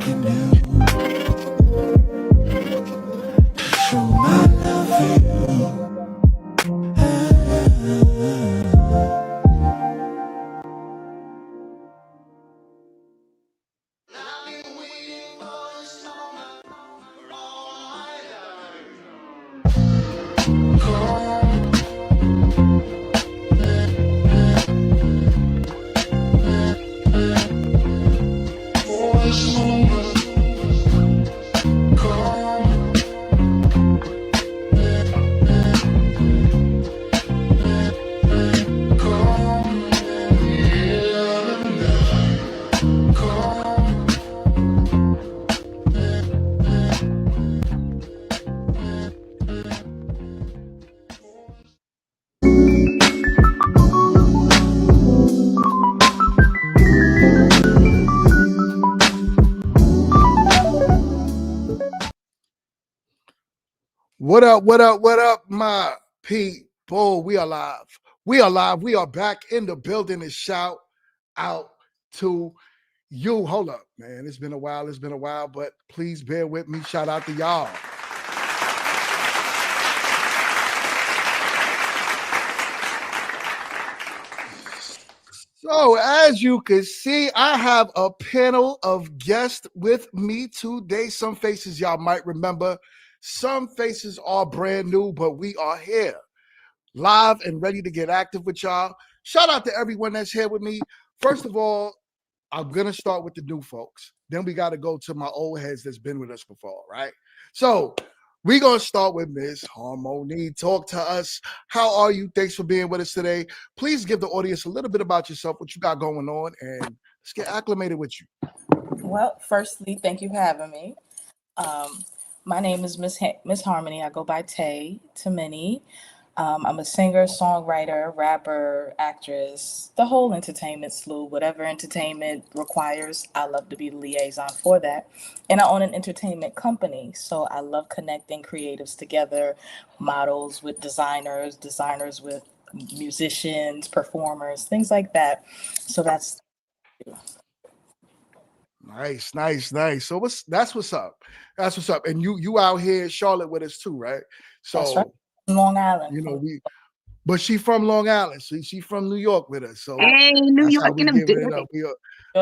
can do to show my love for you. What up, what up, what up, my people? We are live. We are live. We are back in the building to shout out to you. Hold up, man. It's been a while. It's been a while, but please bear with me. Shout out to y'all. So, as you can see, I have a panel of guests with me today. Some faces y'all might remember. Some faces are brand new, but we are here live and ready to get active with y'all. Shout out to everyone that's here with me. First of all, I'm going to start with the new folks. Then we got to go to my old heads that's been with us before, right? So we're going to start with Miss Harmony. Talk to us. How are you? Thanks for being with us today. Please give the audience a little bit about yourself, what you got going on, and let's get acclimated with you. Well, firstly, thank you for having me. My name is Miss Harmony. I go by Tay to many. I'm a singer, songwriter, rapper, actress, the whole entertainment slew, whatever entertainment requires. I love to be the liaison for that. And I own an entertainment company. So I love connecting creatives together, models with designers, designers with musicians, performers, things like that. So that's Nice. So that's what's up. That's what's up. And you out here in Charlotte with us too, right? So that's right. Long Island. You know, but she from Long Island, so she from New York with us. So hey, New York in it up.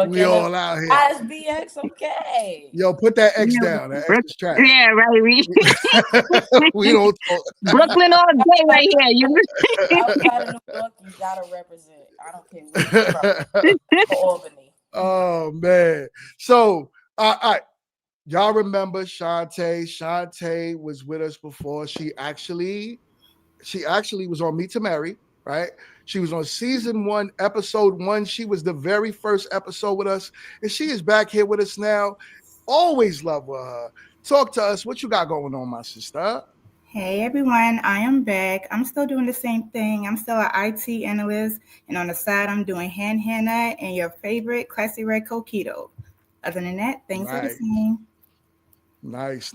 We all out here. ISBX, okay. Yo, put that X down. That X is trash. Yeah, right. We don't talk. Brooklyn all day right here. Outside of New York, you gotta represent. I don't care where you're from. Albany. Oh man. So y'all remember Shantae. Shantae was with us before. She actually was on Meet to Marry, right? She was on season 1, episode 1. She was the very first episode with us, and she is back here with us now. Always love her. Talk to us. What you got going on, my sister? Hey everyone, I am back. I'm still doing the same thing. I'm still an IT analyst, and on the side, I'm doing hand henna and your favorite classy red coquito. Other than that, thanks for listening. Nice.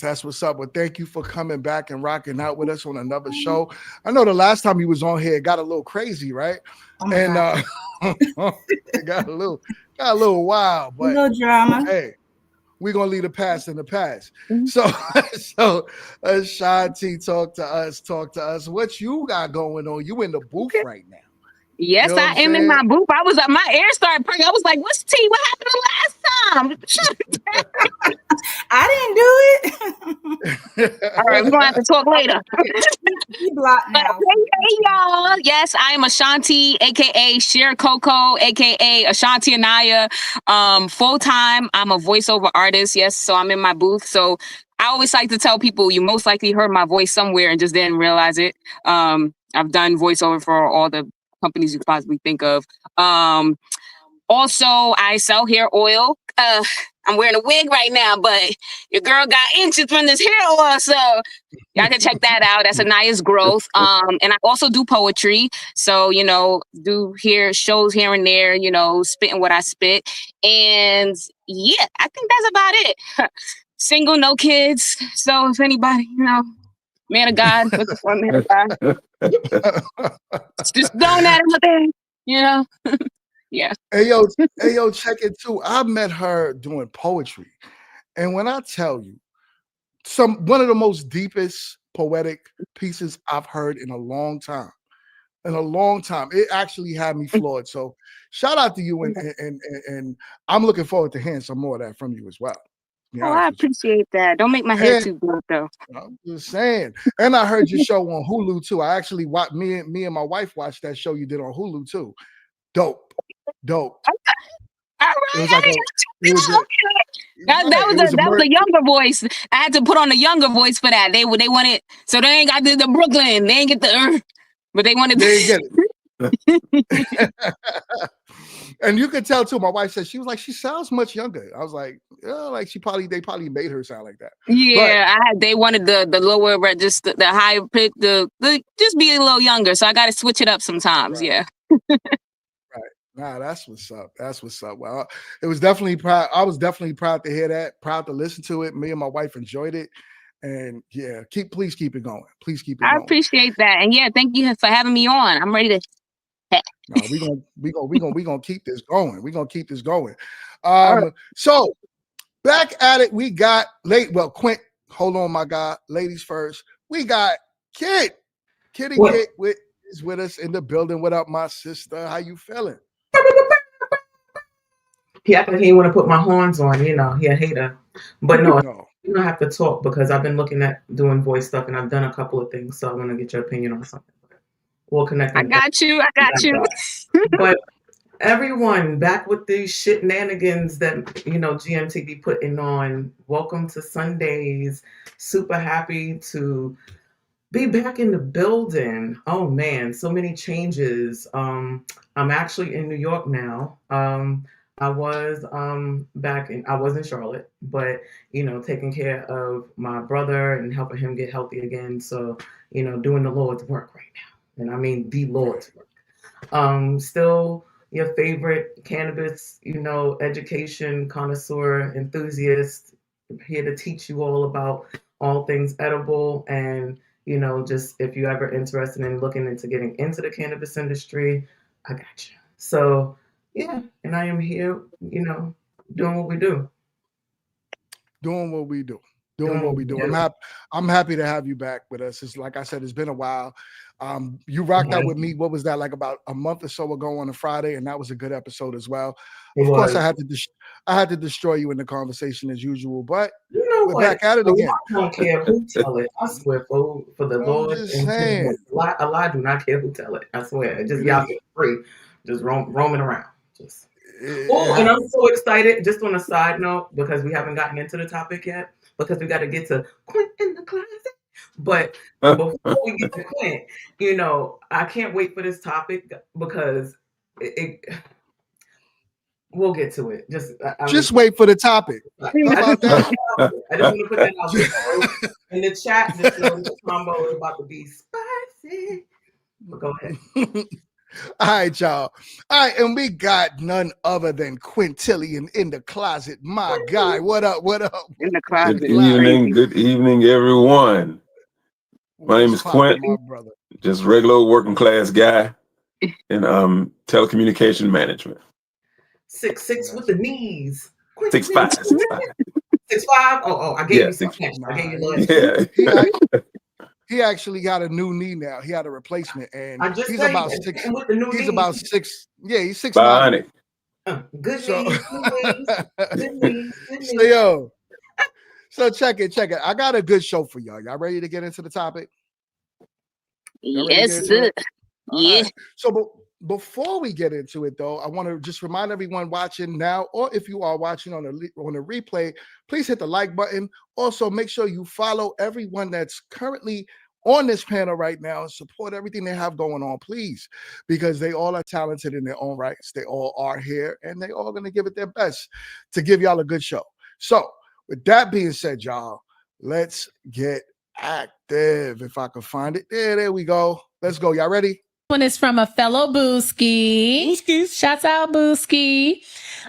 That's what's up. Well, thank you for coming back and rocking out with us on another show. I know the last time you was on here, it got a little crazy, right? Oh it got a little wild, but a little drama. Hey, we're gonna leave the past in the past. Mm-hmm. So Shanti, talk to us. What you got going on? You in the booth right now? Yes, you know I am in my booth. I was up, my ear started perking. I was like, "What's T? What happened the last time?" I didn't do it. All right, we're gonna have to talk later. You blocked now. Hey, y'all. Yes, I am Ashanti, aka Cher Coco, aka Ashanti Anaya. Full-time, I'm a voiceover artist. Yes, so I'm in my booth. So I always like to tell people you most likely heard my voice somewhere and just didn't realize it. I've done voiceover for all the companies you could possibly think of. Also, I sell hair oil. I'm wearing a wig right now, but your girl got inches from this hair oil, so y'all can check that out. That's Anaya's Growth. And I also do poetry, so do shows here and there. Spitting what I spit, and yeah, I think that's about it. Single, no kids. So if anybody, man of God, looking for a man of God, just throwing that out there, Yeah. Hey yo, check it too. I met her doing poetry, and when I tell you, one of the most deepest poetic pieces I've heard in a long time. In a long time, it actually had me floored. So, shout out to you, and I'm looking forward to hearing some more of that from you as well. To be Oh, I honest with you. appreciate that. Don't make my head too big though. I'm just saying. And I heard your show on Hulu too. I actually watched me and my wife watched that show you did on Hulu too. Dope. All right. It was like a That was a younger voice. I had to put on a younger voice for that. They wanted, so they ain't got the Brooklyn. They ain't get the but they wanted. They didn't get it. And you could tell too. My wife said she was like, she sounds much younger. I was like, yeah, like they probably made her sound like that. Yeah, they wanted the lower register, the higher pitch, the just be a little younger. So I got to switch it up sometimes. Right. Yeah. Right. Nah, that's what's up. That's what's up. Well, it was definitely proud. I was definitely proud to hear that. Proud to listen to it. Me and my wife enjoyed it. And yeah, please keep it going. Please keep it going. I appreciate that. And yeah, thank you for having me on. I'm ready to. No, we gonna keep this going. We're gonna keep this going. Right. So back at it, we got Quint. Hold on, my guy. Ladies first. We got Kit. Kitty Kit is with us in the building. What up, my sister? How you feeling? He acted like he didn't want to put my horns on, he a hater. But no, you don't have to talk because I've been looking at doing voice stuff and I've done a couple of things, so I want to get your opinion on something. We'll connect. I got you. But everyone, back with these shenanigans that GMT be putting on. Welcome to Sundays. Super happy to be back in the building. Oh man, so many changes. I'm actually in New York now. I was I was in Charlotte, but taking care of my brother and helping him get healthy again. So, doing the Lord's work right now. And I mean the Lord's work. Still your favorite cannabis, education connoisseur, enthusiast, here to teach you all about all things edible. And, just if you're ever interested in looking into getting into the cannabis industry, I got you. So yeah, and I am here, doing what we do. Doing what we do. I'm happy to have you back with us. It's like I said, it's been a while. You rocked out with me. What was that, like about a month or so ago on a Friday, and that was a good episode as well. Of course, I had to destroy you in the conversation as usual, but we're back at it again. I don't care who tell it. I swear for the Lord. Saying. A lie do not care who tell it. I swear. Just y'all get free. Just roaming around. And I'm so excited, just on a side note, because we haven't gotten into the topic yet, because we got to get to Quint in the closet. But before we get to Quint, I can't wait for this topic because we'll get to it. Just wait for the topic. How about that? I just want to put that out there. In the chat, just the combo is about to be spicy. But go ahead. All right, y'all. All right, and we got none other than Quintillion in the closet. My guy, what up? In the closet. Good evening, everyone. My name is Quint. My brother. Just regular working class guy in telecommunication management. 6'6" with the knees. 6'5". 6'5". Oh, I gave you 6'5". I gave you Yeah. He actually got a new knee now. He had a replacement, and he's about 6. He's about 6. Yeah, he's 6'9". Good knees. So so check it. I got a good show for y'all. Y'all ready to get into the topic? Yes, sir. Yeah. Right. So before we get into it, though, I want to just remind everyone watching now, or if you are watching on a replay, please hit the like button. Also, make sure you follow everyone that's currently on this panel right now and support everything they have going on, please, because they all are talented in their own rights. They all are here, and they all going to give it their best to give y'all a good show. So, with that being said, y'all, let's get active. If I can find it. There we go. Let's go. Y'all ready? One is from a fellow Booski. Shouts out Booski.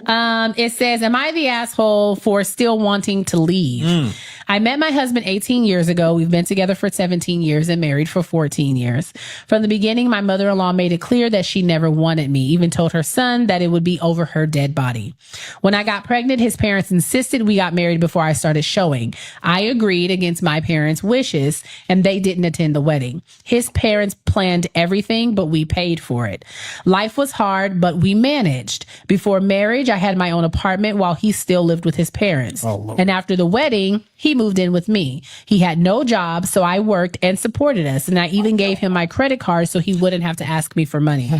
It says, am I the asshole for still wanting to leave? I met my husband 18 years ago. We've been together for 17 years and married for 14 years. From the beginning, my mother-in-law made it clear that she never wanted me, even told her son that it would be over her dead body. When I got pregnant, his parents insisted we got married before I started showing. I agreed against my parents' wishes, and they didn't attend the wedding. His parents planned everything, but we paid for it. Life was hard, but we managed. Before marriage, I had my own apartment while he still lived with his parents. And after the wedding, he moved in with me. He had no job, so I worked and supported us. And I even gave him my credit card so he wouldn't have to ask me for money.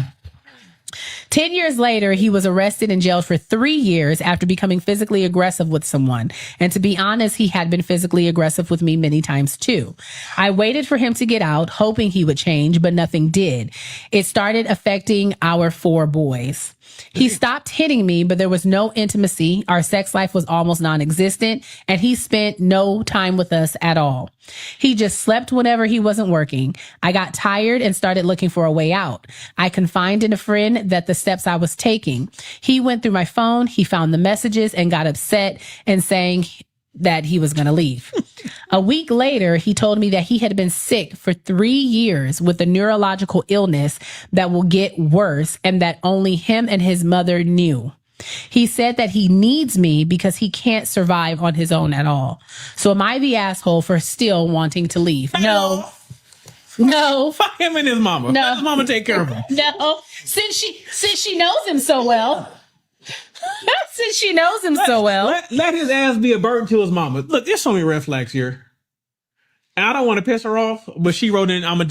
10 years later, he was arrested and jailed for 3 years after becoming physically aggressive with someone. And to be honest, he had been physically aggressive with me many times too. I waited for him to get out, hoping he would change, but nothing did. It started affecting our 4 boys. He stopped hitting me, but there was no intimacy. Our sex life was almost non-existent, and he spent no time with us at all. He just slept whenever he wasn't working. I got tired and started looking for a way out. I confided in a friend that the steps I was taking. He went through my phone, he found the messages and got upset and saying that he was going to leave. A week later, he told me that he had been sick for 3 years with a neurological illness that will get worse and that only him and his mother knew. He said that he needs me because he can't survive on his own at all. So am I the asshole for still wanting to leave? No. No. Fuck him and his mama. No. Let his mama take care of him. No. Since she knows him so well. Since she knows him so well. Let his ass be a burden to his mama. Look, there's so many red flags here. And I don't want to piss her off, but she wrote in, I'm gonna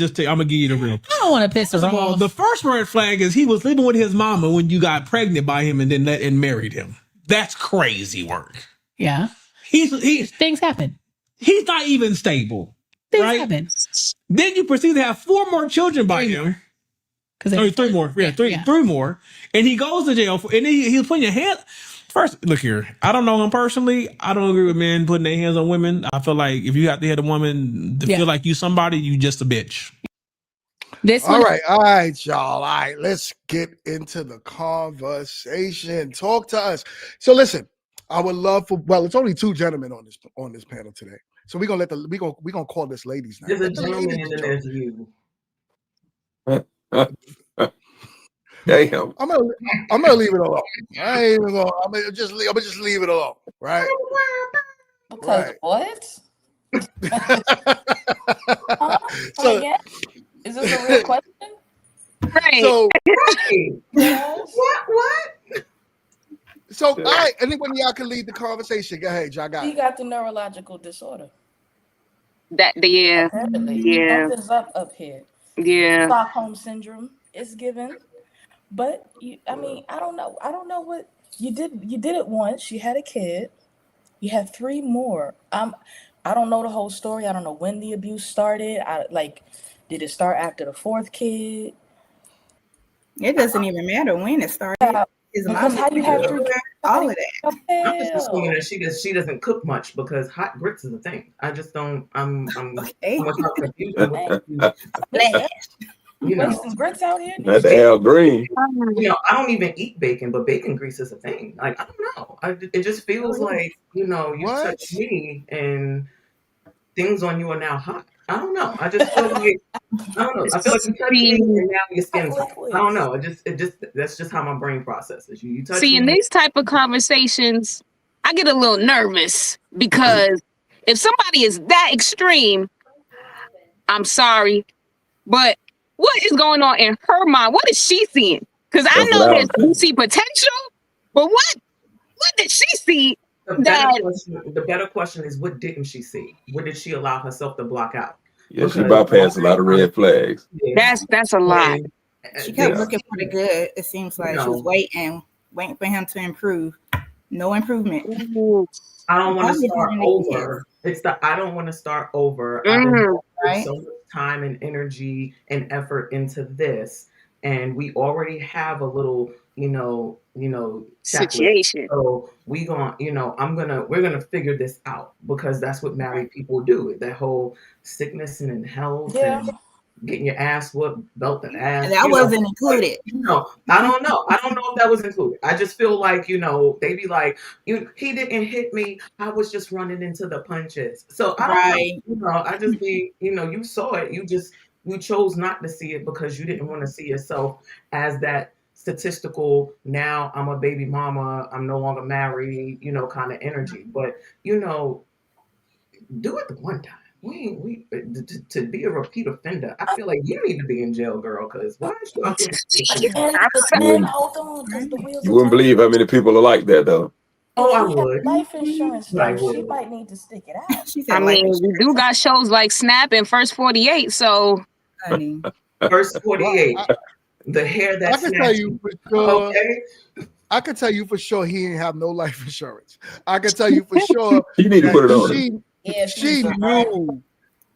give you the real. I don't want to piss her Well, off. the first red flag is he was living with his mama when you got pregnant by him and then married him. That's crazy work. Yeah. He's Things happen. He's not even stable. Things right? happen. Then you proceed to have 4 more children by him. Sorry, 3 more. Yeah, three more. And he goes to jail and he's putting your hand. First, look here. I don't know him personally. I don't agree with men putting their hands on women. I feel like if you have to hit a woman to feel like you somebody, you just a bitch. All right, y'all. All right, let's get into the conversation. Talk to us. So listen, I would love for it's only 2 gentlemen on this panel today. So we're gonna we're gonna call this ladies now. There's a gentleman and then there's you. Damn. I'm gonna leave it alone. I ain't even gonna. I'm gonna just leave it alone, right? Because what? So, yeah. Is this a real question? Right. So, Yes. What? So, all right. Anyone of y'all can lead the conversation. Go ahead, y'all got He it. got the neurological disorder. Yeah. Apparently. Yeah. Something's up here. Yeah. Stockholm syndrome is given. But I don't know. I don't know what you did. You did it once. You had a kid. You had 3 more. I don't know the whole story. I don't know when the abuse started. Did it start after the 4th kid? It doesn't even matter when it started. Because how you have 3 kids? All of that. I'm just assuming that she doesn't cook much because hot grits is a thing. I just don't. I'm Okay. confused. You know, some grits out here. That's Al Green. I don't even eat bacon, but bacon grease is a thing. Like, I don't know. It just feels like, you touch me and things on you are now hot. I don't know. I just feel like, I don't know. I feel like you touch me and now your skin's hot. I don't know. That's just how my brain processes. You touch me. In these type of conversations, I get a little nervous because if somebody is that extreme, I'm sorry, but what is going on in her mind? What is she seeing? Because I know that you see potential, but what did she see? The better question is, what didn't she see? What did she allow herself to block out? Yeah, she bypassed a lot of red flags. Yeah. That's a lot. She kept looking for the good. It seems like she was waiting for him to improve. No improvement. I don't want to start over. I don't want to start over. I put so much time and energy and effort into this, and we already have a little, situation. So we're gonna figure this out because that's what married people do. That whole sickness and in health and getting your ass whooped, belt the ass. That wasn't included. I don't know. I don't know if that was included. I just feel like, they be like, he didn't hit me. I was just running into the punches. So I don't know. I just be, you saw it. You chose not to see it because you didn't want to see yourself as that statistical, now I'm a baby mama, I'm no longer married, kind of energy. But, do it the one time. We to be a repeat offender. I feel like you need to be in jail, girl. Because why is you out here? Hold on, because the wheels. You wouldn't believe how many people are like that, though. Oh, I would. Life insurance, But I though, she would. might need to stick it out. She said I mean, we do got shows like Snap and First 48, so. honey. First 48. The hair that I can tell you for sure. Okay. I can tell you for sure he ain't have no life insurance. I can tell you for sure. You need to put it on.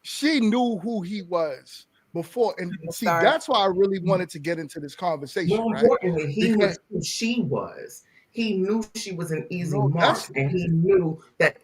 She knew who he was before, and see, that's why I really wanted to get into this conversation. More importantly, he knew who she was. He knew she was an easy mark, and he knew that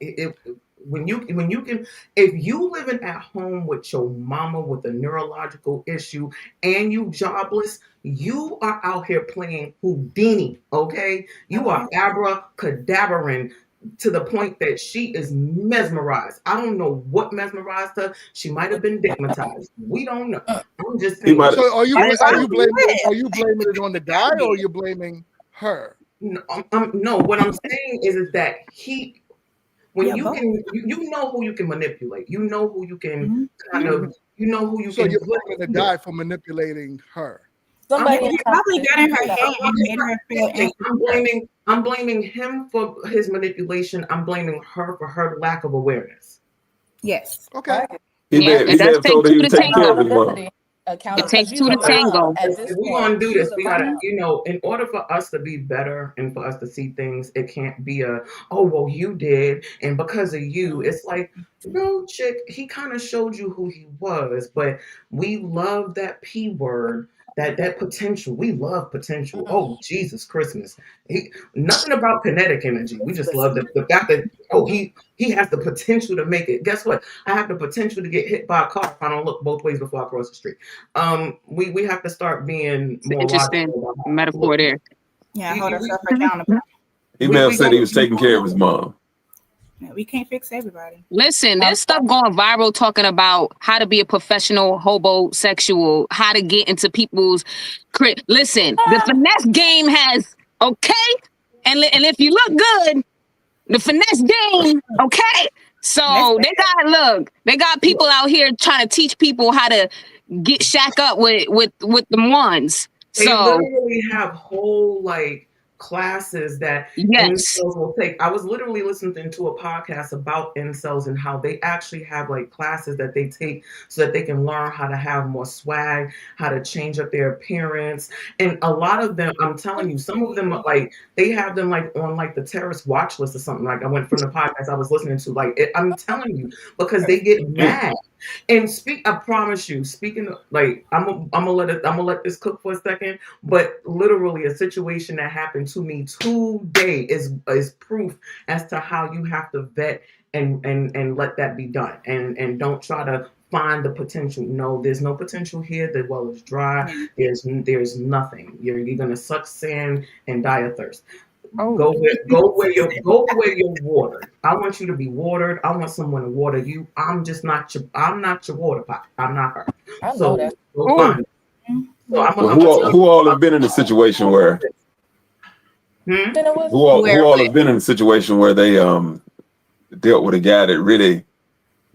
when you can, if you living at home with your mama with a neurological issue and you jobless, you are out here playing Houdini. Okay, you are abracadabering to the point that she is mesmerized. I don't know what mesmerized her. She might have been digmatized. We don't know. I'm just saying. So are you blaming it on the guy, or are you blaming her? No, what I'm saying is that when you can, you know who you can manipulate. You know who you can kind of, who you so can. So you're blaming the guy for manipulating her. Somebody probably got in her head and made her feel. I'm blaming him for his manipulation. I'm blaming her for her lack of awareness. Yes. Okay. He may have told her he was taking care of his mom. It takes two to tango. If we're gonna do this, we gotta, in order for us to be better and for us to see things, it can't be you did, and because of you, it's like, no, chick, he kind of showed you who he was, but we love that P word. That potential, we love potential. Oh, Jesus Christmas. Nothing about kinetic energy. We just love the fact that, he has the potential to make it. Guess what? I have the potential to get hit by a car if I don't look both ways before I cross the street. We have to start being more interesting metaphor there. Yeah, hold ourselves accountable. He may have said he was taking care of his mom. We can't fix everybody. Listen, there's stuff going viral talking about how to be a professional homosexual, how to get into people's listen, the finesse game has and if you look good, the finesse game, so they got people out here trying to teach people how to get shack up with the ones. They literally have whole classes that incels will take. I was literally listening to a podcast about incels and how they actually have classes that they take so that they can learn how to have more swag, how to change up their appearance. And a lot of them, I'm telling you, some of them they have them on the terrorist watch list or something. I went from the podcast I was listening to, I'm telling you, because they get mad. And I promise you, speaking of, I'm gonna let this cook for a second, but literally a situation that happened to me today is proof as to how you have to vet and let that be done, and don't try to find the potential. No, there's no potential here. The well is dry. There's nothing. You're gonna suck sand and die of thirst. Go where you're watered. I want you to be watered. I want someone to water you. I'm not your water pot. I'm not her. So go find it. So who all have been in a situation where who all have been in a situation where they dealt with a guy that really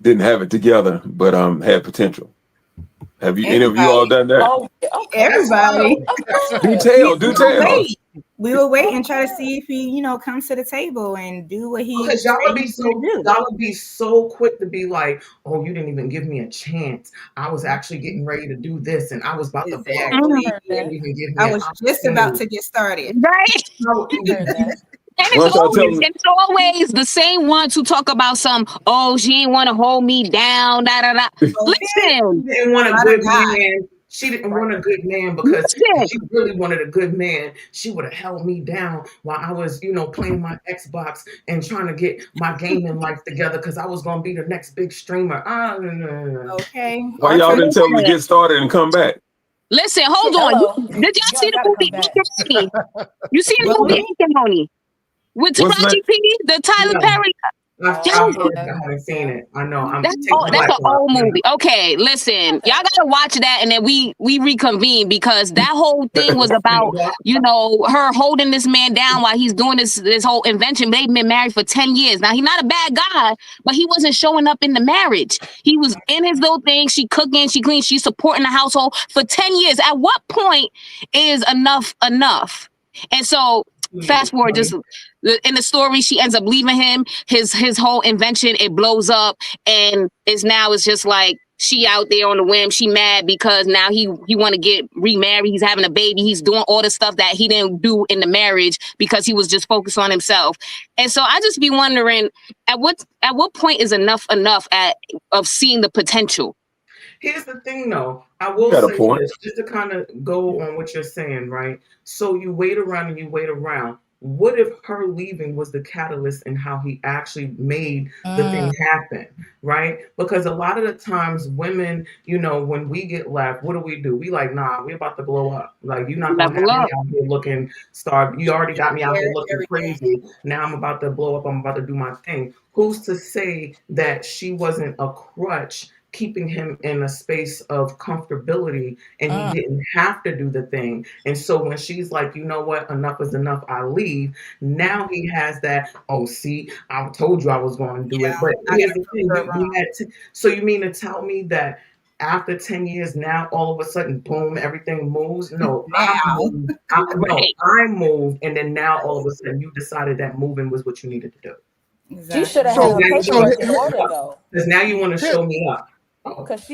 didn't have it together but had potential? Have you any of you all done that? Everybody. Do tell. We will wait and try to see if he, comes to the table and do what he. Because y'all would be so quick to be like, "Oh, you didn't even give me a chance. I was actually getting ready to do this, and I was about to bag. I was just about to get started." Right. And it's always the same ones who talk about she ain't want to hold me down. Listen, she didn't want a good man. She didn't want a good man because if she really wanted a good man, she would have held me down while I was, playing my Xbox and trying to get my gaming life together because I was going to be the next big streamer. Okay. Why y'all didn't tell me to get started and come back? Listen, hold on. Did y'all see the movie Acrimony? You seen the movie Acrimony with Taraji P, the Tyler Perry? I haven't seen it. I know. That's an old movie. Okay, listen, y'all gotta watch that, and then we reconvene because that whole thing was about her holding this man down while he's doing this whole invention. They've been married for 10 years. Now he's not a bad guy, but he wasn't showing up in the marriage. He was in his little thing. She cooking, she cleans, she's supporting the household for 10 years. At what point is enough? And so fast forward, just in the story, she ends up leaving him. His whole invention, it blows up, and it's just like she out there on the whim. She mad because now he want to get remarried. He's having a baby. He's doing all the stuff that he didn't do in the marriage because he was just focused on himself. And so I just be wondering at what point is enough of seeing the potential. Here's the thing, though. I will say this, just to kind of go on what you're saying, right? So you wait around and you wait around. What if her leaving was the catalyst in how he actually made the thing happen, right? Because a lot of the times women, when we get left, what do? We like, nah, we about to blow up. Like, you're not going to have me out here looking starved. You already got me out here looking crazy. Now I'm about to blow up. I'm about to do my thing. Who's to say that she wasn't a crutch keeping him in a space of comfortability and he didn't have to do the thing? And so when she's like, you know what, enough is enough, I leave. Now he has that, see, I told you I was going to do it. But here's the thing, so you mean to tell me that after 10 years, now all of a sudden, boom, everything moves? No, I moved, and then now all of a sudden you decided that moving was what you needed to do. Exactly. You should have had her paperwork in order, though. Because now you want to show me up.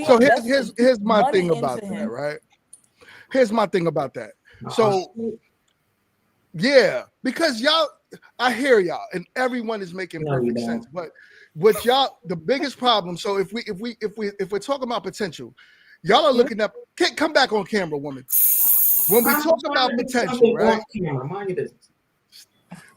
So here's my thing about that, right? Here's my thing about that. So yeah, because y'all, I hear y'all, and everyone is making perfect sense. But what y'all, the biggest problem. So if we're talking about potential, y'all are looking up. Come back on camera, woman. When we talk about potential, right?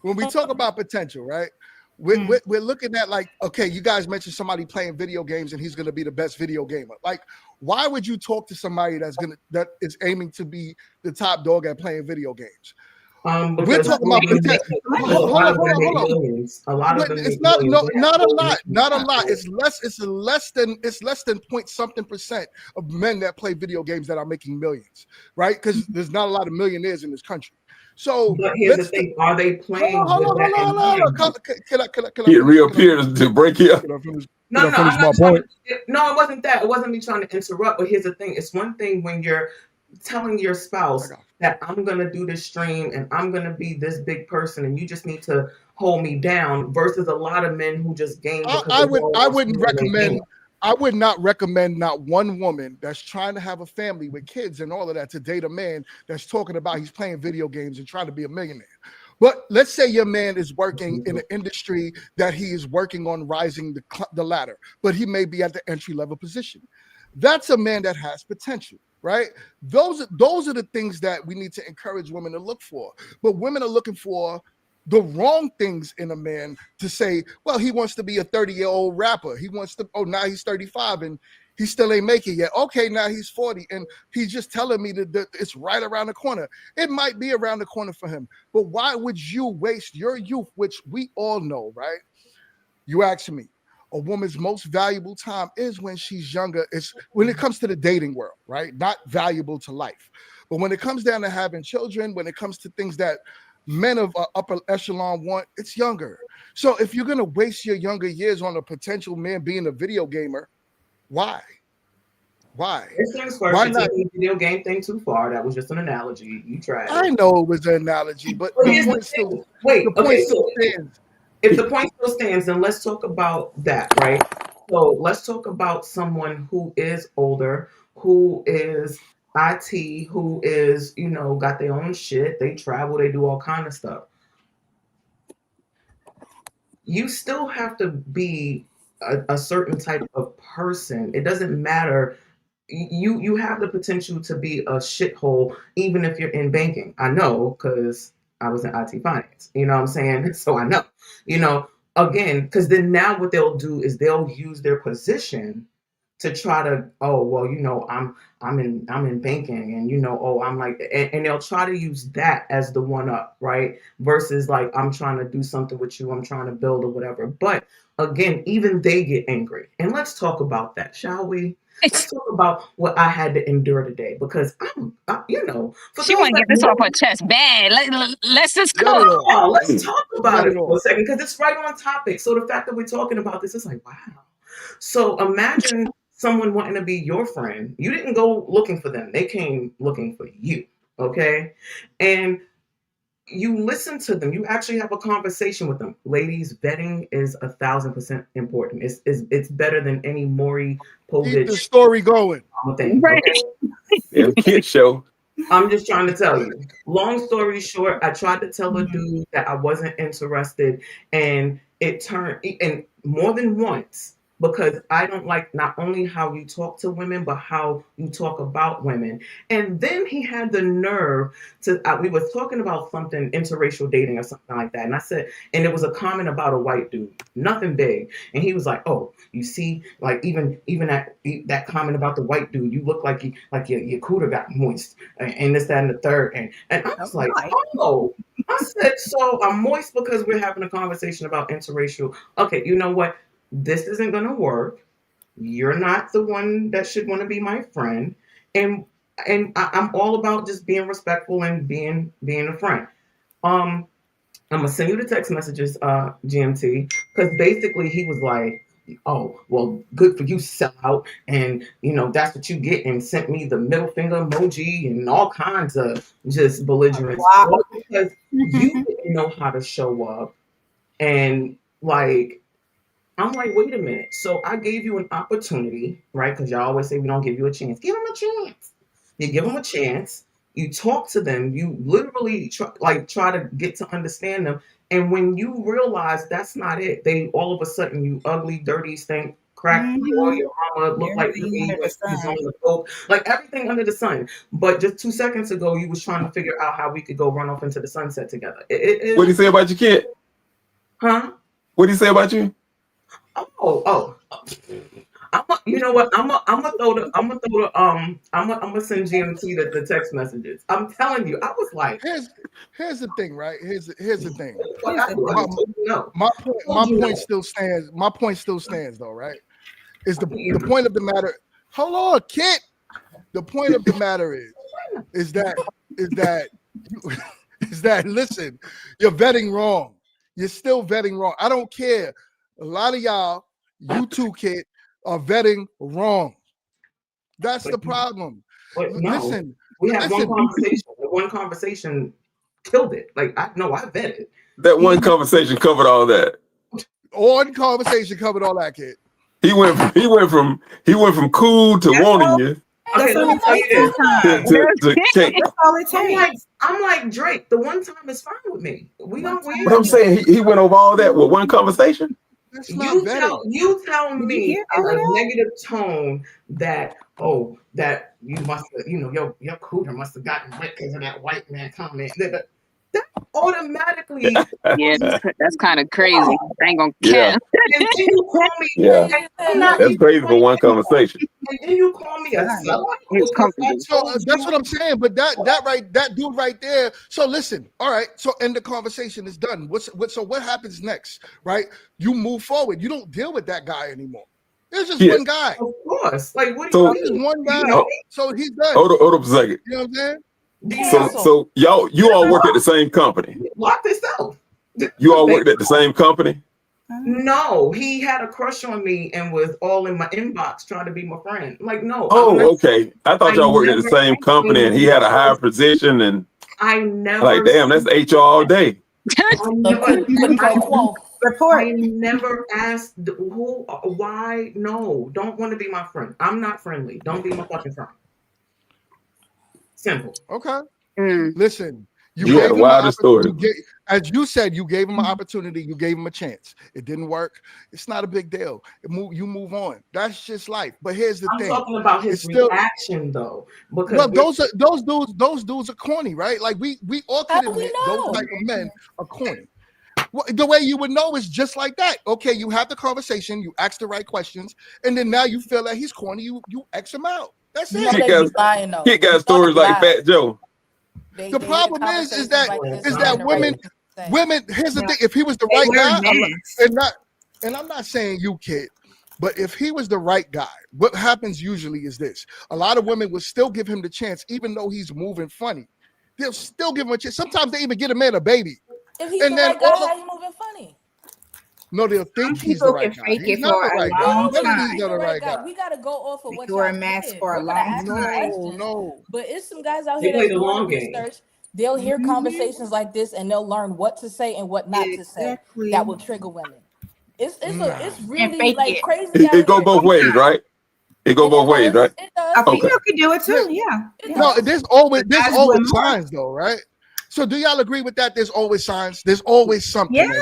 When we talk about potential, right? We're looking at like, okay, you guys mentioned somebody playing video games and he's going to be the best video gamer. Like, why would you talk to somebody that is aiming to be the top dog at playing video games? We're talking about potential. Hold on. A lot of them. It's not a lot. It's less than point something percent of men that play video games that are making millions, right? Because there's not a lot of millionaires in this country. So but here's the thing: are they playing? Hold on. Can I get reappears to break you? No, it wasn't that. It wasn't me trying to interrupt. But here's the thing: it's one thing when you're telling your spouse that I'm gonna do this stream and I'm gonna be this big person, and you just need to hold me down. Versus a lot of men who just game. I would not recommend not one woman that's trying to have a family with kids and all of that to date a man that's talking about he's playing video games and trying to be a millionaire. But let's say your man is working in an industry that he is working on rising the ladder, but he may be at the entry level position. That's a man that has potential, right? Those are the things that we need to encourage women to look for. But women are looking for the wrong things in a man to say, well, he wants to be a 30-year-old rapper. He wants to, now he's 35 and he still ain't making it yet. Okay, now he's 40 and he's just telling me that it's right around the corner. It might be around the corner for him, but why would you waste your youth, which we all know, right? You ask me, a woman's most valuable time is when she's younger. It's when it comes to the dating world, right? Not valuable to life. But when it comes down to having children, when it comes to things that men of upper echelon want, it's younger. So if you're going to waste your younger years on a potential man being a video gamer, why? Why not the video game thing too far? That was just an analogy. You tried. I know it was an analogy, but the point still stands. If the point still stands, then let's talk about that, right? So let's talk about someone who is older, who is IT, who is, got their own shit. They travel, they do all kind of stuff. You still have to be a certain type of person. It doesn't matter you have the potential to be a shithole even if you're in banking. I know because I was in IT finance. You know what I'm saying? So I know. You know, again, because then now what they'll do is they'll use their position to try to, oh well, you know, I'm in banking, and you know, oh I'm like, and they'll try to use that as the one up, right? Versus like I'm trying to do something with you, I'm trying to build or whatever. But again, even they get angry, and let's talk about that, shall we? Let's talk about what I had to endure today because you know, for She those want to that get this off know, her chest bad. Let's just Let go. it off. let's talk about Let it it for a off. second because it's right on topic. So the fact that we're talking about this is like, wow. So imagine someone wanting to be your friend. You didn't go looking for them. They came looking for you. Okay. And you listen to them. You actually have a conversation with them. Ladies, vetting is 1,000% important. It's better than any Maury Keep the Povich story going. thing. Right. Okay. Yeah, kid show. I'm just trying to tell you. Long story short, I tried to tell a dude that I wasn't interested, and it turned and more than once because I don't like not only how you talk to women, but how you talk about women. And then he had the nerve to. We was talking about something interracial dating or something like that, and I said, and it was a comment about a white dude, nothing big, and he was like, "Oh, you see, like even that comment about the white dude, you look like your cooter got moist." And this, that, and the third. And I was like, oh, I said, so I'm moist because we're having a conversation about interracial. Okay, you know what? This isn't going to work. You're not the one that should want to be my friend. And I'm all about just being respectful and being a friend. I'm gonna send you the text messages, GMT, because basically he was like, "Oh, well, good for you, sellout," and you know that's what you get, and sent me the middle finger emoji and all kinds of just belligerence, all because you didn't know how to show up, and like I'm like, wait a minute. So I gave you an opportunity, right? Because y'all always say we don't give you a chance. Give them a chance. You give them a chance. You talk to them. You literally try to get to understand them. And when you realize that's not it, they all of a sudden you ugly, dirty, stink, crack boy, your mama look like Everything me, under the he's sun. on the coke, like everything under the sun. But just 2 seconds ago, you was trying to figure out how we could go run off into the sunset together. What do you say about your kid? Huh? What do you say about you? Oh. You know what? I'm gonna send GMT the text messages. I'm telling you, I was like, Here's the thing, right? Here's the thing. My point still stands. My point still stands, though, right? Is the point of the matter? Hold on, Kit. The point of the matter is that listen, you're vetting wrong. You're still vetting wrong. I don't care. A lot of y'all, you too, Kit, are vetting wrong. That's the problem. No, listen, we had one conversation. One conversation killed it. Like I vetted. That one conversation covered all that. One conversation covered all that, Kid. He went from cool to wanting you. Okay, let me tell you this. That's all it takes. I'm like Drake. The one time is fine with me. But I'm saying he went over all that with one conversation. You tell me in a negative tone that that you must have, your cooter must have gotten wet because of that white man comment. That automatically Yeah, that's kind of crazy. I ain't gonna count. And then you call me that's crazy for one conversation. And then you call me a sellout. It's comfortable. So that's what I'm saying. But that dude right there. So listen, all right. So and the conversation is done. So what happens next? Right? You move forward. You don't deal with that guy anymore. There's just one guy. Of course. Like what do you mean? One guy. So he's done. Hold up a second. You know what I'm saying? So you all work at the same company. Lock this out. You all worked at the same company? No, he had a crush on me and was all in my inbox trying to be my friend. Like, no. Oh, okay. I thought y'all worked at the same company and he had a higher position and I never like damn, that's HR all day. I never asked who, why. No, don't want to be my friend. I'm not friendly. Don't be my fucking friend. Simple. Okay. Listen, You had a wilder story. As you said, you gave him an opportunity. You gave him a chance. It didn't work. It's not a big deal. You move on. That's just life. But here's the thing. I'm talking about his reaction, though. Because those dudes are corny, right? Like we all can admit those type of men are corny. Well, the way you would know is just like that. Okay, you have the conversation, you ask the right questions, and then now you feel that he's corny. You X him out. That's it. He got stories like Fat Joe. The problem is that women. Here's the thing: if he was the right guy, and I'm not saying you, kid, but if he was the right guy, what happens usually is this: a lot of women will still give him the chance, even though he's moving funny. They'll still give him a chance. Sometimes they even get a man a baby. If he's the right guy, how you moving funny? No, they'll think he's the right guy. He's not the right guy. He's not the right guy. We gotta go off of what you're a mask for a long time. No. But it's some guys out here that doing research. They'll hear conversations like this and they'll learn what to say and what not to say that will trigger women. It's really like crazy. It go both ways, right? It go both ways, right? A female can do it too. Yeah. No, there's always signs though, right? So do y'all agree with that? There's always signs. There's always something. Yes.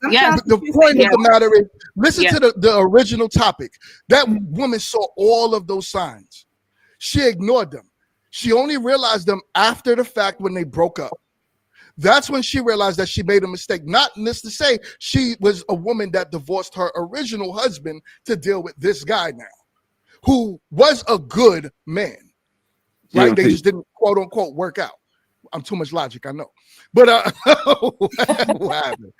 The point of the matter is, listen to the original topic. That woman saw all of those signs. She ignored them. She only realized them after the fact when they broke up. That's when she realized that she made a mistake. Not this to say she was a woman that divorced her original husband to deal with this guy now, who was a good man. Right? They just didn't quote unquote work out. I'm too much logic, I know. But what happened?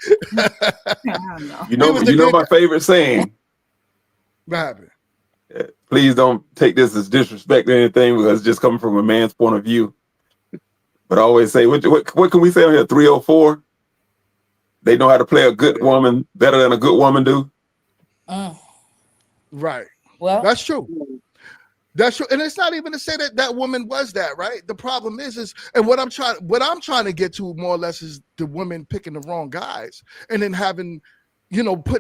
You know my favorite saying. What happened? Please don't take this as disrespect or anything, because it's just coming from a man's point of view. But I always say, what can we say on here? 304. They know how to play a good woman better than a good woman do. Right. Well, that's true. That's true, and it's not even to say that woman was that, right? The problem is, and what I'm trying to get to more or less is the women picking the wrong guys, and then having,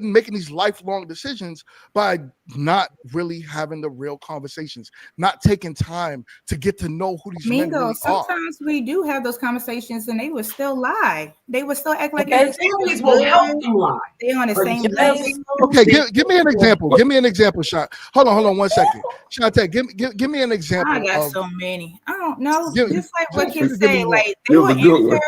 making these lifelong decisions by not really having the real conversations, not taking time to get to know who these men really sometimes we do have those conversations, and they would still lie. They would still act like families will help them lie. They're on the same level. Okay, give me an example. Give me an example, Shot. Hold on 1 second. Shante, give me an example. I got so many. I don't know. Just like what kids say, like they will answer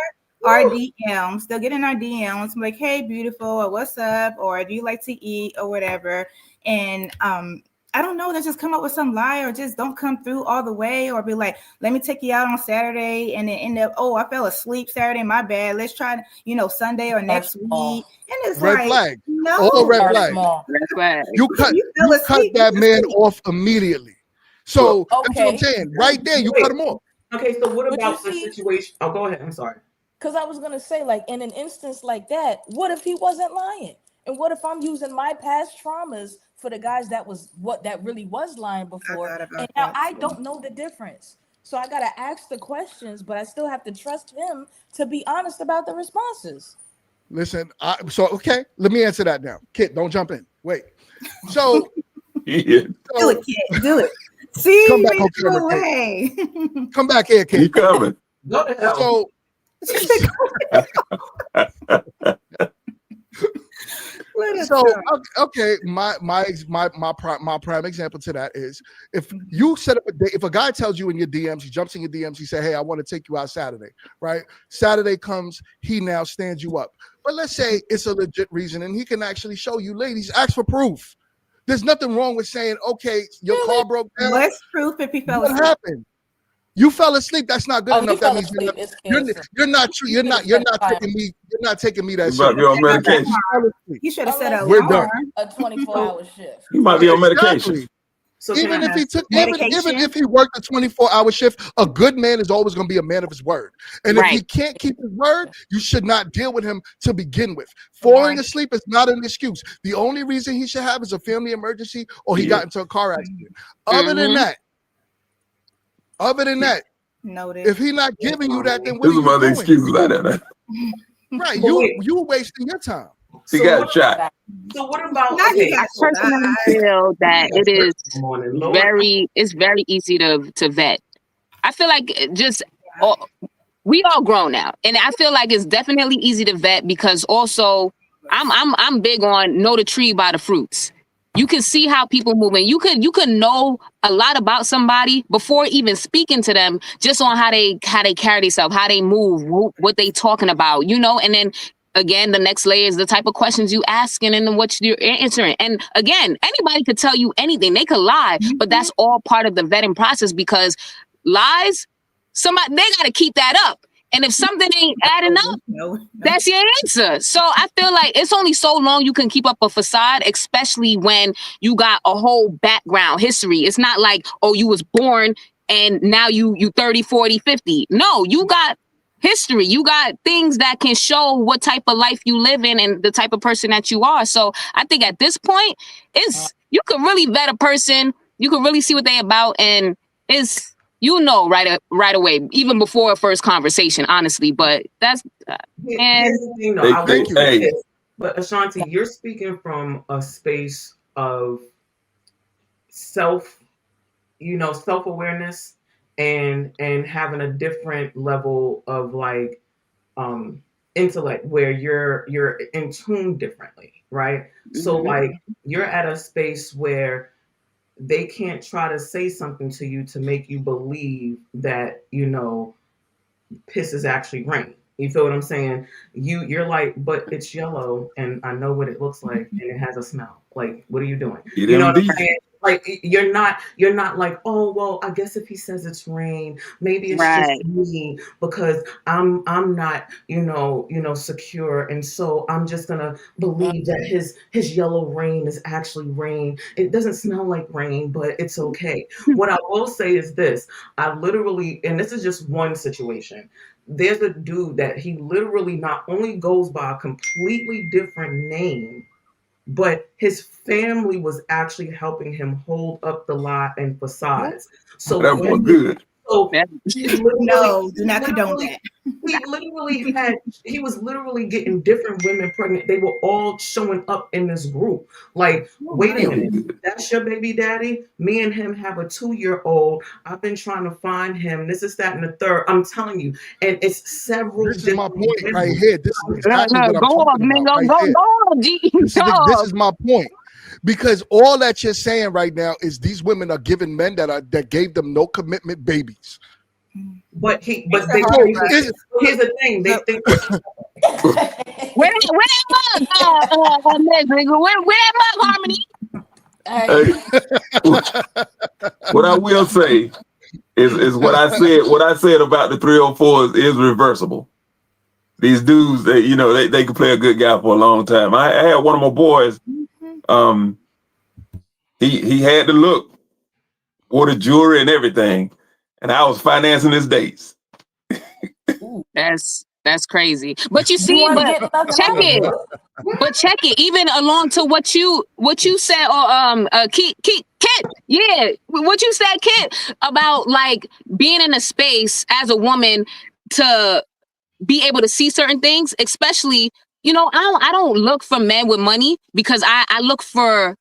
our DMs. They'll get in our DMs, like, "Hey, beautiful," or "What's up," or "Do you like to eat," or whatever. And I don't know. They just come up with some lie, or just don't come through all the way, or be like, "Let me take you out on Saturday," and then end up, "Oh, I fell asleep Saturday. My bad. Let's try, Sunday or next week." And it's red flag. No, all red flag. You cut that man off immediately. So that's what I'm saying. Right there, you cut him off. Okay, so what about the situation? Oh, go ahead. I'm sorry. Because I was gonna say, like, in an instance like that, what if he wasn't lying? And what if I'm using my past traumas for the guys that really was lying before, and now I don't know the difference? So I gotta ask the questions, but I still have to trust him to be honest about the responses. Listen, okay, let me answer that now. Kid, don't jump in. Wait. So do it, kid. Do it. See, come back on camera, kid. Come back here, kid. You coming? So. Okay, my prime example to that is, if you set up a date, if a guy tells you in your DMs, he jumps in your DMs, he say, "Hey, I want to take you out Saturday," right? Saturday comes, he now stands you up. But let's say it's a legit reason, and he can actually show you. Ladies, ask for proof. There's nothing wrong with saying, "Okay, your car broke down." What's proof if he fell asleep? What happened? You fell asleep. That's not good enough. That means you're not taking me that serious. You might be on medication. You should have said we're done. A 24-hour shift. You might be on medication. So even if he worked a 24-hour shift, a good man is always going to be a man of his word. And if he can't keep his word, you should not deal with him to begin with. Falling asleep is not an excuse. The only reason he should have is a family emergency or he got into a car accident. Other than that, noted. If he's not giving you that, then what this is one of the excuses like that. Right, you wasting your time. He got shot. So what about? I personally feel that it's very easy to vet. I feel like we all grown now, and I feel like it's definitely easy to vet because also I'm big on know the tree by the fruits. You can see how people move, and you could know a lot about somebody before even speaking to them, just on how they carry themselves, how they move, what they talking about, and then. Again, the next layer is the type of questions you asking and what you're answering. And again, anybody could tell you anything. They could lie, but that's all part of the vetting process because lies, they got to keep that up. And if something ain't adding up, that's your answer. So I feel like it's only so long you can keep up a facade, especially when you got a whole background history. It's not like, oh, you was born and now you 30, 40, 50. No, you got history. You got things that can show what type of life you live in and the type of person that you are. So I think at this point, you can really vet a person. You can really see what they about, and right away, even before a first conversation, honestly. But that's here's the thing, though. Hey, hey. But Ashanti, you're speaking from a space of self-awareness and having a different level of like intellect where you're in tune differently, right? So like you're at a space where they can't try to say something to you to make you believe that piss is actually rain. You feel what I'm saying? You're like, but it's yellow and I know what it looks like and it has a smell. Like, what are you doing? You know what I'm saying? Like you're not like, oh well, I guess if he says it's rain, maybe it's just me because I'm not, secure. And so I'm just gonna believe that his yellow rain is actually rain. It doesn't smell like rain, but it's okay. What I will say is this. I literally, and this is just one situation. There's a dude that he literally not only goes by a completely different name, but his family was actually helping him hold up the lie and facades. So that was good. So no, do not condone that. He was literally getting different women pregnant. They were all showing up in this group. Like, wait a minute, that's your baby daddy? Me and him have a 2-year-old. I've been trying to find him. This is that and the third. I'm telling you. And it's several. This is my point right here. This is exactly what I'm go talking on, about. This is my point. Because all that you're saying right now is these women are giving men that gave them no commitment babies. But here's the thing. They think where that mug, Harmony? What I will say is what I said. What I said about the 304s is reversible. These dudes, they can play a good guy for a long time. I had one of my boys. He had the look, wore the jewelry and everything, and I was financing his dates. That's crazy. But you see, check it. Even along to what you said, or Kit, yeah, what you said, Kit, about like being in a space as a woman to be able to see certain things, especially, I don't look for men with money because I look for.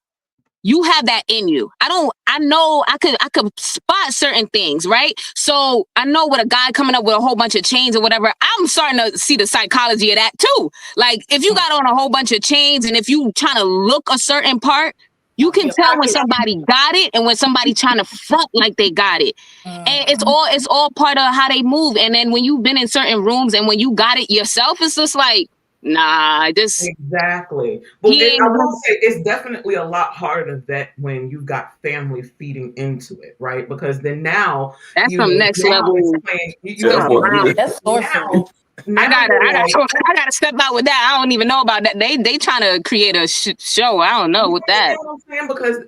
You have that in you. I know I could spot certain things, right? So I know with a guy coming up with a whole bunch of chains or whatever, I'm starting to see the psychology of that too. Like if you got on a whole bunch of chains and if you trying to look a certain part, you can tell when somebody got it and when somebody trying to front like they got it. And it's all part of how they move. And then when you've been in certain rooms and when you got it yourself, it's just like, nah, exactly. But I will say it's definitely a lot harder to vet when you've got family feeding into it, right? Because then now that's some next level. That's sorcery. I gotta step out with that. I don't even know about that. They trying to create a show. I don't know with that. You know what I'm saying? Because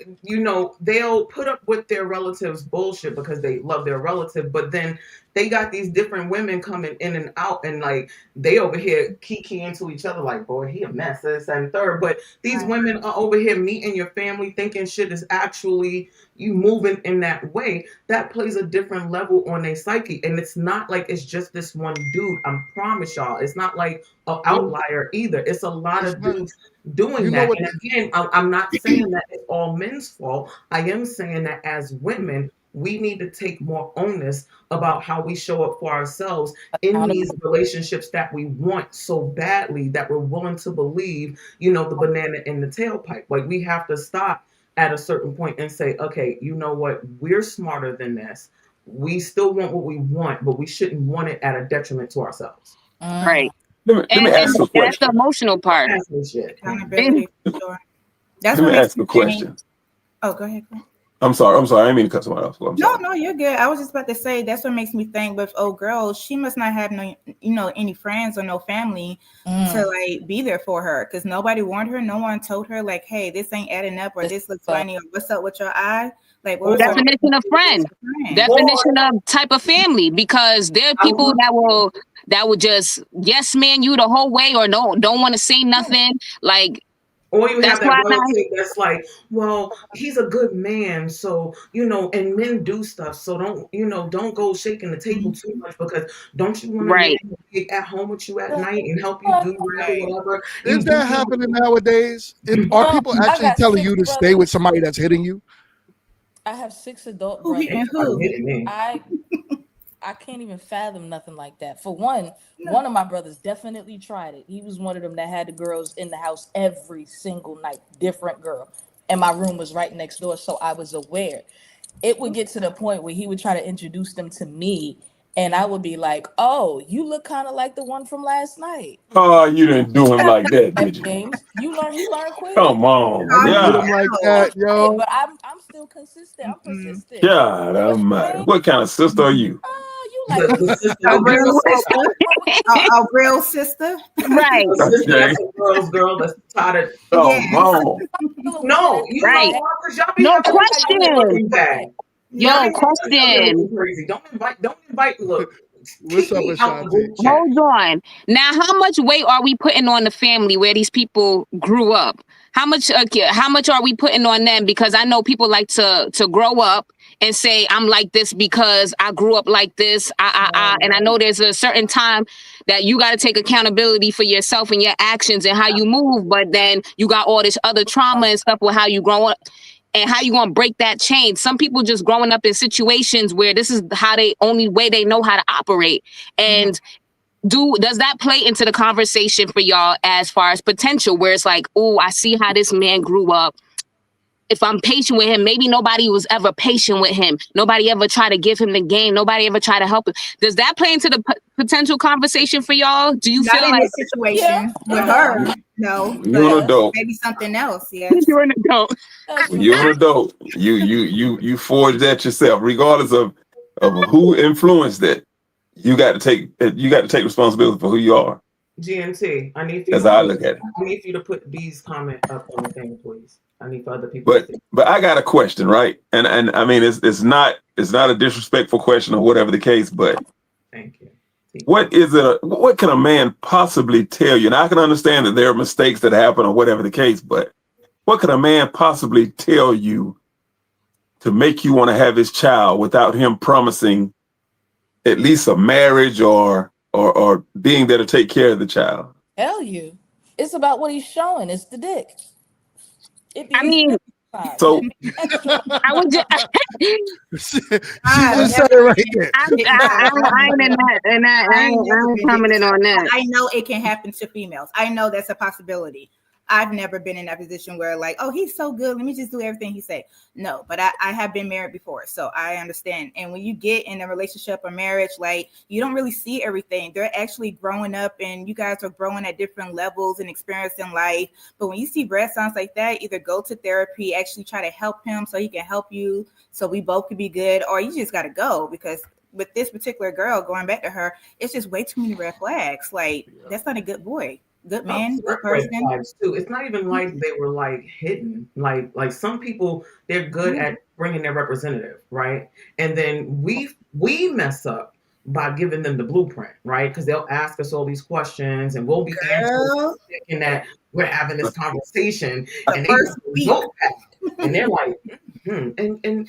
they'll put up with their relatives' bullshit because they love their relative, but then they got these different women coming in and out, and like they over here kikiing to each other, like, boy, he a mess, this and third. But these women are over here meeting your family, thinking shit is actually you moving in that way. That plays a different level on their psyche, and it's not like it's just this one dude. I promise y'all, it's not like an outlier either. It's a lot of dudes doing that. And again, I'm not saying that it's all men's fault. I am saying that as women, we need to take more onus about how we show up for ourselves in these relationships that we want so badly, that we're willing to believe, the banana in the tailpipe. Like, we have to stop at a certain point and say, okay, you know what? We're smarter than this. We still want what we want, but we shouldn't want it at a detriment to ourselves. Right. Let me ask you a And that's the question. emotional part. Accountability, for sure. That's Let what me makes ask a me question. change. Oh, go ahead. I'm sorry. I didn't mean to cut someone else. I'm sorry. No, you're good. I was just about to say that's what makes me think with old girl, she must not have no, any friends or no family to like be there for her, because nobody warned her. No one told her like, hey, this ain't adding up, or this looks funny, or what's up with your eye. Like, what was Definition of friend. Definition of type of family, because there are people that will just yes man you the whole way, or don't want to say nothing. Like, or you have that's that why relative that's like, well, he's a good man, so and men do stuff, so don't go shaking the table too much, because don't you want a man to be at home with you at night and help you do whatever? Is that happening nowadays? Are people actually telling you to stay with somebody that's hitting you? I have 6 adult brothers. I can't even fathom nothing like that. For one of my brothers definitely tried it. He was one of them that had the girls in the house every single night, different girl. And my room was right next door, so I was aware. It would get to the point where he would try to introduce them to me, and I would be like, oh, you look kind of like the one from last night. Oh, you didn't do him like that, did you? James, he learned quick. Come on, yeah. Did him like that, yo. But I'm still consistent. I'm persistent. God almighty. What kind of sister are you? You like a real sister. Right. That's a girl that's tired of. Oh, no, you right. know why? Because y'all be No having question. bag. Yo, question. Crazy. Don't invite. Look. What's up, Ashanti? Hold on. Now, how much weight are we putting on the family where these people grew up? How much are we putting on them? Because I know people like to grow up and say, I'm like this because I grew up like this. And I know there's a certain time that you got to take accountability for yourself and your actions and how you move. But then you got all this other trauma and stuff with how you grow up. And how you gonna break that chain? Some people just growing up in situations where this is how only way they know how to operate. And does that play into the conversation for y'all as far as potential, where it's like, oh, I see how this man grew up. If I'm patient with him, maybe nobody was ever patient with him. Nobody ever tried to give him the game. Nobody ever tried to help him. Does that play into the potential conversation for y'all? Do you Not feel in like this situation with her? No, you're an adult. Maybe something else. Yes, you're an adult. You're an adult. You forged that yourself, regardless of who influenced it. You got to take responsibility for who you are. GMT, I need you to put B's comment up on the thing, please. I need for other people. But I got a question, right? And I mean, it's not a disrespectful question or whatever the case, but thank you. What can a man possibly tell you? And I can understand that there are mistakes that happen or whatever the case, but what can a man possibly tell you to make you want to have his child without him promising at least a marriage or being there to take care of the child? Tell you. It's about what he's showing. It's the dick. I mean, so I would just she just said it right there. I ain't in that, and I ain't commenting on that. I know it can happen to females. I know that's a possibility. I've never been in that position where like, oh, he's so good, let me just do everything he say. No, but I have been married before, so I understand. And when you get in a relationship or marriage, like you don't really see everything. They're actually growing up and you guys are growing at different levels and experiencing life. But when you see Brad sounds like that, either go to therapy, actually try to help him so he can help you so we both could be good, or you just got to go, because with this particular girl, going back to her, it's just way too many red flags. Like, that's not a good boy. Good man, good person. Too. It's not even like they were like hidden. Like some people, they're good at bringing their representative, right? And then we mess up by giving them the blueprint, right? Because they'll ask us all these questions, and we'll be answering, thinking that we're having this conversation, and they're like, and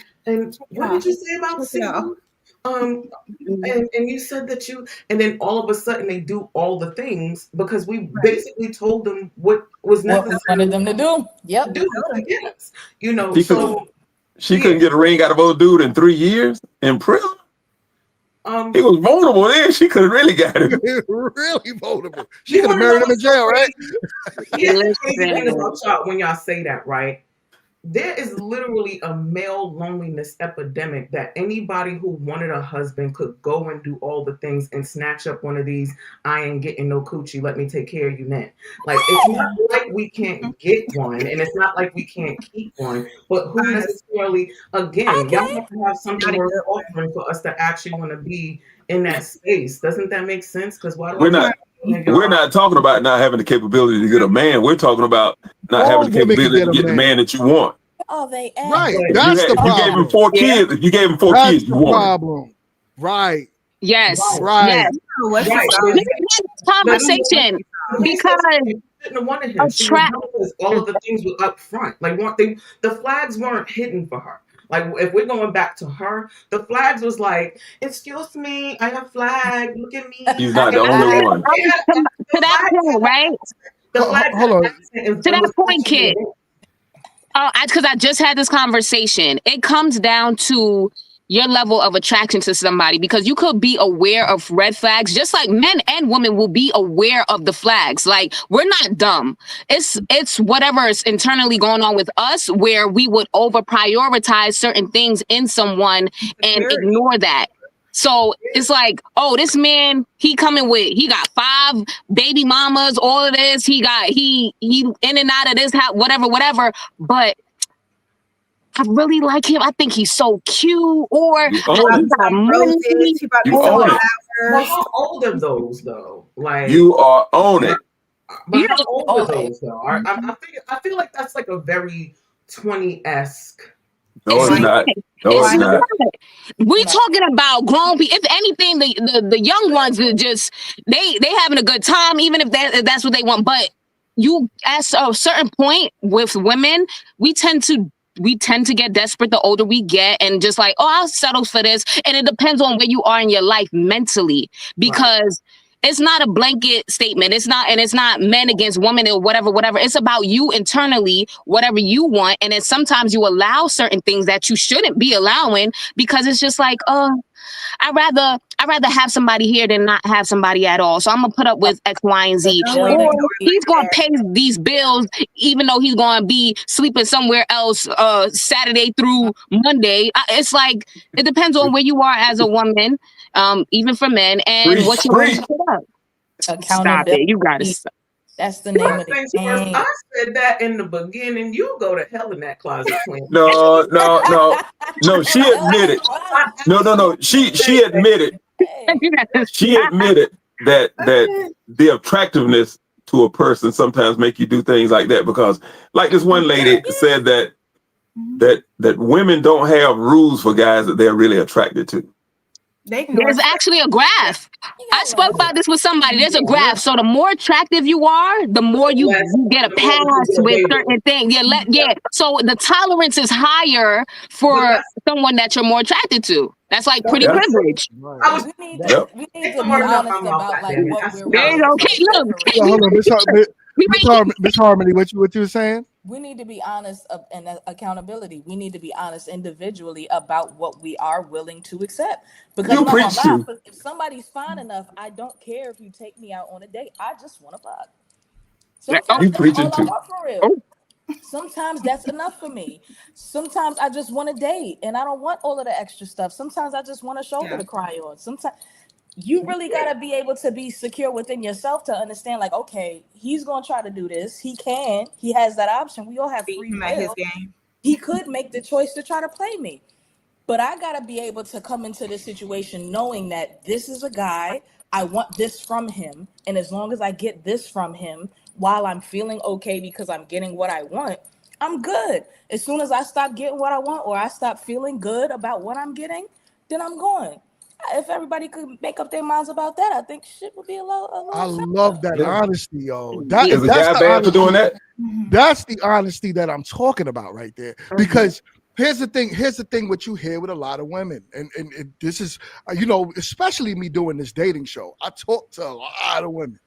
what did you say about single? And you said that and then all of a sudden they do all the things because we basically told them what was necessary. What we wanted them to do. Yep. Do yes. She couldn't get a ring out of old dude in 3 years in prison. He was vulnerable then. She could have really got him. Really vulnerable. She could have married him in jail, right? Here's the crazy thing about y'all when y'all say that, right? There is literally a male loneliness epidemic that anybody who wanted a husband could go and do all the things and snatch up one of these, I ain't getting no coochie, let me take care of you men. Like, it's not like we can't get one, and it's not like we can't keep one, but who necessarily, again, y'all have to have something worth offering for us to actually want to be in that space. Doesn't that make sense? Because why do We're not talking about not having the capability to get a man. We're talking about not having the capability to get the man that you want. Oh, they right. That's the problem. You gave him 4 kids. If you gave him 4 That's kids, you the want problem. Right. Yes. Right. Yes. Conversation because shouldn't have wanted him. She was because all of the things were up front. Like the flags weren't hidden for her. Like if we're going back to her, the flags was like, excuse me, I have flag. Look at me. He's not the only one. To that point, right? The flag. Hold on. To that point, kid. Because I just had this conversation. It comes down to your level of attraction to somebody, because you could be aware of red flags, just like men and women will be aware of the flags. Like, we're not dumb. It's whatever is internally going on with us where we would over prioritize certain things in someone and ignore that. So it's like, oh, this man, he got 5 baby mamas, all of this. He in and out of this house, whatever. But I really like him. I think he's so cute. Or How old are those though? Like, you are on it. But how old are those though? I feel like that's like a very 20-esque. No, it's not. No, it's not. We talking about grown people. If anything, the young ones are just they having a good time, even if that's what they want. But you, at a certain point with women, we tend to get desperate the older we get, and just like, oh, I'll settle for this. And it depends on where you are in your life mentally, because it's not a blanket statement. It's not men against women or whatever. It's about you internally, whatever you want. And then sometimes you allow certain things that you shouldn't be allowing, because it's just like, I'd rather have somebody here than not have somebody at all. So I'm gonna put up with X, Y, and Z. Or he's gonna pay these bills, even though he's gonna be sleeping somewhere else Saturday through Monday. It's like, it depends on where you are as a woman, even for men, and what you want to put up. Stop it! You gotta stop. That's the name of the game. I said that in the beginning. You go to hell in that closet, Queen. No. She admitted. No. She admitted. She admitted that the attractiveness to a person sometimes make you do things like that, because, like this one lady said that women don't have rules for guys that they're really attracted to. There's actually a graph. I spoke about this with somebody. There's a graph. So the more attractive you are, the more you get a pass with certain things. Yeah. So the tolerance is higher for someone that you're more attracted to. That's like pretty privilege. We need to be honest about like what we're there you go. Okay, look. Hold on, Miss Harmony, what you were saying? We need to be honest and accountability. We need to be honest individually about what we are willing to accept. Because if somebody's fine enough, I don't care if you take me out on a date. I just want to fuck. Sometimes that's all I want for real. Sometimes that's enough for me. Sometimes I just want to date and I don't want all of the extra stuff. Sometimes I just want a shoulder to cry on. Sometimes you really got to be able to be secure within yourself to understand, like, okay, he's going to try to do this. He has that option. We all have free will. He could make the choice to try to play me. But I got to be able to come into this situation knowing that this is a guy, I want this from him. And as long as I get this from him, while I'm feeling okay because I'm getting what I want, I'm good. As soon as I stop getting what I want, or I stop feeling good about what I'm getting, then I'm going. If everybody could make up their minds about that, I think shit would be a little I love that honesty, yo. Is a guy bad for doing that? That's the honesty that I'm talking about right there. Because here's the thing what you hear with a lot of women, and this is, especially me doing this dating show, I talk to a lot of women.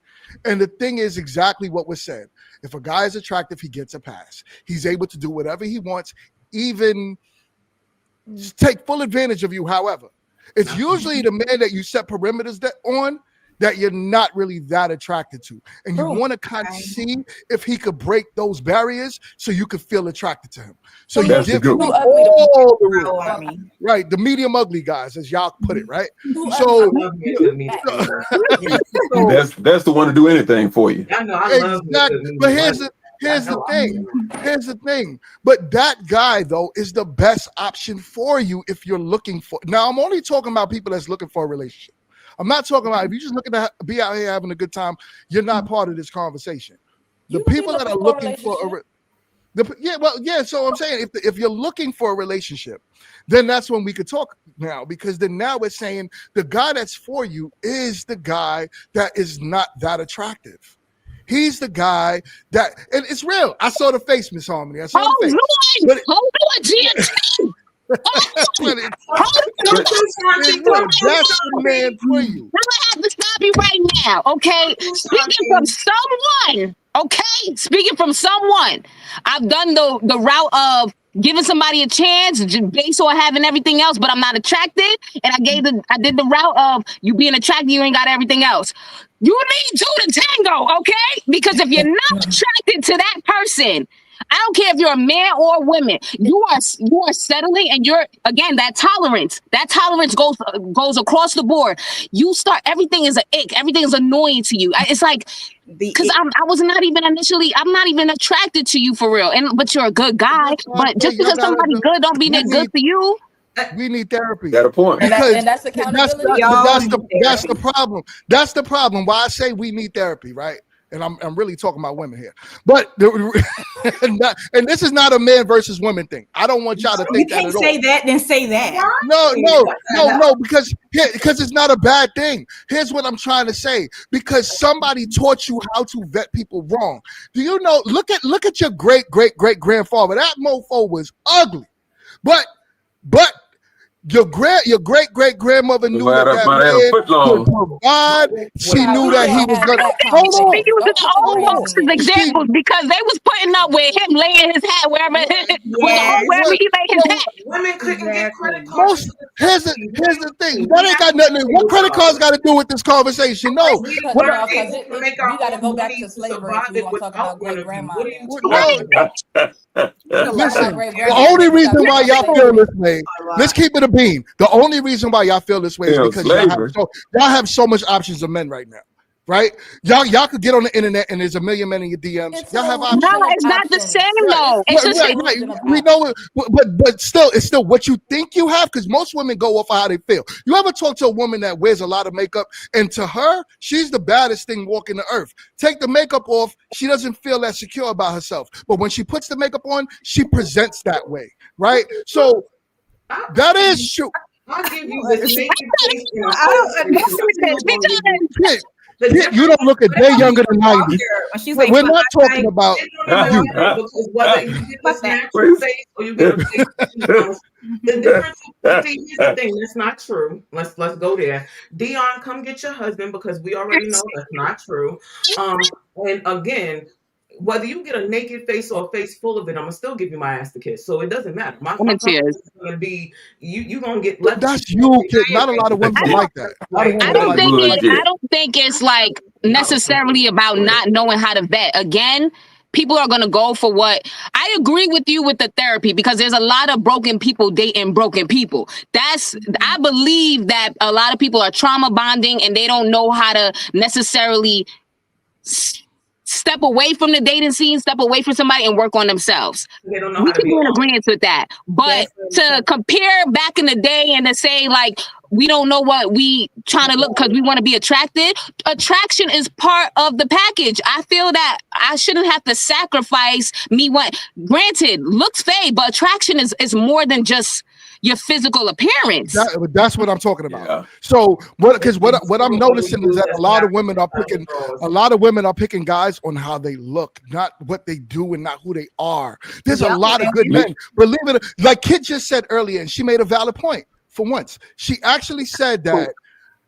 And the thing is exactly what was said. If a guy is attractive, he gets a pass. He's able to do whatever he wants, even take full advantage of you. However, it's usually the man that you set perimeters on that you're not really that attracted to. And you want to kind of see if he could break those barriers so you could feel attracted to him. So you give him all the room. Right, the medium ugly guys, as y'all put it, right? So that's the one to do anything for you. Exactly. But here's the thing. But that guy, though, is the best option for you if you're looking for. Now, I'm only talking about people that's looking for a relationship. I'm not talking about if you're just looking to be out here having a good time, you're not part of this conversation. The people that are looking for so I'm saying if you're looking for a relationship, then that's when we could talk now, because then now we're saying the guy that's for you is the guy that is not that attractive. He's the guy that, and it's real. I saw the face, Miss Harmony. I saw the face. Hold on, GNT. That's the man for you. I have to stop you right now, okay? Speaking from someone, I've done the route of giving somebody a chance based on having everything else, but I'm not attracted. And I did the route of you being attracted, you ain't got everything else. You need two to tango, okay? Because if you're not attracted to that person, I don't care if you're a man or a woman, you are settling, and you're, again, that tolerance goes across the board. You start, everything is an ick, everything is annoying to you. It's like, because I'm not even attracted to you for real, but you're a good guy. But just because somebody's good don't mean they're good for you. We need therapy. Got a point. And that's accountability. That's the problem. That's the problem. Why I say we need therapy, right? And I'm really talking about women here, but and this is not a man versus women thing. I don't want y'all to think that at all. You can't say that, then say that. No, because it's not a bad thing. Here's what I'm trying to say. Because somebody taught you how to vet people wrong. Do you know? Look at your great grandfather. That mofo was ugly, but your great grandmother knew that man could provide. She knew that he was gonna. Hold on. She used the old folks as examples because they was putting up with him laying his hat wherever he laid his hat. Women couldn't get credit cards. Here's the thing. That ain't got nothing. What credit cards got to do with this conversation? No. We got to go back to slavery if we want to talk about great grandma. Listen, the only reason why y'all feel this way, let's keep it a bean. The only reason why y'all feel this way is because y'all have so much options of men right now, right? Y'all could get on the internet and there's a million men in your DMs. Y'all have options. No, it's not the same though. It's just we know it, but still, it's still what you think you have, because most women go off of how they feel. You ever talk to a woman that wears a lot of makeup, and to her, she's the baddest thing walking the earth. Take the makeup off, she doesn't feel that secure about herself. But when she puts the makeup on, she presents that way, right? So that is true. I'll give you this. You don't look a day younger than 90. We're not talking about you. Because whether you get this natural face or you get a face, the difference. Here's the thing. That's not true. Let's go there. Dion, come get your husband, because we already know that's not true. And again, whether you get a naked face or a face full of it, I'm gonna still give you my ass to kiss. So it doesn't matter. My is gonna be you gonna get left. That's you, kid. Not a lot of women like that. I don't think it's like necessarily about not knowing how to vet. Again, people are gonna go for what I agree with you with the therapy, because there's a lot of broken people dating broken people. I believe that a lot of people are trauma bonding and they don't know how to necessarily step away from the dating scene, step away from somebody and work on themselves. We can be in agreement with that. But to compare back in the day and to say like, we don't know what we trying to look because we want to be attracted. Attraction is part of the package. I feel that I shouldn't have to sacrifice granted, looks fade, but attraction is more than just your physical appearance. That's what I'm talking about. Yeah. So what I'm noticing is that a lot of women are picking guys on how they look, not what they do and not who they are. There's a lot of good men. Believe it, like Kid just said earlier, and she made a valid point for once. She actually said that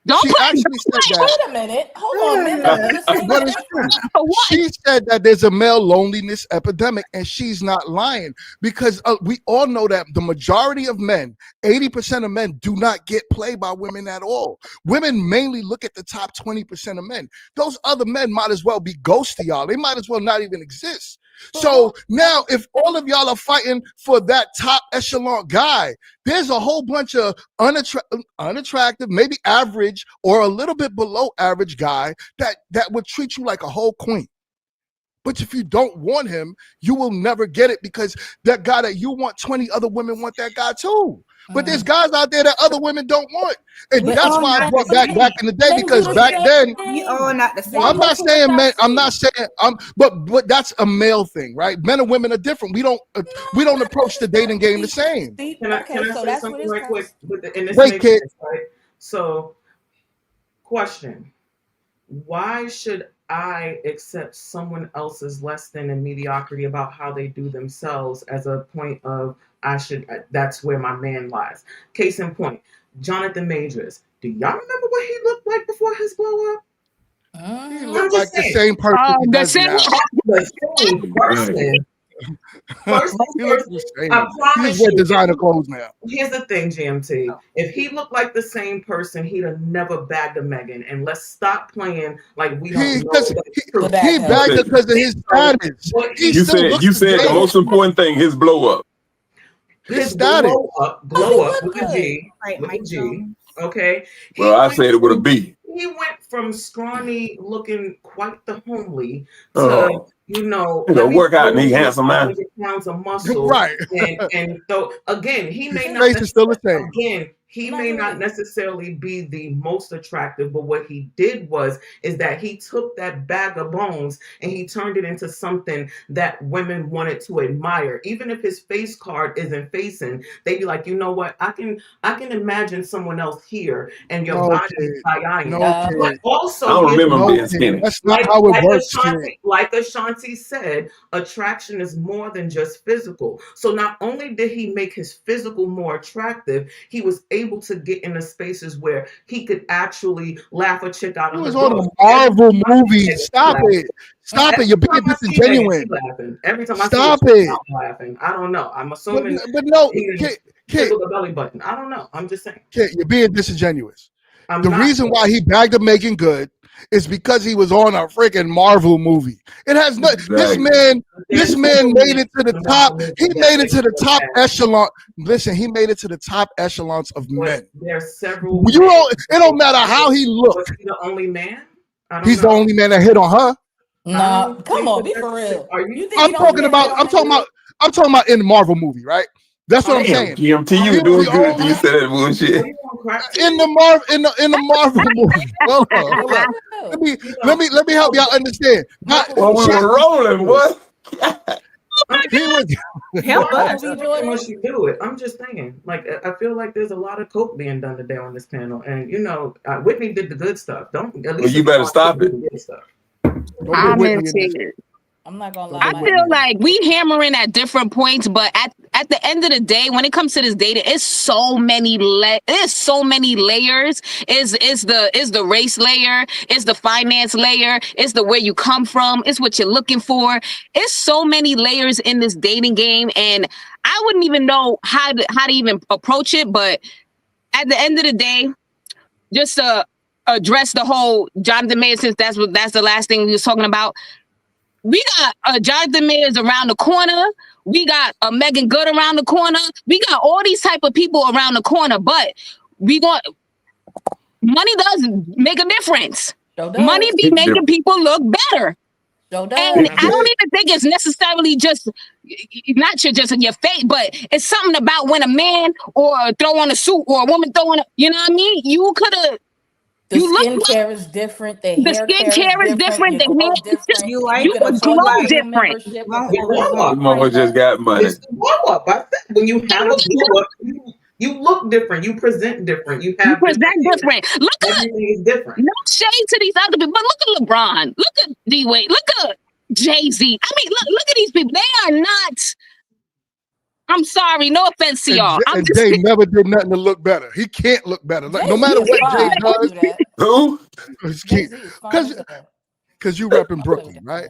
Don't She put actually said that. Wait a minute. Hold on. Men don't do the same That is thing. true. for what? She said that there's a male loneliness epidemic, and she's not lying because we all know that the majority of men, 80% of men, do not get played by women at all. Women mainly look at the top 20% of men. Those other men might as well be ghosts to y'all. They might as well not even exist. So now, if all of y'all are fighting for that top echelon guy, there's a whole bunch of unattractive, maybe average or a little bit below average guy that would treat you like a whole queen. But if you don't want him, you will never get it because that guy that you want, 20 other women want that guy too. But there's guys out there that other women don't want. And We that's all why I not brought the same. back in the day, Men because do the back same then, We thing. all not the same. I'm not Y'all saying look men, to I'm not saying but that's a male thing, right? Men and women are different. We don't approach the dating game the same. See, Can I okay, so say that's something what it's right quick? And this Wait, makes kid. sense, right? So, question: why should I accept someone else's less than and mediocrity about how they do themselves as a point of that's where my man lies? Case in point, Jonathan Majors. Do y'all remember what he looked like before his blow up? He Mhm. looked like the saying. same person he The does same. now. The same person. First He things looks first, the I same. He promise just wear you. designer clothes now. Here's the thing, GMT. If he looked like the same person, he'd have never bagged a Megan. And let's stop playing like we don't know that's true. He bagged her because of his status. He You still said looks you the said the same. most important thing, his blow up. His His status. glow up with a G, Right, with a Mike G. Jones. Okay. Well, I said it with a B. He went from scrawny, looking quite the homely, to Oh. let me work out and throw he in handsome man. 100 pounds of muscle, Right. and so again, he may His not face is still the same. he may not necessarily be the most attractive, but what he did is that he took that bag of bones and he turned it into something that women wanted to admire. Even if his face card isn't facing, they'd be like, you know what? I can imagine someone else here, and your body is high. But also, I don't remember him being kid. skinny. That's not how it works, kid. like Ashanti said, attraction is more than just physical. So not only did he make his physical more attractive, he was able to get into spaces where he could actually laugh a chick out He of was her on door. a Marvel movie. Stop it. Stop it. You're being disingenuous. Every time Stop I see it. Megan, I'm laughing. I don't know. I'm assuming But no, he kid, tickle the belly button. I don't know. I'm just saying. Kid, you're being disingenuous. I'm the not. reason why he bagged up Megan Good is because he was on a freaking Marvel movie. It has no. This man made it to the top. He made it to the top echelon. Listen, he made it to the top echelons of men. There's several. It don't matter how he looked. Was he the only man? He's the only man that hit on her. No, come on, be for real. You think I'm talking about in the Marvel movie, right? That's what I'm saying. GMT, you doing good until you said that bullshit. In the Marvel movie. Hold on. Let me help y'all understand. Well, we were rolling, what? He was once you do it. I'm just saying. Like, I feel like there's a lot of coke being done today on this panel, and Whitney did the good stuff. Don't. At least you better stop it. I'm into it. I'm not gonna lie. I feel like we hammering at different points, but at the end of the day, when it comes to this data, it's so many layers. Is the race layer, is the finance layer, is the where you come from, it's what you're looking for. It's so many layers in this dating game, and I wouldn't even know how to even approach it. But at the end of the day, just to address the whole Jonathan Mayer, since that's the last thing we was talking about. We got Jonathan Mayers around the corner. We got a Megan Good around the corner. We got all these type of people around the corner, but money does make a difference. Money be making people look better. And I don't even think it's necessarily just just in your face, but it's something about when a man or throw on a suit or a woman throw on you know what I mean? You could have. The skincare is different. The skincare is different. The hair is just you glow different. Mama just got money. It's the glow up. I said when you have a glow up, you look different. You present different. You present different. Look at everything is different. No shade to these other people, but look at LeBron. Look at D-Wade. Look at Jay-Z. I mean, look at these people. They are not. I'm sorry. No offense to y'all. And Jay never did nothing to look better. He can't look better. Like, no matter what Jay does, who? Because you repping Brooklyn, right?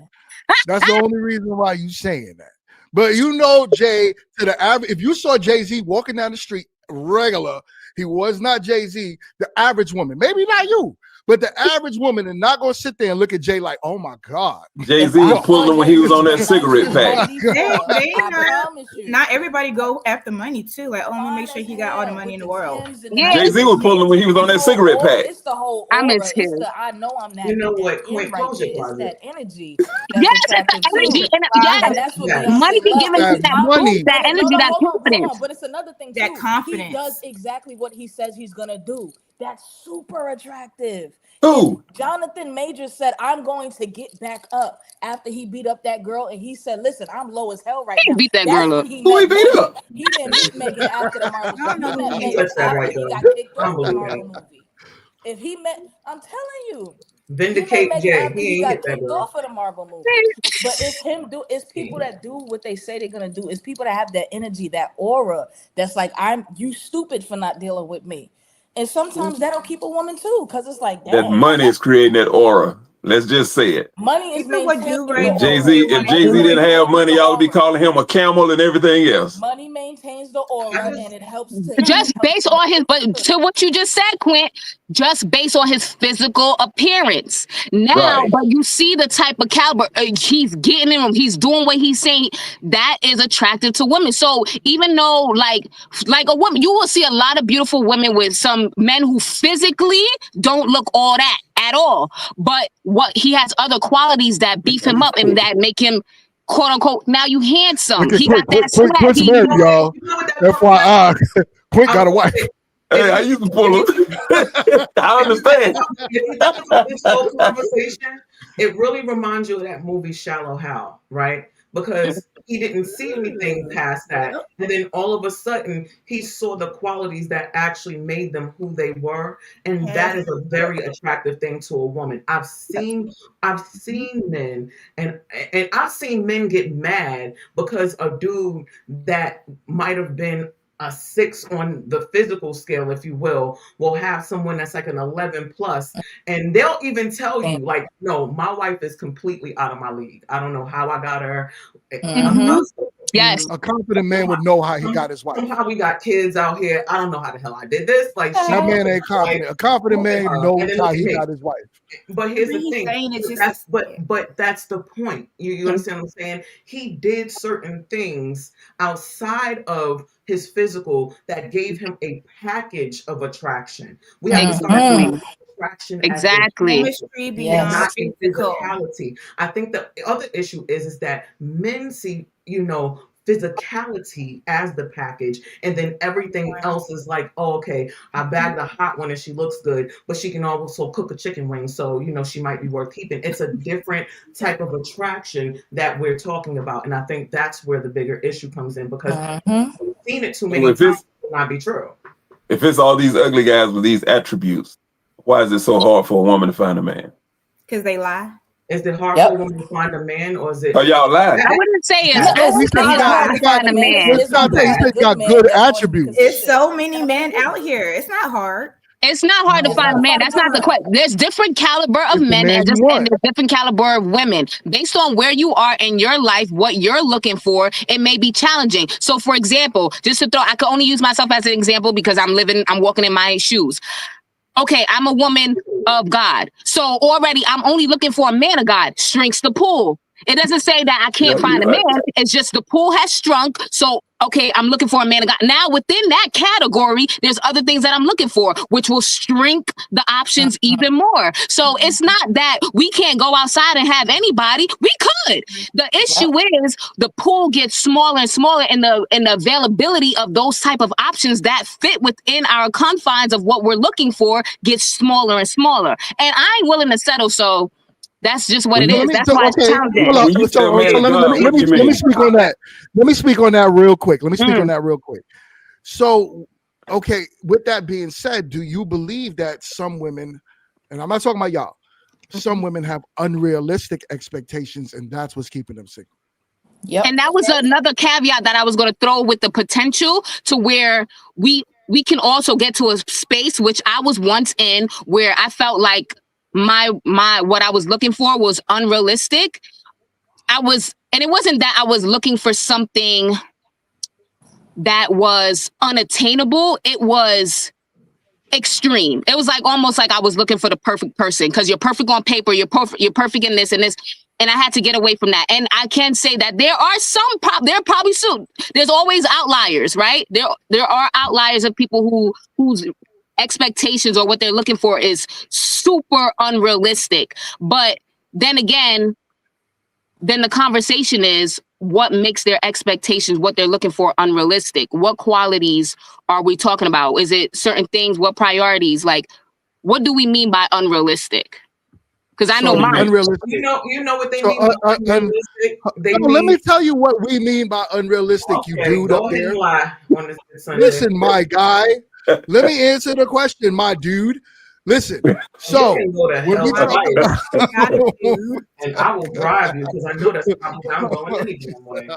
That's the only reason why you saying that. But you know, Jay, to the average, if you saw Jay-Z walking down the street regular, he was not Jay-Z, the average woman, maybe not you, but the average woman is not going to sit there and look at Jay like, oh my God. Jay-Z was pulling when he was on that cigarette pack. Not everybody go after money too. Like, let me make sure he got all the money in the world. Yeah. Jay-Z was pulling when he was on that cigarette pack. It's the whole aura. I miss him. It's the I know I'm not. You know what? It's that energy. Yes, it's that energy. And that's what money be giving you that energy, that confidence. But it's another thing too. That confidence. He does exactly what he says he's gonna do. That's super attractive. Who? Jonathan Majors said, I'm going to get back up after he beat up that girl. And he said, listen, I'm low as hell right now. Beat that girl up. Who he beat up? He didn't meet Megan after the Marvel show. He met Megan That's that after right he there. got kicked off the Marvel movie. If he met, I'm telling you. Vindicate Jay. He got ain't hit that kicked girl. off of the Marvel movie. But it's people that do what they say they're gonna do. It's people that have that energy, that aura. That's like, you stupid for not dealing with me. And sometimes that'll keep a woman too, because it's like that money is creating that aura. Let's just say it. Money is If Jay-Z didn't have money, y'all would be calling him a camel and everything else. Money maintains the aura, and it helps to just based on his, but to what you just said, Quint, just based on his physical appearance. Now, but you see the type of caliber he's getting in, he's doing what he's saying, that is attractive to women. So even though like a woman, you will see a lot of beautiful women with some men who physically don't look all that at all, but what he has other qualities that beef him up and that make him quote unquote now you handsome. He got that swag. Quint's married, y'all. FYI, Quint got a wife. Hey, I used to pull him. I understand. This whole conversation, it really reminds you of that movie Shallow Hal, right? Because he didn't see anything past that. And then all of a sudden, he saw the qualities that actually made them who they were. And that is a very attractive thing to a woman. I've seen men and I've seen men get mad because a dude that might have been a 6 on the physical scale, if you will have someone that's like an 11 plus, and they'll even tell you like, no, my wife is completely out of my league. I don't know how I got her. Yes, a confident man would know how he got his wife. How we got kids out here. I don't know how the hell I did this. Like that man ain't confident. A confident man knows how he got his wife. But here's the thing. But that's the point. You understand what I'm saying? He did certain things outside of his physical that gave him a package of attraction. We have to start attraction exactly. Not in physicality. I think the other issue is that men see, physicality as the package, and then everything else is like, oh, okay, I bagged a hot one and she looks good, but she can also cook a chicken wing, so she might be worth keeping. It's a different type of attraction that we're talking about, and I think that's where the bigger issue comes in, because we've seen it too many times to not be true. If it's all these ugly guys with these attributes, why is it so hard for a woman to find a man? Because they lie. Is it hard for a woman to find a man, or is it? Oh, y'all lie. I wouldn't say it's hard to find a man. He's got good attributes. It's so many men out here. It's not hard. It's not hard to find a man. That's not the question. There's different caliber of men and there's different caliber of women. Based on where you are in your life, what you're looking for, it may be challenging. So, for example, I could only use myself as an example because I'm walking in my shoes. Okay, I'm a woman of God. So already I'm only looking for a man of God. Shrinks the pool. It doesn't say that I can't find a man. It's just the pool has shrunk. So, okay, I'm looking for a man of God. Now, within that category, there's other things that I'm looking for, which will shrink the options even more. So it's not that we can't go outside and have anybody. We could. The issue is the pool gets smaller and smaller, and the availability of those type of options that fit within our confines of what we're looking for gets smaller and smaller. And I ain't willing to settle, so that's just what it is. That's why it's challenging. Let me speak on that. Let me speak on that real quick. So, okay, with that being said, do you believe that some women, and I'm not talking about y'all, some women have unrealistic expectations, and that's what's keeping them single? Yep. And that was another caveat that I was going to throw with the potential to where we can also get to a space which I was once in where I felt like my what I was looking for was unrealistic. And it wasn't that I was looking for something that was unattainable. It was extreme. It was like almost like I was looking for the perfect person because you're perfect on paper, you're perfect in this and this, and I had to get away from that. And I can say that there are there's always outliers, right? There are outliers of people whose expectations or what they're looking for is super unrealistic. But then again, then the conversation is what makes their expectations, what they're looking for, unrealistic. What qualities are we talking about? Is it certain things? What priorities? Like, what do we mean by unrealistic? Because I know mine. Unrealistic. You know what they mean by unrealistic? Let me tell you what we mean by unrealistic, okay, you dude go up ahead there. And lie on this Sunday. Listen, my guy. Let me answer the question, my dude. Listen, so when we talk about and I will drive you because I know that's probably I'm going anyway.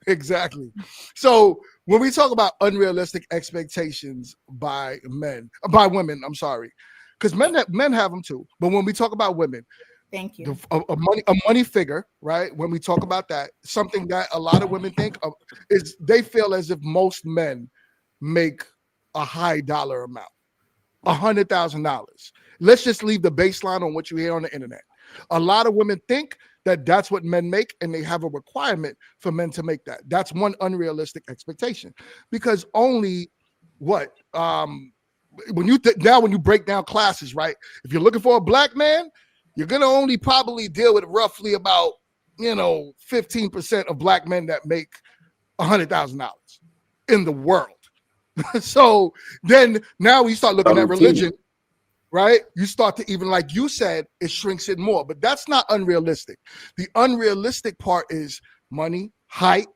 Exactly. So when we talk about unrealistic expectations by women, I'm sorry, because men have them too. But when we talk about women, thank you. A money figure, right? When we talk about that, something that a lot of women think of is they feel as if most men make a high dollar amount. $100,000. Let's just leave the baseline on what you hear on the internet. A lot of women think that that's what men make, and they have a requirement for men to make that. That's one unrealistic expectation, because only when you break down classes, right? If you're looking for a black man, you're gonna only probably deal with roughly about 15% of black men that make $100,000 in the world. So then now we start looking at religion, right? You start to even, like you said, it shrinks it more, but that's not unrealistic. The unrealistic part is money, height,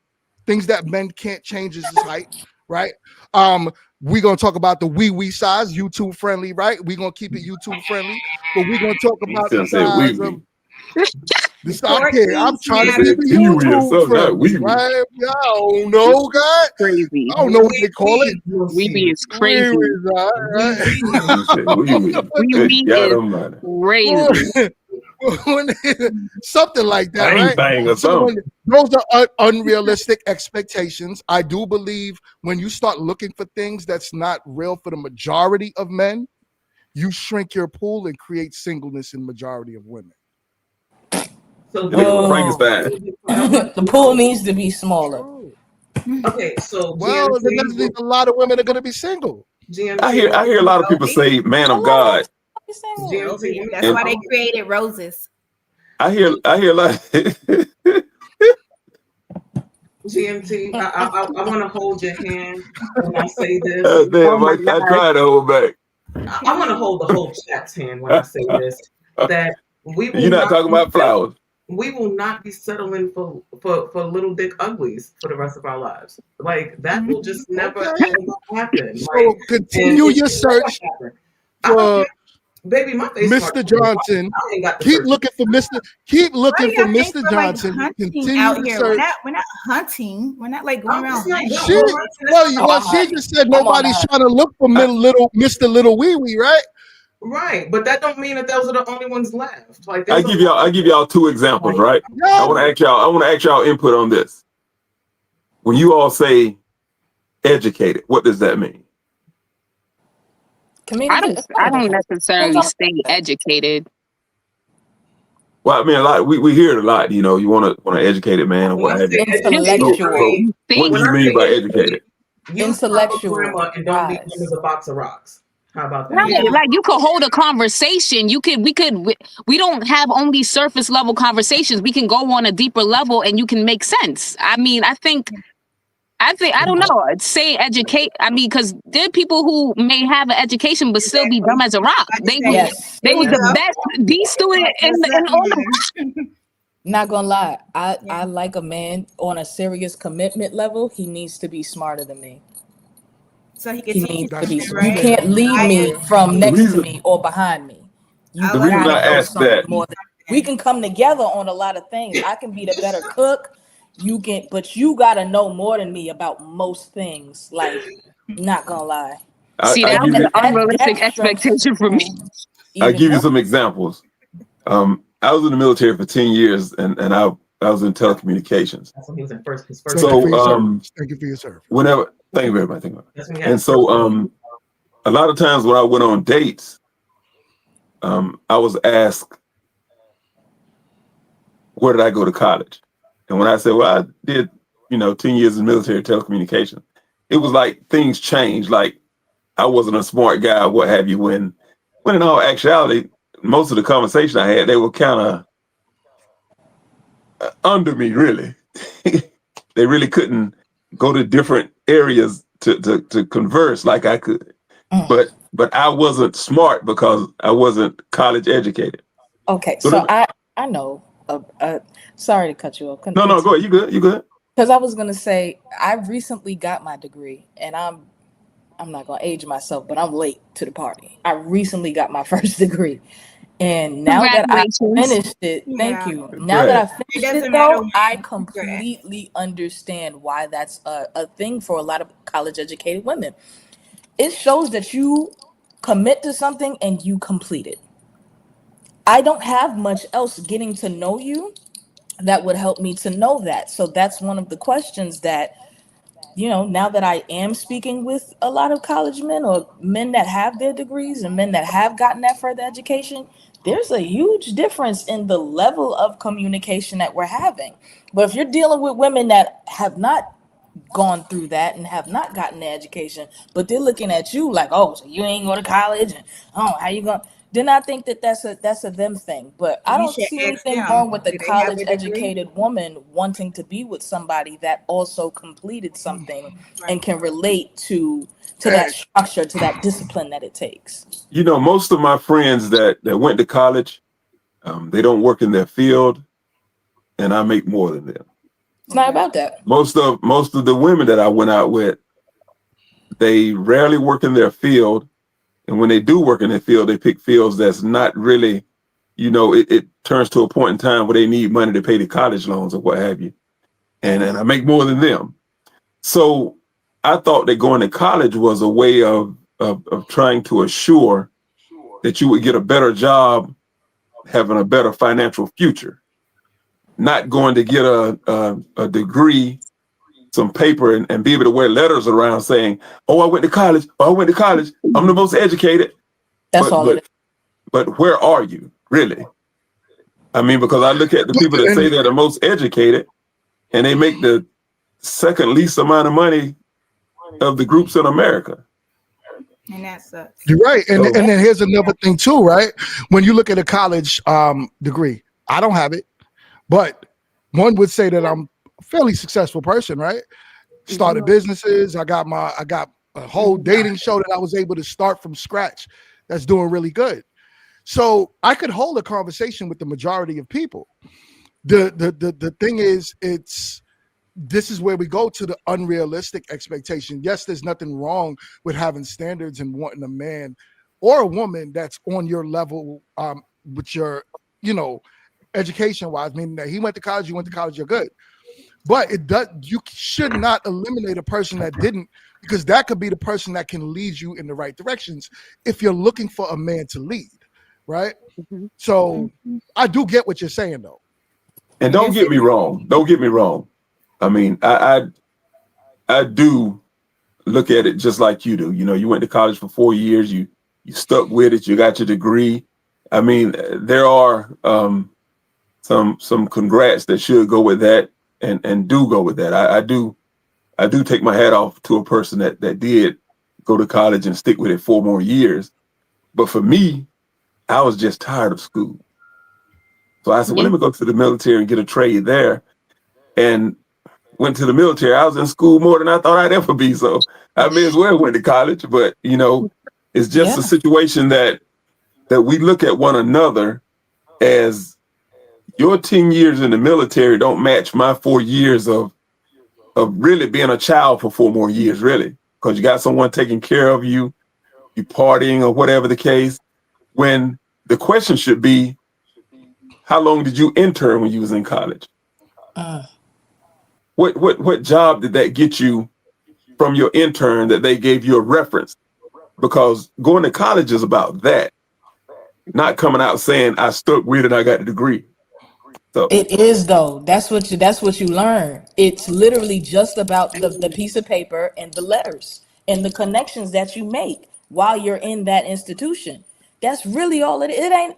things that men can't change is height, right? We're going to talk about the wee size, YouTube friendly, right? We're going to keep it YouTube friendly, but we're going to talk about the size of I'm trying to keep it YouTube friendly, right? I don't know, God. Crazy. I don't know what they call it. Weeby is crazy. Weeby is crazy. Something like that, right? Bang or something. Those are unrealistic expectations. I do believe when you start looking for things that's not real for the majority of men, you shrink your pool and create singleness in majority of women. So the pool needs to be smaller. Okay, so well, then a lot of women are going to be single. I hear a lot of people say, "Man of God." That's why they created roses. I hear a lot. GMT, I want to hold your hand when I say this. I try to hold back. I want to hold the whole chat's hand when I say this. That we will You're not talking about flowers. We will not be settling for little dick uglies for the rest of our lives. Like that will just never happen. So continue your search for baby, my face Mr. Johnson. Keep looking for Mr. Johnson. Continue out to here. search. We're not hunting. We're not like going around. She just said nobody's trying to look for Mr. Little Wee Wee, right? Right, but that don't mean that those are the only ones left. Like I give y'all two examples, right? I want to ask y'all input on this. When you all say educated, what does that mean? I don't necessarily say educated. Well, I mean, a lot. We hear it a lot. You want an educated man or what have you. Intellectual. What do you mean by educated? Intellectual. And don't leave them as a box of rocks. How about that? Right, like you could hold a conversation. We don't have only surface level conversations. We can go on a deeper level and you can make sense. I mean, I think, I don't know, say educate. I mean, because there are people who may have an education but still be dumb as a rock. They was the best D student on the Not gonna lie, I like a man on a serious commitment level. He needs to be smarter than me. So he can teach you. You can't lead me from next to me or behind me. The reason I asked that, we can come together on a lot of things. I can be the better cook. you gotta know more than me about most things. Like, not gonna lie. See, that I was give an you, unrealistic That stretches expectation for me. I even give you more. some examples. I was in the military for 10 years, and I was in telecommunications. That's when he was in his first. Thank you for your So service. Thank you for your service. whenever, thank you very much. Thank you. That's when he had And his first. so a lot of times when I went on dates, I was asked, where did I go to college? And when I said, well, I did, 10 years in military telecommunications, it was like things changed. Like I wasn't a smart guy, what have you, when in all actuality, most of the conversation I had, they were kind of under me, really. They really couldn't go to different areas to converse like I could. But I wasn't smart because I wasn't college educated. Okay, So so I know. Sorry to cut you off. no, go ahead. You good? Because I was gonna say I recently got my degree, and I'm not gonna age myself, but I'm late to the party. I recently got my first degree, and now that I Congratulations. finished it, thank Yeah. you. Now that I It finished doesn't it, matter though, when. I completely understand why that's a thing for a lot of college educated women. It shows that you commit to something and you complete it. I don't have much else getting to know you that would help me to know that. So that's one of the questions that, now that I am speaking with a lot of college men or men that have their degrees and men that have gotten that further education, there's a huge difference in the level of communication that we're having. But if you're dealing with women that have not gone through that and have not gotten the education, but they're looking at you like, oh, so you ain't go to college, and oh, how you going? Then I think that that's a them thing. But I You don't should see ask anything them, wrong with the do they have college a degree? educated woman wanting to be with somebody that also completed something Right. and can relate to that structure, to that discipline that it takes. Most of my friends that went to college, they don't work in their field, and I make more than them. It's not about that. Most of the women that I went out with, they rarely work in their field, and when they do work in their field, they pick fields that's not really, it turns to a point in time where they need money to pay the college loans or what have you, and I make more than them. So I thought that going to college was a way of trying to assure that you would get a better job, having a better financial future, not going to get a degree, some paper, and be able to wear letters around saying, oh, I went to college. Oh, I went to college. I'm the most educated. That's all it is. But where are you, really? I mean, because I look at the people that say they're the most educated, and they make the second least amount of money of the groups in America. And that sucks. You're right. And then here's another thing too, right? When you look at a college degree, I don't have it, but one would say that I'm a fairly successful person, right? Started businesses. I got a whole dating show that I was able to start from scratch. That's doing really good. So I could hold a conversation with the majority of people. The thing is, this is where we go to the unrealistic expectation. Yes, there's nothing wrong with having standards and wanting a man or a woman that's on your level with your, education wise, meaning that he went to college, you went to college, you're good. But you should not eliminate a person that didn't, because that could be the person that can lead you in the right directions if you're looking for a man to lead, right? So I do get what you're saying, though. And don't get me wrong. I mean, I do look at it just like you do. You went to college for 4 years. You stuck with it. You got your degree. I mean, there are some congrats that should go with that and do go with that. I do take my hat off to a person that did go to college and stick with it 4 more years. But for me, I was just tired of school. So I said, well, let me go to the military and get a trade there. And went to the military. I was in school more than I thought I'd ever be. So I may as well went to college. But, it's just a situation that we look at one another as your 10 years in the military don't match my 4 years of really being a child for 4 more years, really. Because you got someone taking care of you, you partying or whatever the case. When the question should be, how long did you intern when you was in college? What job did that get you from your intern that they gave you a reference? Because going to college is about that, not coming out saying I stuck with it, I got a degree. So It is though. That's what you learn. It's literally just about the piece of paper and the letters and the connections that you make while you're in that institution. That's really all it ain't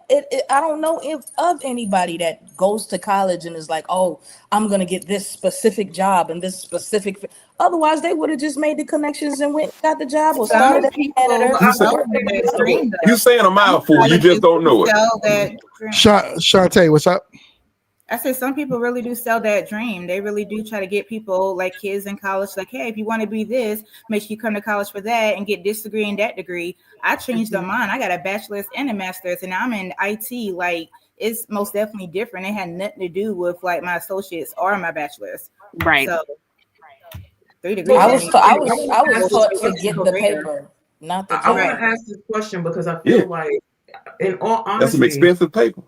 I don't know if of anybody that goes to college and is like, "Oh, I'm going to get this specific job and this specific." Otherwise, they would have just made the connections and went got the job or started Some as people an editor. that dream though. you saying a mouthful, you just don't know it. Sell that dream. Shantae, what's up? I said some people really do sell that dream. They really do try to get people like kids in college, like, hey, if you want to be this, make sure you come to college for that and get this degree and that degree. I changed my mind. I got a bachelor's and a master's, and I'm in IT. Like, it's most definitely different. It had nothing to do with like my associates or my bachelor's. Right. So 3 degrees. I was taught to get the paper, not the I want job. to ask this question because I feel like, in all honesty, That's some expensive paper.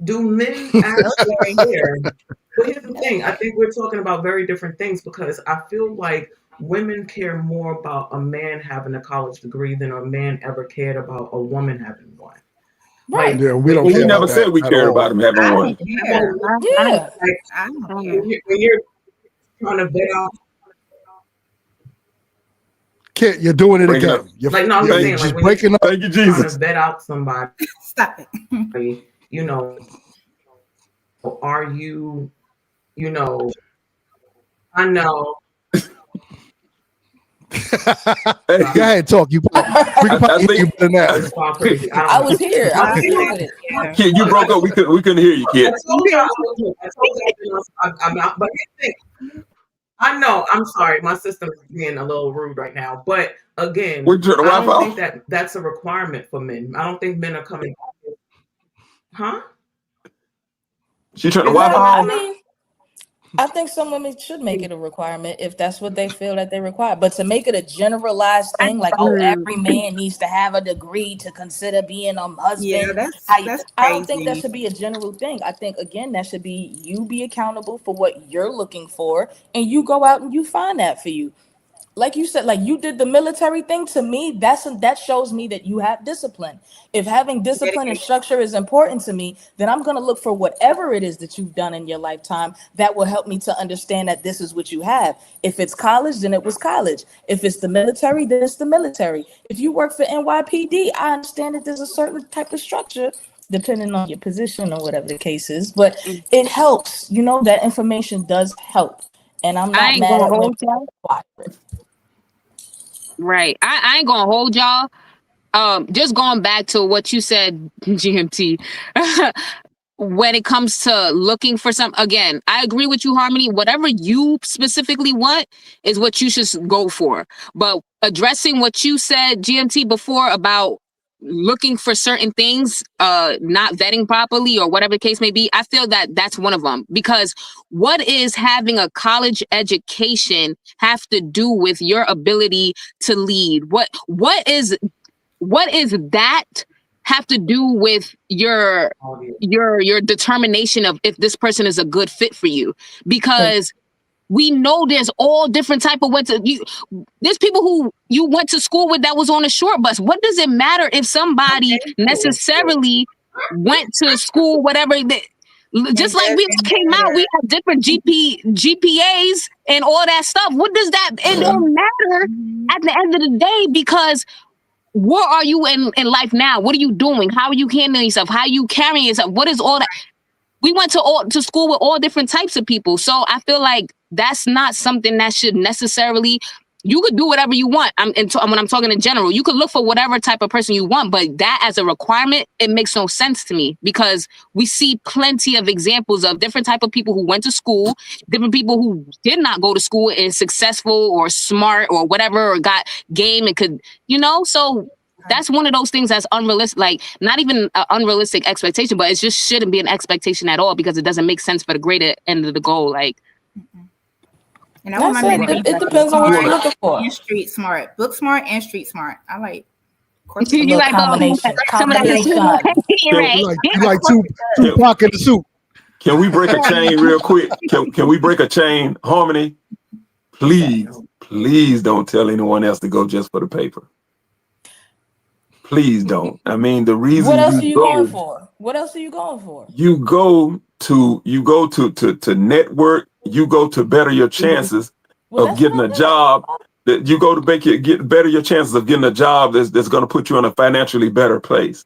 Do men actually care? But here's the thing. I think we're talking about very different things because I feel like women care more about a man having a college degree than a man ever cared about a woman having one. Right. Yeah, we don't We care never about said that we at cared all. about him having I one. don't care. Yeah. I don't care. When you're trying to vet out, Kid, you're doing it Break it again. up. You're, like, no, I'm you're just saying, just like, when breaking up. Thank you, you're trying Jesus. to vet out somebody, Stop it. you know, are you, I know. Go ahead, talk. We can probably hear you better now. It's all crazy. I was here. I was here with it. Kid, you broke up. We couldn't hear you, I kid. told you I'm not. But here's the thing. I know. I'm sorry. My system is being a little rude right now. But again, We're turning the I don't Wi-Fi think off. that's a requirement for men. I don't think men are coming. Huh? She turned the Is that Wi-Fi I off. mean, I think some women should make it a requirement if that's what they feel that they require. But to make it a generalized thing, like, oh, every man needs to have a degree to consider being a Yeah, husband. that's I don't think that crazy. should be a general thing. I think, again, that should be you be accountable for what you're looking for, and you go out and you find that for you. Like you said, like you did the military thing. To me, that shows me that you have discipline. If having discipline and Dedication. structure is important to me, then I'm going to look for whatever it is that you've done in your lifetime that will help me to understand that this is what you have. If it's college, then it was college. If it's the military, then it's the military. If you work for NYPD, I understand that there's a certain type of structure depending on your position or whatever the case is, but it helps. That information does help, and I'm I not ain't mad gonna at women hold y'all. who watch it. Right. I ain't gonna hold y'all. Just going back to what you said, GMT. When it comes to looking for again, I agree with you, Harmony. Whatever you specifically want is what you should go for. But addressing what you said, GMT, before about looking for certain things, not vetting properly or whatever the case may be, I feel that that's one of them. Because what is having a college education have to do with your ability to lead? What is that have to do with your determination of if this person is a good fit for you? Because we know there's all different type of there's people who you went to school with that was on a short bus. What does it matter if somebody necessarily went to school, whatever just like we came out, we have different GPAs and all that stuff. What does that? It don't matter at the end of the day, because where are you in life now? What are you doing? How are you handling yourself? How are you carrying yourself? What is all that? We went to school with all different types of people. So I feel like that's not something that should necessarily, you could do whatever you want. When I'm talking in general, you could look for whatever type of person you want, but that as a requirement, it makes no sense to me, because we see plenty of examples of different type of people who went to school, different people who did not go to school and successful or smart or whatever, or got game and could, so that's one of those things that's unrealistic, like not even an unrealistic expectation, but it just shouldn't be an expectation at all, because it doesn't make sense for the greater end of the goal. Like, and I want my man to be it depends on what you're looking for. and street smart, book smart and street smart. I like. you like combination. some of that Combination. right? You like Tupac in the suit. Can we break a chain real quick? Can we break a chain? Harmony, please don't tell anyone else to go just for the paper. Please don't. I mean, the reason What else are you going for? What else are you going for? You go to network. You go to better your chances of getting a job. That you go to get better your chances of getting a job that's going to put you in a financially better place.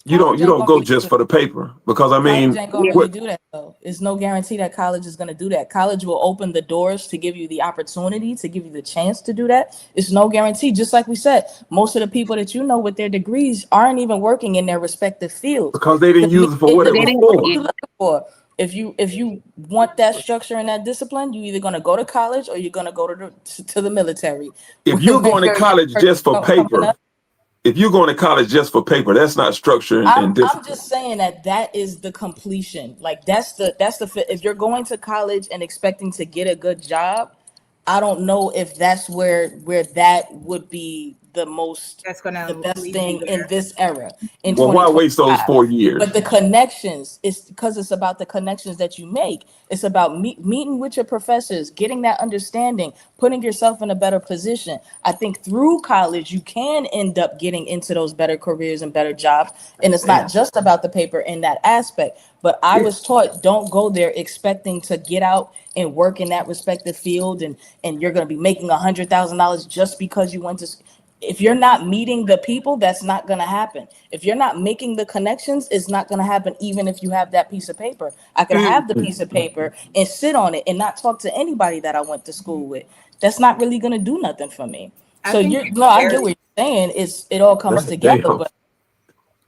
You don't go just for the paper, because I mean, college ain't gonna really do that though. It's no guarantee that college is gonna do that. College will open the doors to give you the opportunity, to give you the chance to do that. It's no guarantee. Just like we said, most of the people that you know with their degrees aren't even working in their respective fields because they didn't use it for what it was for. If you want that structure and that discipline, you either gonna go to college or you're gonna go to the military. If you're going to college just for paper. If you're going to college just for paper, that's not structure and discipline. I'm just saying that is the completion. Like that's the if you're going to college and expecting to get a good job, I don't know if that's where that would be the best thing in this era. Well, why waste those 4 years? But the connections, it's because it's about the connections that you make. It's about meeting with your professors, getting that understanding, putting yourself in a better position. I think through college, you can end up getting into those better careers and better jobs. And it's not just about the paper in that aspect. But I was taught, don't go there expecting to get out and work in that respective field and you're going to be making $100,000 just because you went to. If you're not meeting the people, that's not going to happen. If you're not making the connections, it's not going to happen, even if you have that piece of paper. I could have the piece of paper and sit on it and not talk to anybody that I went to school with. That's not really going to do nothing for me. So I get what you're saying. It all comes together, but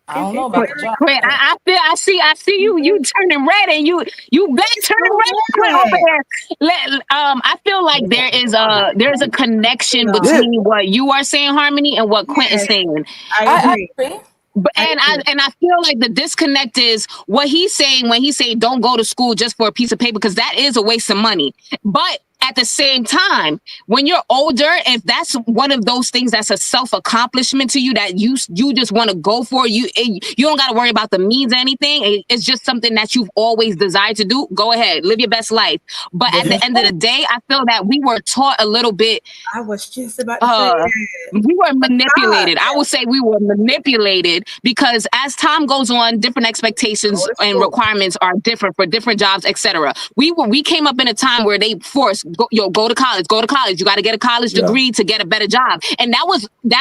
I don't know about the job. I see you turning red, and you back turning red over there. I feel like there's a connection between what you are saying, Harmony, and what Quint is saying. I agree. I feel like the disconnect is what he's saying when he say don't go to school just for a piece of paper, because that is a waste of money. But at the same time, when you're older, if that's one of those things that's a self-accomplishment to you that you just want to go for, you don't got to worry about the means or anything. It's just something that you've always desired to do. Go ahead, live your best life. But at the end of the day, I feel that we were taught a little bit. I was just about to say that. We were manipulated. I would say we were manipulated because as time goes on, different expectations and requirements are different for different jobs, etc. We came up in a time where they forced go to college. You got to get a college degree to get a better job. And that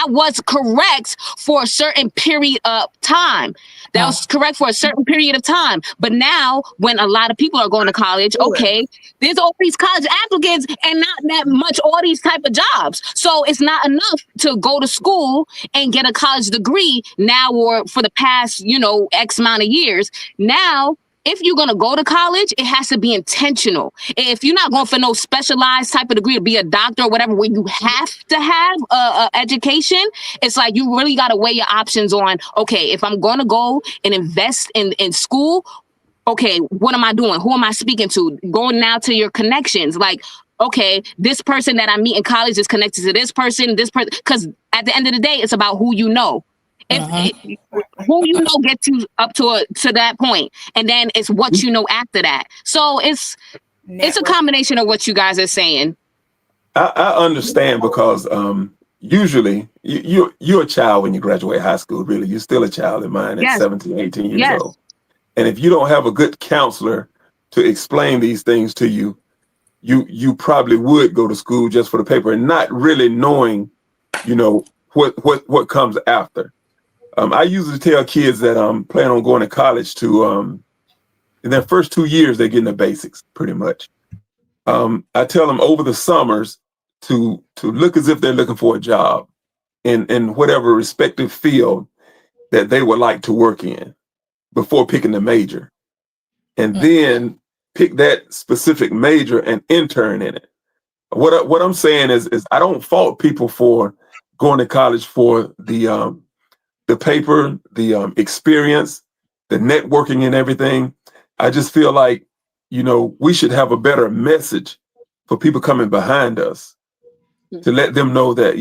was correct for a certain period of time. That was correct for a certain period of time. But now when a lot of people are going to college, okay, there's all these college applicants and not that much all these type of jobs. So it's not enough to go to school and get a college degree now or for the past, X amount of years. Now, if you're going to go to college, it has to be intentional. If you're not going for no specialized type of degree to be a doctor or whatever, where you have to have a education, it's like you really got to weigh your options on, okay, if I'm going to go and invest in school, okay, what am I doing? Who am I speaking to? Going now to your connections. Like, okay, this person that I meet in college is connected to this person, because at the end of the day, it's about who you know. Who you know gets you up to that point, and then it's what you know after that. So it's a combination of what you guys are saying. I understand because usually you're a child when you graduate high school. Really, you're still a child in mine at 17, 18 years old. And if you don't have a good counselor to explain these things to you, you probably would go to school just for the paper and not really knowing, what comes after. I usually tell kids that plan on going to college to, in their first 2 years, they're getting the basics pretty much. I tell them over the summers to look as if they're looking for a job in whatever respective field that they would like to work in before picking the major. And then pick that specific major and intern in it. What I'm saying is I don't fault people for going to college for the paper, the experience, the networking and everything. I just feel like, we should have a better message for people coming behind us to let them know that,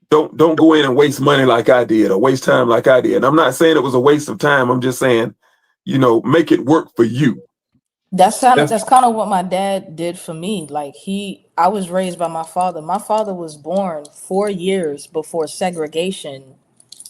don't go in and waste money like I did or waste time like I did. And I'm not saying it was a waste of time. I'm just saying, make it work for you. That's kind of what my dad did for me. Like I was raised by my father. My father was born 4 years before segregation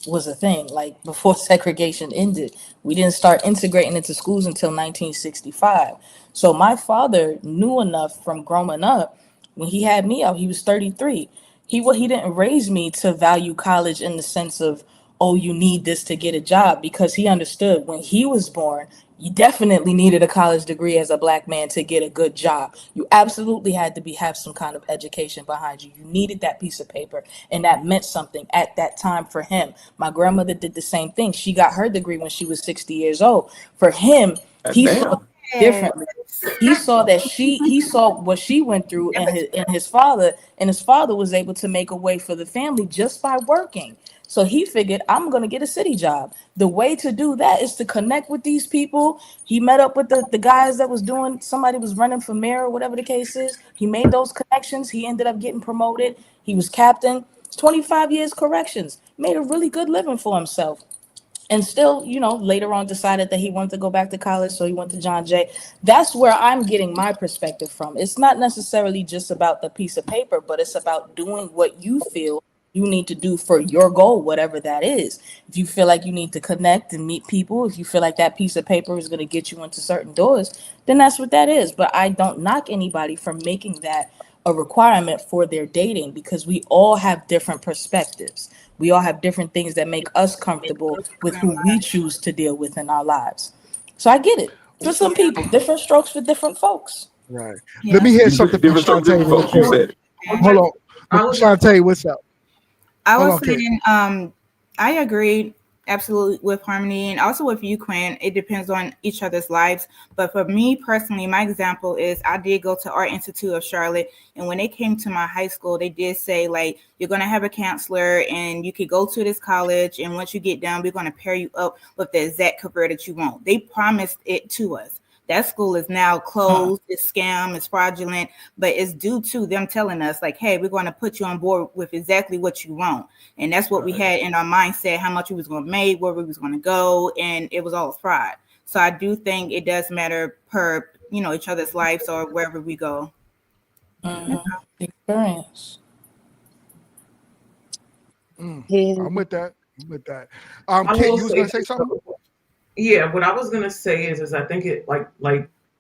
was a thing. Like before segregation ended, we didn't start integrating into schools until 1965. So my father knew enough from growing up. When he had me out, he was 33. He didn't raise me to value college in the sense of, oh, you need this to get a job, because he understood when he was born, you definitely needed a college degree as a black man to get a good job. You absolutely had to have some kind of education behind you. You needed that piece of paper, and that meant something at that time for him. My grandmother did the same thing. She got her degree when she was 60 years old. For him, he saw it differently. He saw that he saw what she went through, and his father was able to make a way for the family just by working. So he figured, I'm going to get a city job. The way to do that is to connect with these people. He met up with the guys that was doing, somebody was running for mayor or whatever the case is. He made those connections. He ended up getting promoted. He was captain. 25 years corrections. Made a really good living for himself. And still, later on decided that he wanted to go back to college. So he went to John Jay. That's where I'm getting my perspective from. It's not necessarily just about the piece of paper, but it's about doing what you feel you need to do for your goal, whatever that is. If you feel like you need to connect and meet people, if you feel like that piece of paper is going to get you into certain doors, then that's what that is. But I don't knock anybody for making that a requirement for their dating, because we all have different perspectives. We all have different things that make us comfortable with who we choose to deal with in our lives. So I get it. For some people, different strokes for different folks. Right. Yeah. Let me hear something from Shantae. Hold on. Shantae, what's up? I was saying, I agree absolutely with Harmony, and also with you, Quinn. It depends on each other's lives. But for me personally, my example is I did go to Art Institute of Charlotte, and when they came to my high school, they did say, like, you're going to have a counselor and you could go to this college, and once you get down, we're going to pair you up with the exact career that you want. They promised it to us. That school is now closed, it's scam, it's fraudulent, but it's due to them telling us, like, hey, we're going to put you on board with exactly what you want. And that's what we had in our mindset, how much we was going to make, where we was going to go, and it was all fraud. So I do think it does matter per, each other's lives or wherever we go. Experience. I'm with that. Kit, you was going to say something? Yeah, what I was gonna say is I think it like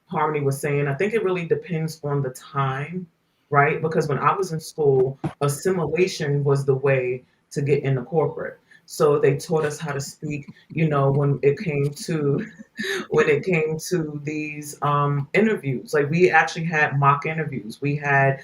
Harmony was saying, I think it really depends on the time, right? Because when I was in school, assimilation was the way to get into corporate. So they taught us how to speak, when it came to these interviews. Like we actually had mock interviews. We had,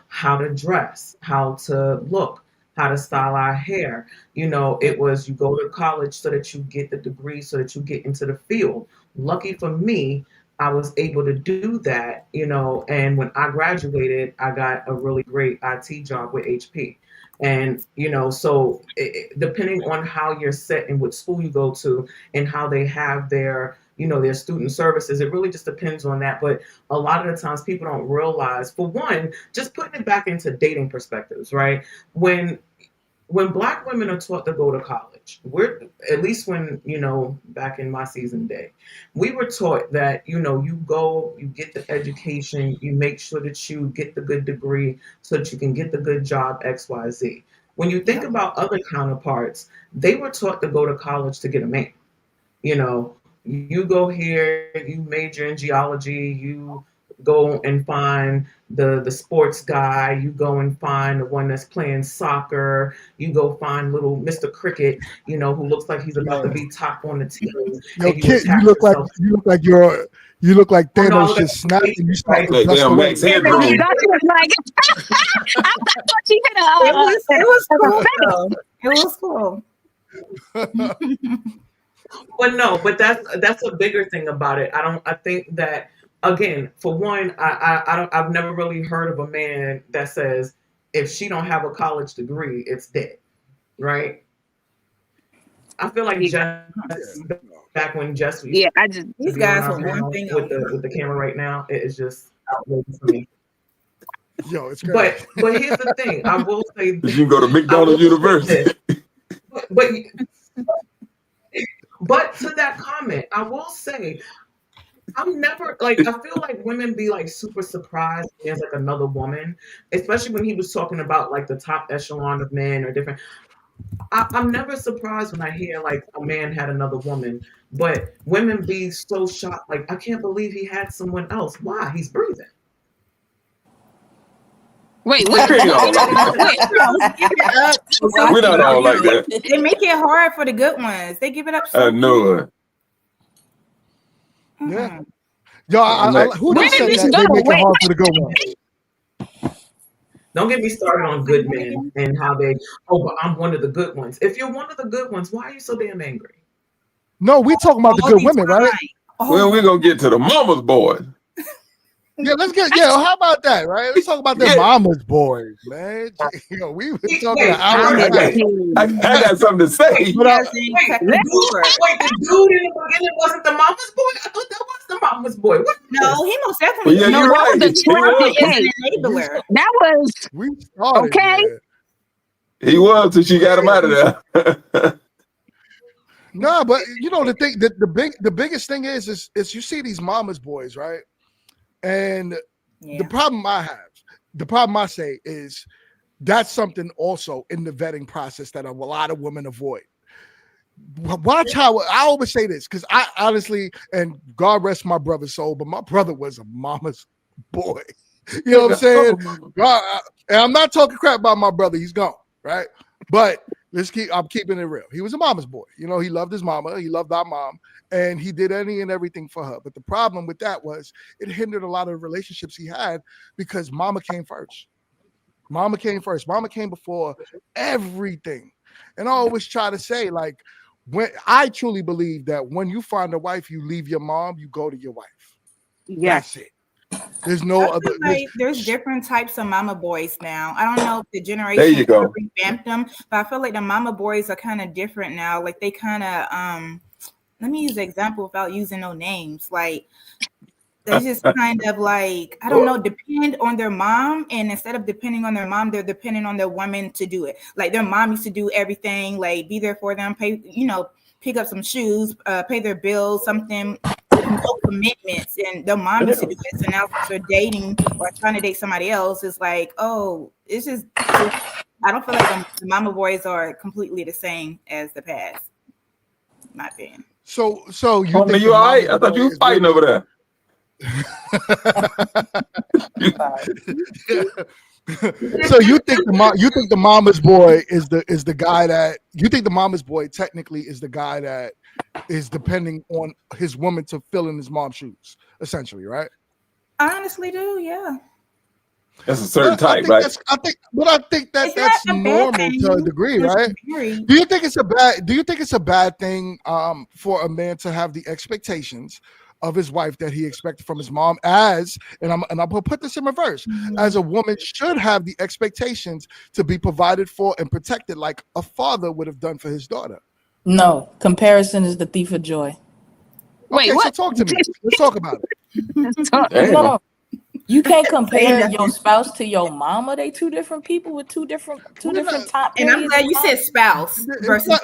how to dress, how to look, how to style our hair. It was you go to college so that you get the degree, so that you get into the field. Lucky for me, I was able to do that, and when I graduated, I got a really great IT job with HP. And, so depending on how you're set and what school you go to and how they have their, their student services, it really just depends on that. But a lot of the times people don't realize, for one, just putting it back into dating perspectives, right? When Black women are taught to go to college, we're, at least when, back in my season day, we were taught that, you go, you get the education, you make sure that you get the good degree so that you can get the good job, XYZ. When you think about other counterparts, they were taught to go to college to get a man. You go here, you major in geology, you go and find the sports guy, you go and find the one that's playing soccer, you go find little Mr. Cricket, who looks like he's about to be top on the team. Yo, Kit, you look like Thanos just snapped and you start to dust away. Max Headroom. I thought she hit It was cool. But that's a bigger thing about it. I think that, again, for one, I've never really heard of a man that says if she don't have a college degree, it's dead, right? I feel like Jess, back when Jess used these guys are one thing with the camera right now, it is just outrageous for me. Yo, it's great. But here's the thing, I will say you can go to McDonald's University. But to that comment, I will say, I'm never like, I feel like women be like super surprised when there's like another woman, especially when he was talking about like the top echelon of men or different. I'm never surprised when I hear like a man had another woman, but women be so shocked. Like, I can't believe he had someone else. Why? He's breathing. Wait, wait. Hang on. Wait. We're not all like that. They make it hard for the good ones. They give it up so I know it. Yeah. Yo, who Where just did said this that go? they make it Wait. hard for the good ones? Don't get me started on good men and how they, oh, but I'm one of the good ones. If you're one of the good ones, why are you so damn angry? No, we talking about the all good the women, right? time. Well, we're gonna get to the mama's boy. Yeah, let's get. Yeah, how about that, right? Let's talk about the mama's boys, man. You know, we've been talking an hour and a half. I got something to say. But Wait, the dude in the beginning wasn't the mama's boy? I thought that was the mama's boy. What? No, he most definitely. Well, yeah, no, you're that right. was the He was. truth. Is an enabler. That was we started. okay. Yeah. He was till she got him out of there. No, but you know the thing, the biggest thing is you see these mama's boys, right? And the problem I say is that's something also in the vetting process that a lot of women avoid. Watch how I always say this, because I honestly, and God rest my brother's soul, but my brother was a mama's boy. You know what I'm saying? God, and I'm not talking crap about my brother, he's gone, right? But I'm keeping it real. He was a mama's boy. You know, he loved his mama, he loved our mom, and he did any and everything for her. But the problem with that was it hindered a lot of the relationships he had because mama came first. Mama came first. Mama came before everything. And I always try to say, like, when I truly believe that when you find a wife, you leave your mom, you go to your wife. Yes. That's it. There's no other. There's different types of mama boys now. I don't know if the generation There you go. revamped them, but I feel like the mama boys are kind of different now. Like they kind of let me use an example without using no names. Like they just kind of like, I don't know, depend on their mom, and instead of depending on their mom, they're depending on their woman to do it. Like their mom used to do everything, like be there for them, pay, pick up some shoes, pay their bills, something. No commitments, and the mom used to do it. So now since they're dating or trying to date somebody else, it's like, oh, it's just I don't feel like the mama boys are completely the same as the past, in my opinion. So you Homie, think you all right? I thought you was fighting over there. So you think the mama's boy is the guy that you think the mama's boy technically is the guy that is depending on his woman to fill in his mom's shoes, essentially, right? I honestly do, yeah. That's a certain type, right? I think that's normal to a degree, right? Do you think it's a bad thing for a man to have the expectations of his wife that he expected from his mom, and I'll put this in reverse, as a woman should have the expectations to be provided for and protected like a father would have done for his daughter? No, comparison is the thief of joy. Wait, okay, what? So talk to me. Let's talk about it. No, you can't compare your spouse to your mama. They two different people with two different top. And I'm glad you said spouse versus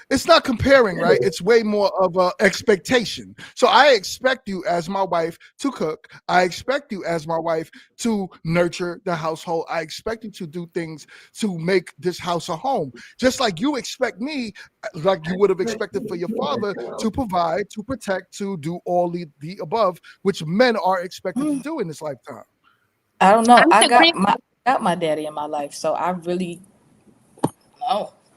it's not comparing, right? It's way more of a expectation. So I expect you as my wife to cook. I expect you as my wife to nurture the household. I expect you to do things to make this house a home. Just like you expect me, like you would have expected for your father, to provide, to protect, to do all the above, which men are expected to do in this lifetime. I don't know. I got my daddy in my life, so I really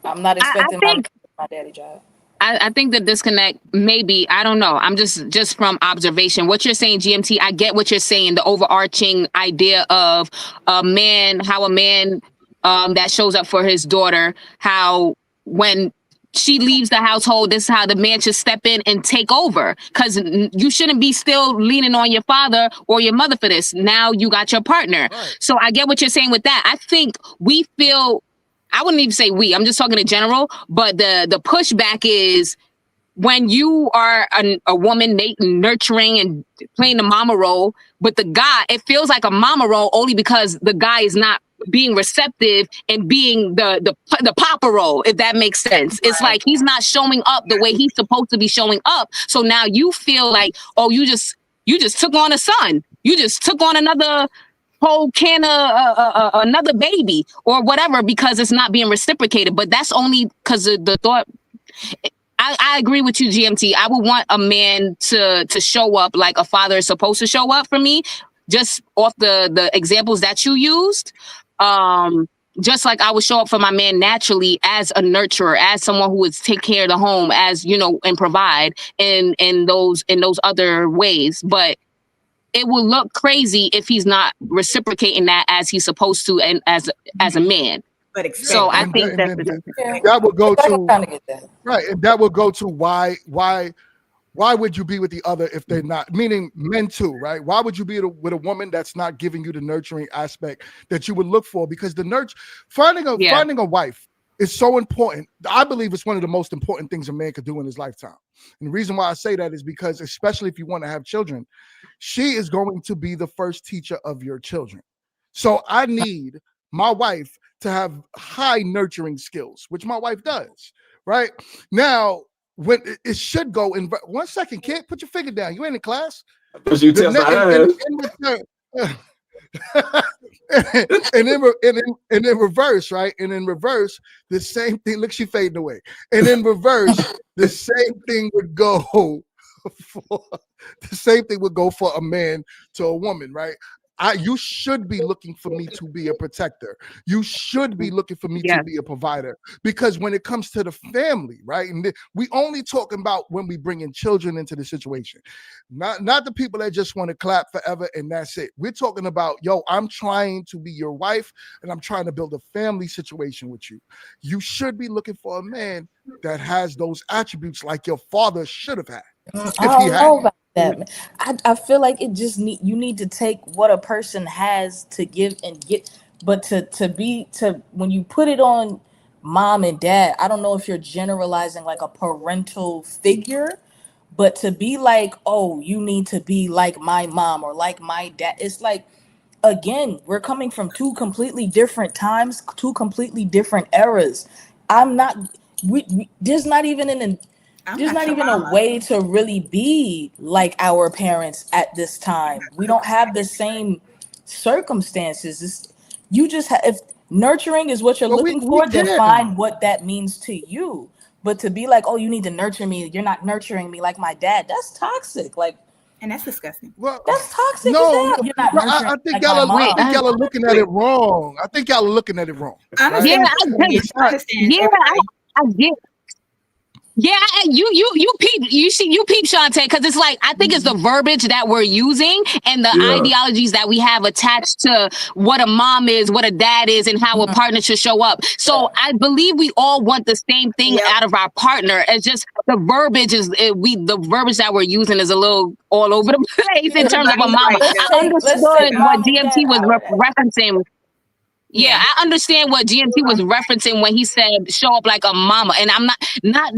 I'm not expecting my daddy job. I think the disconnect, maybe, I don't know. I'm just from observation. What you're saying, GMT, I get what you're saying. The overarching idea of how a man that shows up for his daughter, how when she leaves the household, this is how the man should step in and take over. Because you shouldn't be still leaning on your father or your mother for this. Now you got your partner. Right. So I get what you're saying with that. I think we feel, I wouldn't even say we, I'm just talking in general, but the pushback is when you are a woman nurturing and playing the mama role, but the guy, it feels like a mama role only because the guy is not being receptive and being the papa role, if that makes sense. It's like he's not showing up the way he's supposed to be showing up. So now you feel like, oh, you just took on a son. You just took on another whole can of another baby or whatever, because it's not being reciprocated. But that's only because of the thought. I agree with you, GMT. I would want a man to show up like a father is supposed to show up for me, just off the examples that you used. Just like I would show up for my man naturally as a nurturer, as someone who would take care of the home, as, you know, and provide in those other ways. But it will look crazy if he's not reciprocating that as he's supposed to, and as a man. But so I think that would go to right, and that would go to why would you be with the other if they're not, meaning men too, right? Why would you be with a woman that's not giving you the nurturing aspect that you would look for? Because the finding a wife is so important. I believe it's one of the most important things a man could do in his lifetime. And the reason why I say that is because, especially if you want to have children, she is going to be the first teacher of your children. So I need my wife to have high nurturing skills, which my wife does, right? Now, when it should go in 1 second, kid, put your finger down. You ain't in class. You tell and in reverse, right? And in reverse, the same thing. Look, she fading away. And in reverse, the same thing would go for a man to a woman, right? You should be looking for me to be a protector. You should be looking for me to be a provider. Because when it comes to the family, right? And we only talking about when we bring in children into the situation. Not the people that just want to clap forever and that's it. We're talking about, yo, I'm trying to be your wife and I'm trying to build a family situation with you. You should be looking for a man that has those attributes like your father should have had. I don't know about that. I feel like you need to take what a person has to give and get, but to when you put it on mom and dad, I don't know if you're generalizing like a parental figure, but to be like, oh, you need to be like my mom or like my dad. It's like, again, we're coming from two completely different times, two completely different eras. There's not even a way to really be like our parents at this time. We don't have the same circumstances. If nurturing is what you're looking for, define what that means to you. But to be like, oh, you need to nurture me, you're not nurturing me like my dad, that's toxic. Like, and that's disgusting. Well, that's toxic. No, you're not nurturing. I think y'all are looking at it wrong. I think y'all are looking at it wrong. I get. Yeah, you peep Shantae, because it's like, I think it's the verbiage that we're using and the ideologies that we have attached to what a mom is, what a dad is, and how a partner should show up. So I believe we all want the same thing out of our partner. It's just the verbiage the verbiage that we're using is a little all over the place in terms of a mama. I understood what DMT was referencing. Yeah, I understand what GMT was referencing when he said show up like a mama. And I'm not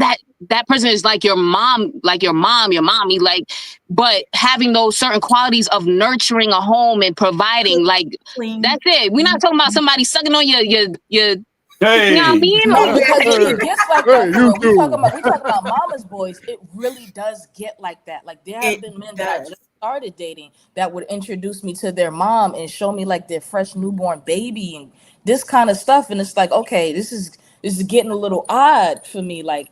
that person is like your mom, your mommy, like, but having those certain qualities of nurturing a home and providing, like, that's it. We're not talking about somebody sucking on your hey. You know what I mean? No, because it gets like that. We talk about mama's boys. It really does get like that. Like, there have been men that I just started dating that would introduce me to their mom and show me like their fresh newborn baby and this kind of stuff. And it's like, okay, this is getting a little odd for me. Like,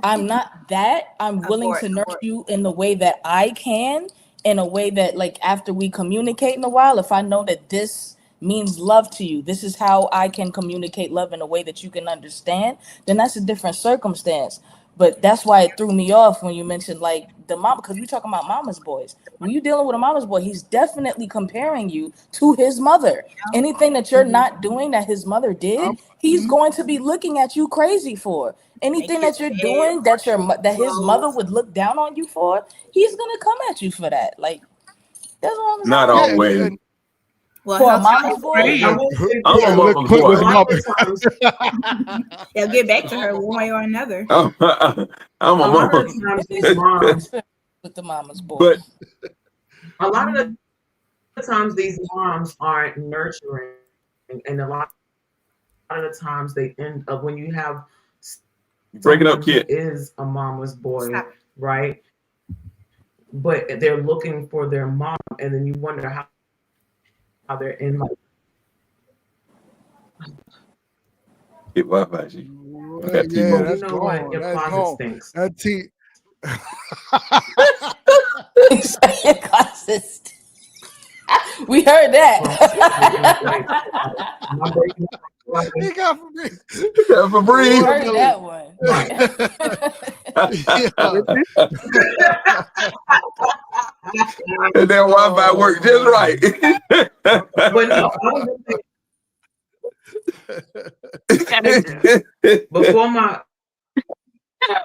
I'm not that. I'm willing to nurture you in the way that I can, in a way that, like, after we communicate in a while, if I know that this means love to you, this is how I can communicate love in a way that you can understand, then that's a different circumstance. But that's why it threw me off when you mentioned like the mom, because we're talking about mama's boys. When you're dealing with a mama's boy, he's definitely comparing you to his mother. Anything that you're not doing that his mother did, he's going to be looking at you crazy for. Anything that you're doing that his mother would look down on you for, he's gonna come at you for that. Like, that's all I'm saying. Not always. Well, for a mama's boy, I'm a mama's boy. They'll get back to her one way or another. I'm a mama. With the mama's boy. But a lot of the times these moms aren't nurturing. and a lot of the times they end up when you have Break it up, someone kid. who is a mama's boy, right? But they're looking for their mom, and then you wonder how they're in my. Get Wi-Fi, G. I got Yeah, Well, T-Mobile. you that's know what? gone. Your That's closet gone. stinks. That T. We heard that. He got Febreze. We Febreze. heard that one. And that Wi-Fi worked just right. But no, I was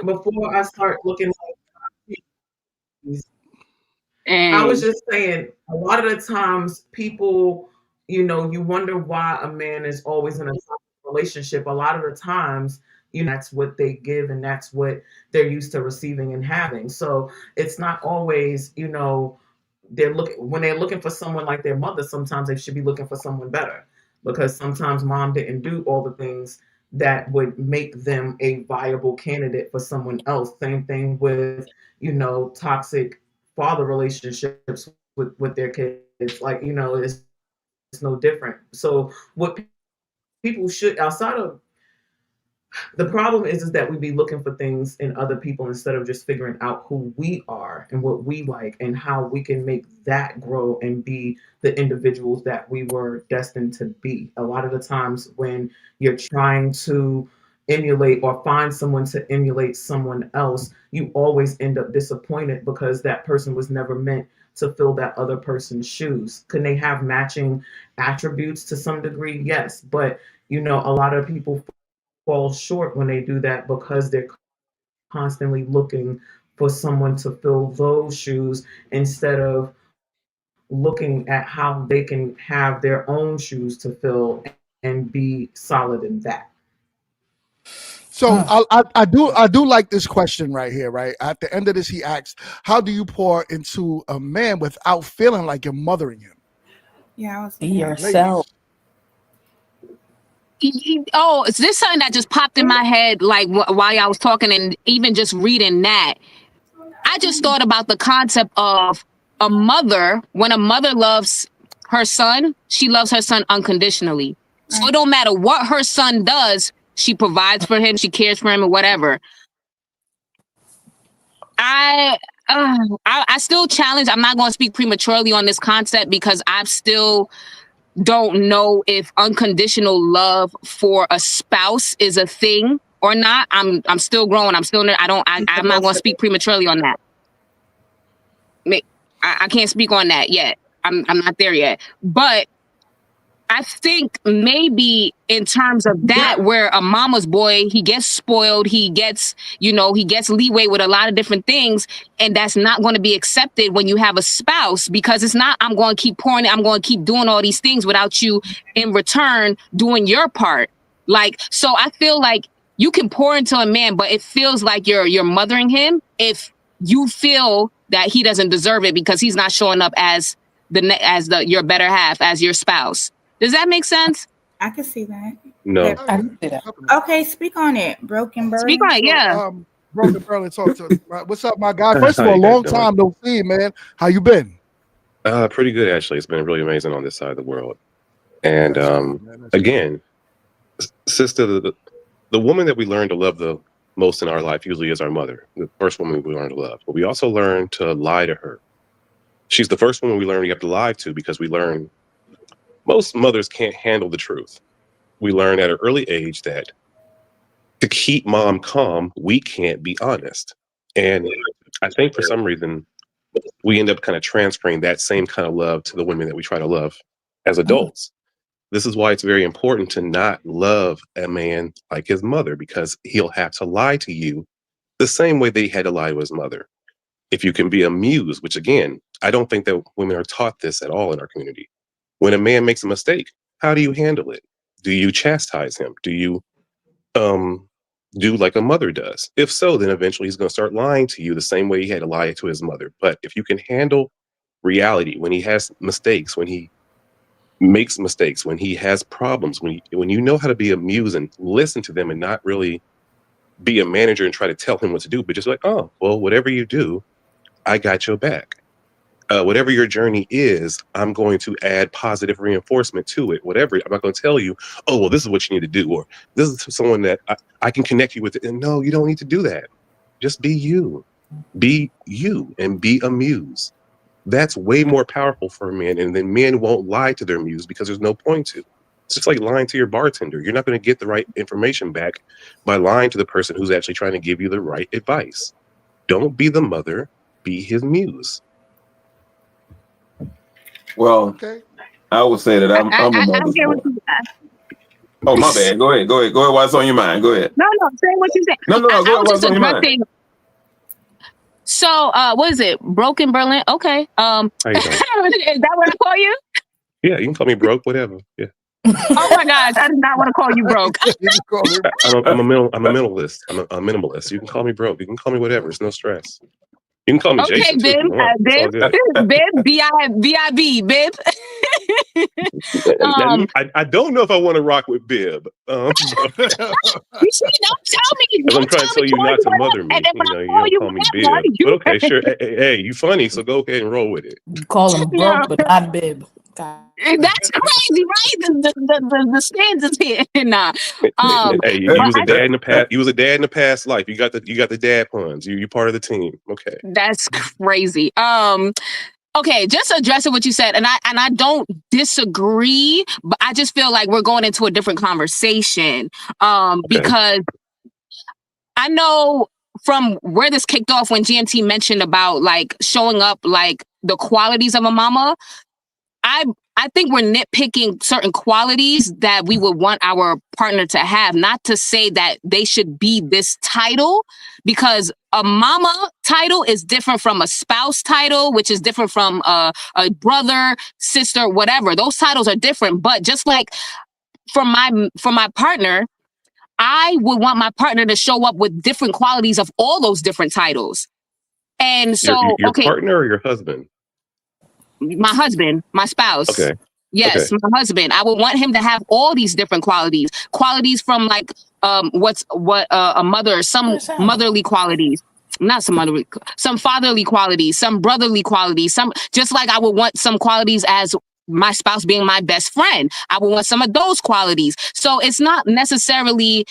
before I start looking I was just saying, a lot of the times people, you wonder why a man is always in a toxic relationship. A lot of the times, that's what they give and that's what they're used to receiving and having. So it's not always, when they're looking for someone like their mother, sometimes they should be looking for someone better because sometimes mom didn't do all the things that would make them a viable candidate for someone else. Same thing with, toxic father relationships with their kids. Like, it's no different. So what people should, outside of the problem is that we be looking for things in other people instead of just figuring out who we are and what we like and how we can make that grow and be the individuals that we were destined to be. A lot of the times when you're trying to emulate or find someone to emulate someone else, you always end up disappointed because that person was never meant to fill that other person's shoes. Can they have matching attributes to some degree? Yes, but a lot of people fall short when they do that because they're constantly looking for someone to fill those shoes instead of looking at how they can have their own shoes to fill and be solid in that. So I do like this question right here, right? At the end of this, he asks, how do you pour into a man without feeling like you're mothering him? Yeah, I was Be yourself. Oh, is this something that just popped in my head like while I was talking and even just reading that? I just thought about the concept of a mother. When a mother loves her son, she loves her son unconditionally. So it don't matter what her son does, she provides for him, she cares for him, or whatever. I still challenge. I'm not going to speak prematurely on this concept because I still don't know if unconditional love for a spouse is a thing or not. I'm still growing. I'm not going to speak prematurely on that. I can't speak on that yet. I'm not there yet. But I think maybe in terms of that, where a mama's boy, he gets spoiled, he gets leeway with a lot of different things, and that's not going to be accepted when you have a spouse, because it's not, I'm going to keep pouring it, I'm going to keep doing all these things without you in return doing your part. Like, so I feel like you can pour into a man, but it feels like you're mothering him if you feel that he doesn't deserve it because he's not showing up as your better half, as your spouse. Does that make sense? I can see that. No. I can see that. Okay, speak on it, Broken Bird. Speak on it, yeah. Broken Bird, talk to us. What's up, my guy? First of all, long time no see, man. How you been? Pretty good, actually. It's been really amazing on this side of the world. And again, sister, the woman that we learn to love the most in our life usually is our mother, the first woman we learn to love. But we also learn to lie to her. She's the first woman we learn you have to lie to, because we learn most mothers can't handle the truth. We learn at an early age that to keep mom calm, we can't be honest. And I think for some reason, we end up kind of transferring that same kind of love to the women that we try to love as adults. This is why it's very important to not love a man like his mother, because he'll have to lie to you the same way they had to lie to his mother. If you can be a muse, which again, I don't think that women are taught this at all in our community. When a man makes a mistake, how do you handle it? Do you chastise him? Do you do like a mother does? If so, then eventually he's going to start lying to you the same way he had to lie to his mother. But if you can handle reality when he has mistakes, when he makes mistakes, when he has problems, when you know how to be a muse and listen to them and not really be a manager and try to tell him what to do, but just like, oh, well, whatever you do, I got your back. Whatever your journey is, I'm going to add positive reinforcement to it. Whatever, I'm not going to tell you, oh, well, this is what you need to do, or this is someone that I can connect you with. And no, you don't need to do that. Just be you. Be you and be a muse. That's way more powerful for men. And then men won't lie to their muse because there's no point to. It's just like lying to your bartender. You're not going to get the right information back by lying to the person who's actually trying to give you the right advice. Don't be the mother, be his muse. Well, Okay. I would say that I'm a mother's boy. Oh, my bad. Go ahead. What's on your mind? Go ahead. No, say what you say. No. Go ahead. What's on your mind? So, what is it? Broken Berlin? Okay. How you doing? Is that what I call you? Yeah, you can call me broke, whatever. Yeah. Oh my gosh, I did not want to call you broke. I'm a minimalist. I'm a minimalist. You can call me broke. You can call me whatever. It's no stress. You can call me Jason too. Bib, B-I-B, Bib. I don't know if I want to rock with Bib. You see, don't tell me. I'm trying to tell you not to mother me. You don't call me Bib. But okay, sure. Hey, you funny, so go ahead and roll with it. You call him broke, but not Bib. God. That's crazy, right? The stanzas here. Nah. Hey, you was a dad in the past. You was a dad in the past life. You got the dad puns. You part of the team. Okay. That's crazy. Okay, just addressing what you said, and I don't disagree, but I just feel like we're going into a different conversation. Because I know from where this kicked off when GMT mentioned about like showing up like the qualities of a mama. I think we're nitpicking certain qualities that we would want our partner to have, not to say that they should be this title, because a mama title is different from a spouse title, which is different from a brother, sister, whatever. Those titles are different. But just like for my partner, I would want my partner to show up with different qualities of all those different titles. And so, your partner or your husband? My husband, my spouse. Okay. Yes, okay. My husband. I would want him to have all these different qualities. Qualities from like a mother, some motherly qualities. Not some motherly, some fatherly qualities, some brotherly qualities, some just like I would want some qualities as my spouse being my best friend. I would want some of those qualities. So it's not necessarily,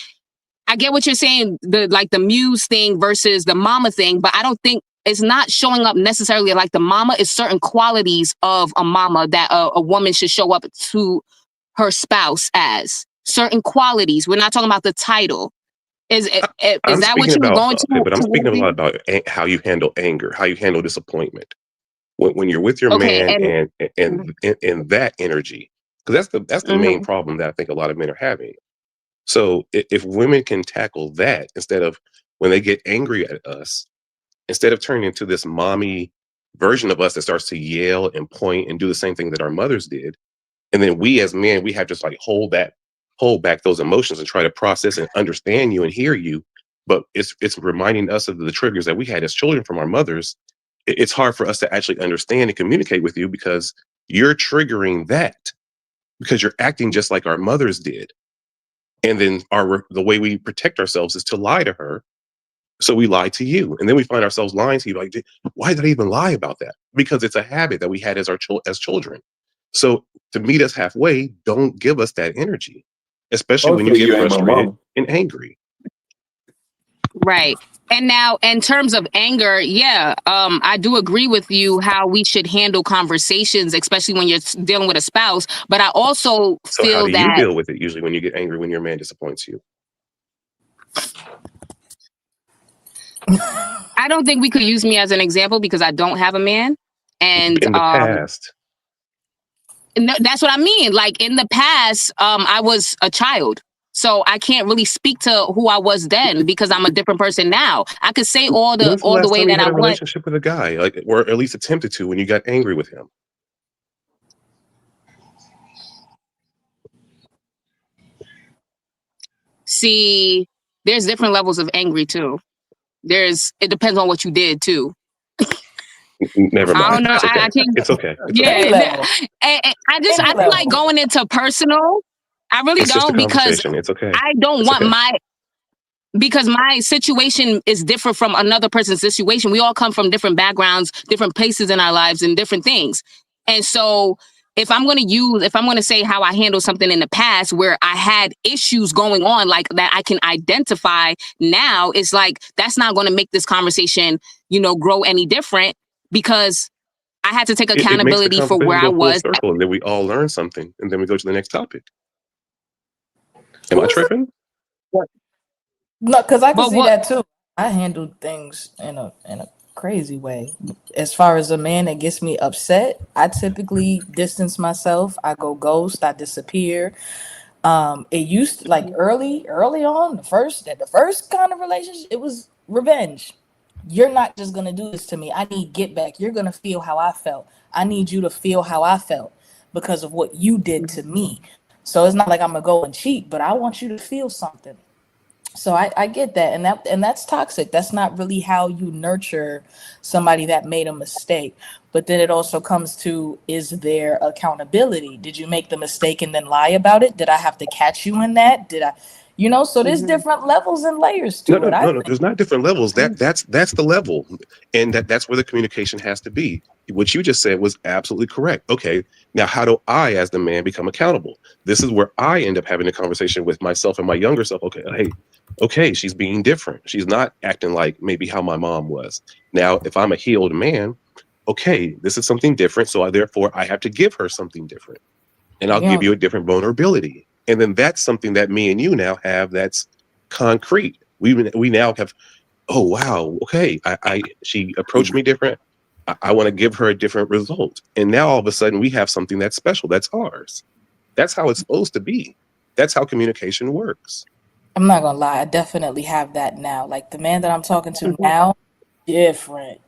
I get what you're saying, the muse thing versus the mama thing, but I don't think it's not showing up necessarily like the mama. Is certain qualities of a mama that a woman should show up to her spouse as. Certain qualities. We're not talking about the title. Is that what you were going to? But I'm speaking a lot about how you handle anger, how you handle disappointment. When you're with your man and that energy, because that's the main problem that I think a lot of men are having. So if women can tackle that instead of when they get angry at us, instead of turning into this mommy version of us that starts to yell and point and do the same thing that our mothers did, and then we as men, we have just like hold back those emotions and try to process and understand you and hear you. But it's reminding us of the triggers that we had as children from our mothers. It's hard for us to actually understand and communicate with you because you're triggering that because you're acting just like our mothers did. And then the way we protect ourselves is to lie to her. So we lie to you, and then we find ourselves lying to you. Like, why did I even lie about that? Because it's a habit that we had as children. So to meet us halfway, don't give us that energy, especially when you get frustrated and angry. Right. And now, in terms of anger, I do agree with you how we should handle conversations, especially when you're dealing with a spouse. But I also feel that. How do you deal with it usually when you get angry when your man disappoints you? I don't think we could use me as an example because I don't have a man. And in the past. No, that's what I mean. Like in the past, I was a child. So I can't really speak to who I was then because I'm a different person now. I could say all the way that I want. Relationship with a guy, like, or at least attempted to when you got angry with him. See, there's different levels of angry too. It depends on what you did too. Never I don't mind. know. It's okay. I can't. It's okay. It's Yeah, okay. Any level. I Any don't like level. going into personal. I really It's just a don't because conversation. It's okay. I don't It's want okay. because my situation is different from another person's situation. We all come from different backgrounds, different places in our lives, and different things. And so, if I'm going to say how I handled something in the past where I had issues going on, like that I can identify now, it's like that's not going to make this conversation, grow any different because I had to take It makes the accountability for where conversation I go full was. circle, and then we all learn something, and then we go to the next topic. Am I tripping? No, because I can But see what? that too. I handled things in a crazy way. As far as a man that gets me upset, I typically distance myself. I go ghost. I disappear. It used to, like early on, the first kind of relationship, it was revenge. You're not just gonna do this to me. I need get back. You're gonna feel how I felt. I need you to feel how I felt because of what you did to me. So it's not like I'm gonna go and cheat, but I want you to feel something. So I get that, and that's toxic. That's not really how you nurture somebody that made a mistake. But then it also comes to, is there accountability? Did you make the mistake and then lie about it? Did I have to catch you in that? Did I, so there's different levels and layers to it. No. There's not different levels. That's the level, and that's where the communication has to be. What you just said was absolutely correct. Okay, now how do I, as the man, become accountable? This is where I end up having a conversation with myself and my younger self. Okay, she's being different. She's not acting like maybe how my mom was. Now, if I'm a healed man, okay, this is something different. So therefore, I have to give her something different, and I'll give you a different vulnerability. And then that's something that me and you now have that's concrete. We now have, oh wow, okay, she approached me different. I want to give her a different result. And now all of a sudden we have something that's special, that's ours. That's how it's supposed to be. That's how communication works. I'm not gonna lie, I definitely have that now. Like the man that I'm talking to now, different.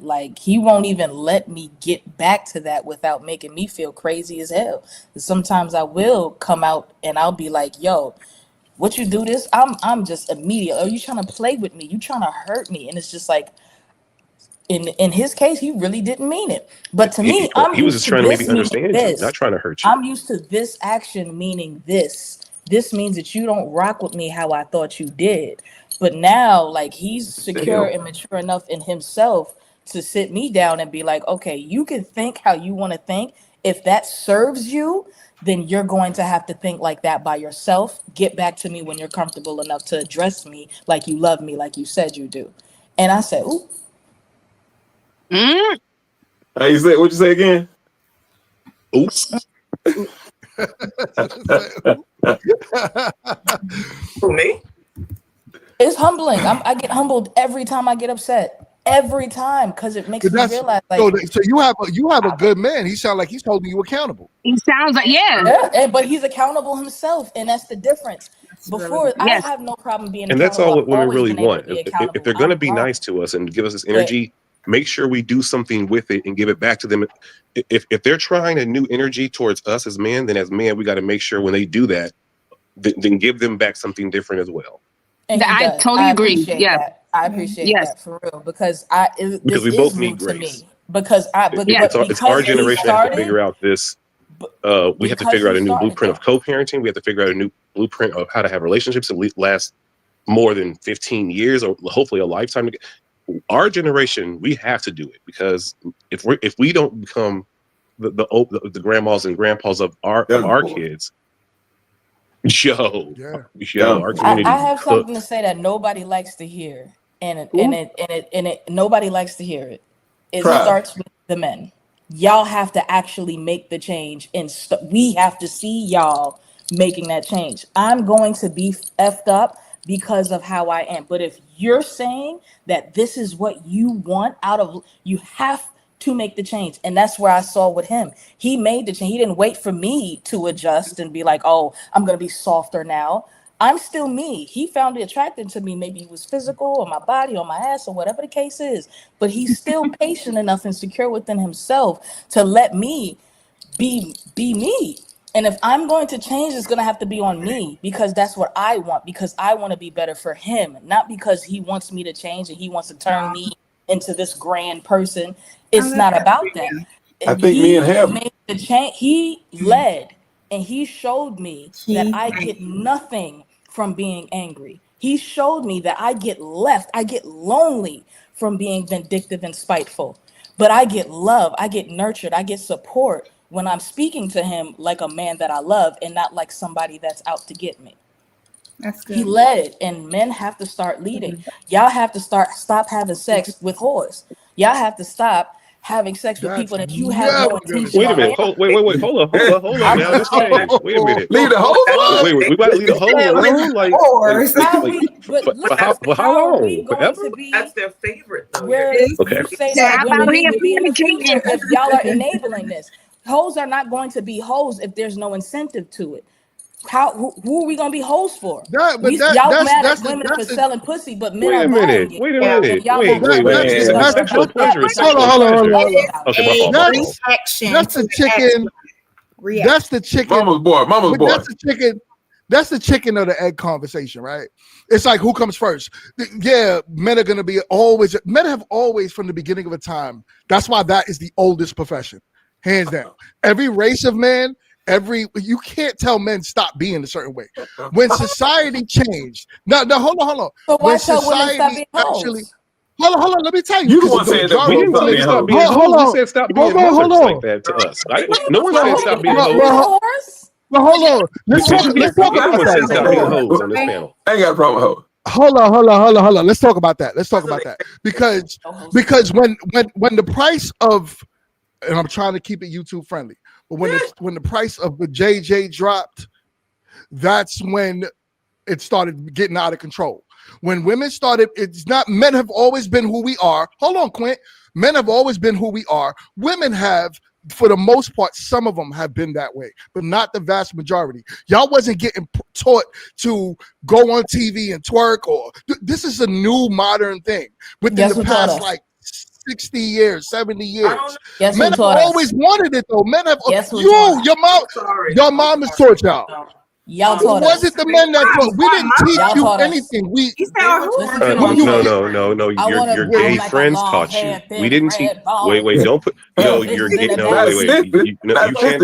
Like he won't even let me get back to that without making me feel crazy as hell. Sometimes I will come out and I'll be like, yo, what you do this? I'm just immediate. Are you trying to play with me? You trying to hurt me? And it's just like, in his case, he really didn't mean it. But to me, I'm He was used just to trying to this maybe meaning understand you, this. not trying to hurt you. I'm used to this action meaning this. This means that you don't rock with me how I thought you did. But now, like, he's secure and mature enough in himself to sit me down and be like, okay, you can think how you want to think. If that serves you, then you're going to have to think like that by yourself. Get back to me when you're comfortable enough to address me like you love me, like you said you do. And I said, ooh. How you say? What you say again? Oops. Me? It's humbling. I get humbled every time I get upset. Every time, because it makes me realize, like, so you have a good man. He sounds like he's holding you accountable. He sounds like but he's accountable himself, and that's the difference. Before, I have no problem being and accountable. that's all what women really want. If If they're going to be nice to us and give us this energy, make sure we do something with it and give it back to them. If they're trying a new energy towards us as men, then as men, we got to make sure when they do that, then give them back something different as well. And I totally agree. Yeah, I appreciate that for real, because because we both need grace. Me. Because it's our generation that has to figure out this. We have to figure out a new blueprint of co-parenting. We have to figure out a new blueprint of how to have relationships that last more than 15 years or hopefully a lifetime. Our generation, we have to do it, because if we don't become the grandmas and grandpas of our kids, our community. I have something to say that nobody likes to hear, and nobody likes to hear it. It starts with the men. Y'all have to actually make the change, and we have to see y'all making that change. I'm going to be effed up because of how I am. But if you're saying that this is what you want out of, you have to make the change. And that's where I saw with him. He made the change. He didn't wait for me to adjust and be like, oh, I'm going to be softer now. I'm still me. He found it attractive to me. Maybe it was physical or my body or my ass or whatever the case is. But he's still patient enough and secure within himself to let me be me. And if I'm going to change, it's going to have to be on me, because that's what I want, because I want to be better for him, not because he wants me to change and he wants to turn me into this grand person. It's not about that. I think men have made the change. He led, and he showed me that I get nothing from being angry. He showed me that I get lonely from being vindictive and spiteful. But I get love, I get nurtured, I get support when I'm speaking to him like a man that I love and not like somebody that's out to get me. That's good. He led, and men have to start leading. Y'all have to stop having sex with whores. Y'all have to stop having sex with people that you have no intention. Wait a minute. Wait. Hold on now. This changed. Wait a minute. Leave the hole. Wait. We about to leave the hole alone? But how long? Forever? That's their favorite, though. Where you say that women need to be in the future if y'all are enabling this. Hoes are not going to be hoes if there's no incentive to it. Who are we gonna be hoes for? Y'all mad at women for selling pussy, but men are buying it. Wait a minute. Wait. Sexual pleasure. Hold on. Okay, my fault. That's the chicken. That's the chicken. Mama's boy. That's the chicken or the egg conversation, right? It's like, who comes first? Yeah, men are gonna be always. Men have always, from the beginning of a time. That's why that is the oldest profession, hands down. Every race of man. You can't tell men stop being a certain way. When society changed, no, hold on. So why tell women stop being hoes? Hold on, let me tell you. You the one saying that we didn't say stop being hoes. We said stop being hoes like that to us. Right? No one said stop being hoes. Well, hold on. Let's talk about that. Stop being hoes on this panel. I ain't got a problem with hoes. Hold on. Let's talk about that. Because when the price of, and I'm trying to keep it YouTube friendly, but when the price of the JJ dropped, that's when it started getting out of control. When women started, men have always been who we are. Hold on, Quint. Men have always been who we are. Women have, for the most part, some of them have been that way, but not the vast majority. Y'all wasn't getting taught to go on TV and twerk, or this is a new modern thing within the past 60 years, 70 years. Men have always wanted it, though. Men have. Your mom has taught y'all. Y'all taught us. Was it the men that taught? We didn't teach you anything. No. Your gay friends taught you. We didn't teach. Wait. Don't put. No, you're gay. No, wait.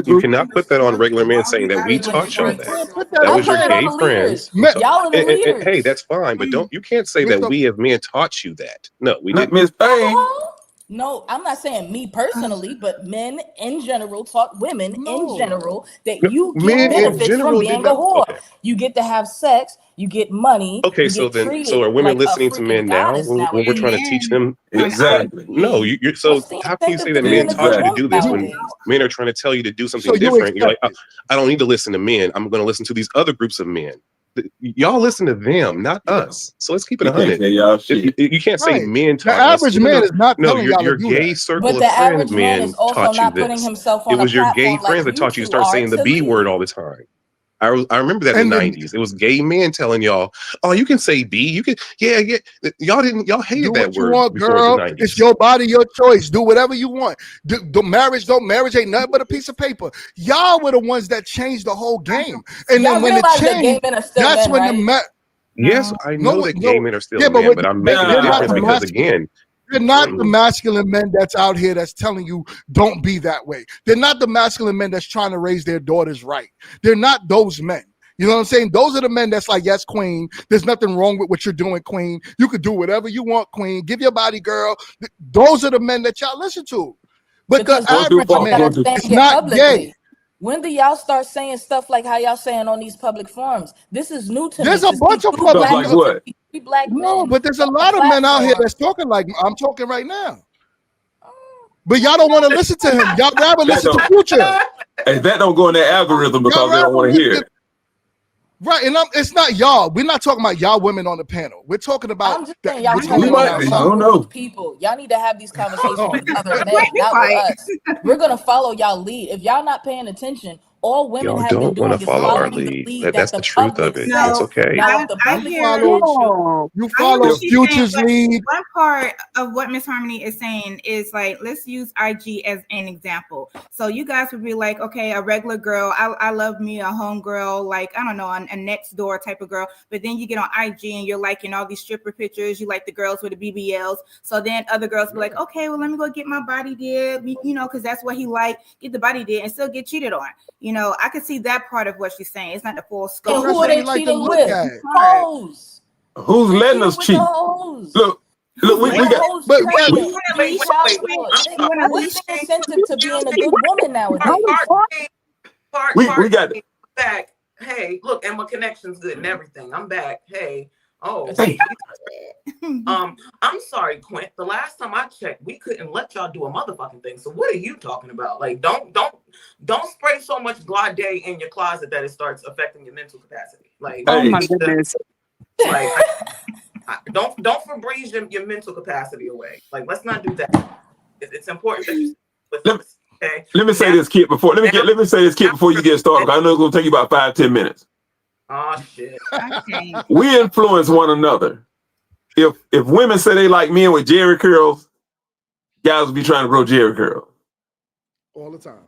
You cannot put that on regular men saying that we taught y'all that. That was your gay friends. Y'all are the leaders. Hey, that's fine, but you can't say that we as men taught you that. No, we didn't. Miss Payne. No, I'm not saying me personally, but men in general taught women in general that you get benefits from being a whore. Okay. You get to have sex, you get money. Okay, so are women listening to men now when we're trying to teach them? Exactly. No, you're so how can you say that men taught you to do this when men are trying to tell you to do something different? You're like, I don't need to listen to men. I'm going to listen to these other groups of men. Y'all listen to them, not us. So let's keep it 100. You can't say men taught us. The average man is not telling y'all your to do gay that. circle of friends men taught you this. It was your gay friends that taught you to start saying the B word all the time. I remember that in the 90s. It was gay men telling y'all, "Oh, you can say B. You can, yeah." Y'all hated that word. Want, girl. The 90s. It's your body, your choice. Do whatever you want. Marriage ain't nothing but a piece of paper. Y'all were the ones that changed the whole game. And then when it changed, that's when Yes, I know that gay men are still men, but I'm making a difference because again. They're not the masculine men that's out here that's telling you don't be that way. They're not the masculine men that's trying to raise their daughters right. They're not those men. You know what I'm saying? Those are the men that's like, yes, queen. There's nothing wrong with what you're doing, queen. You could do whatever you want, queen. Give your body, girl. Those are the men that y'all listen to. But the average man is not gay. When do y'all start saying stuff like how y'all saying on these public forums? This is new to me. There's a bunch of public like what? Black men. No, but there's a lot of men out here that's talking like I'm talking right now. But y'all don't want to listen to him. Y'all rather listen to Future. Hey, that don't go in their algorithm because they don't want to hear it. Right, and it's not y'all. We're not talking about y'all women on the panel. We're talking about. I'm just saying y'all talking about some people. Y'all need to have these conversations with other men, not with us. We're gonna follow y'all lead. If y'all not paying attention, all women Y'all have been don't want to doing is follow our following the lead. lead That's that the the truth of public it. says. It's okay. Now, if the I public hear says You I hear follow what she's saying, Future's but lead. one part of what Miss Harmony is saying is like, let's use IG as an example. So you guys would be like, okay, a regular girl, I love me a homegirl, like, I don't know, a next door type of girl. But then you get on IG and you're liking all these stripper pictures. You like the girls with the BBLs. So then other girls be like, okay, well, let me go get my body did, you know, because that's what he like, get the body did and still get cheated on. You know, I could see that part of what she's saying. It's not the full scope. and who are That's what they we like to cheating look with? at. Hoes. Who's They letting cheating us with cheat? the hoes. Look, we The got. hoes but pregnant. wait, Free wait, child wait, support. I'm sorry. What's the incentive to being a good woman nowadays? We got. Back. Hey, look, and my connection's good and everything. I'm back. Hey. Oh. Hey. I'm sorry, Quint. The last time I checked, we couldn't let y'all do a motherfucking thing. So what are you talking about? Like, don't spray so much Glade in your closet that it starts affecting your mental capacity. Like, Oh my goodness. Like, don't Febreze your mental capacity away. Like, let's not do that. It's important that you with us. Okay. Let me say this, kid. Before let me say this, kid. Before you get started, I know it's gonna take you about 5-10 minutes. Oh shit. We influence one another. If women say they like men with Jerry curls, guys will be trying to grow Jerry curls all the time.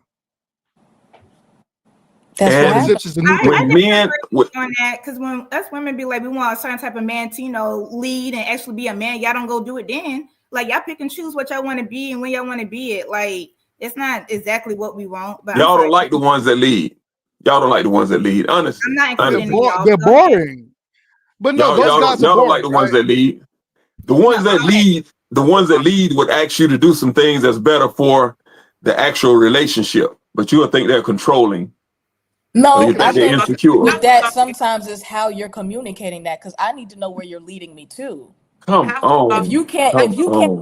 That's and what Zips is the new when men on that, because when us women be like, we want a certain type of man to, you know, lead and actually be a man, y'all don't go do it then. Like, y'all pick and choose what y'all want to be and when y'all want to be it. Like, it's not exactly what we want. But y'all don't like the ones that lead. Y'all don't like the ones that lead. Honestly, I'm not including y'all. They're boring. But no, those guys are y'all boring. don't like the ones that lead. The ones that lead, would ask you to do some things that's better for the actual relationship. But you would think they're controlling. No, you think I they're think insecure. with that sometimes is how you're communicating that, because I need to know where you're leading me to. Come on. If you can't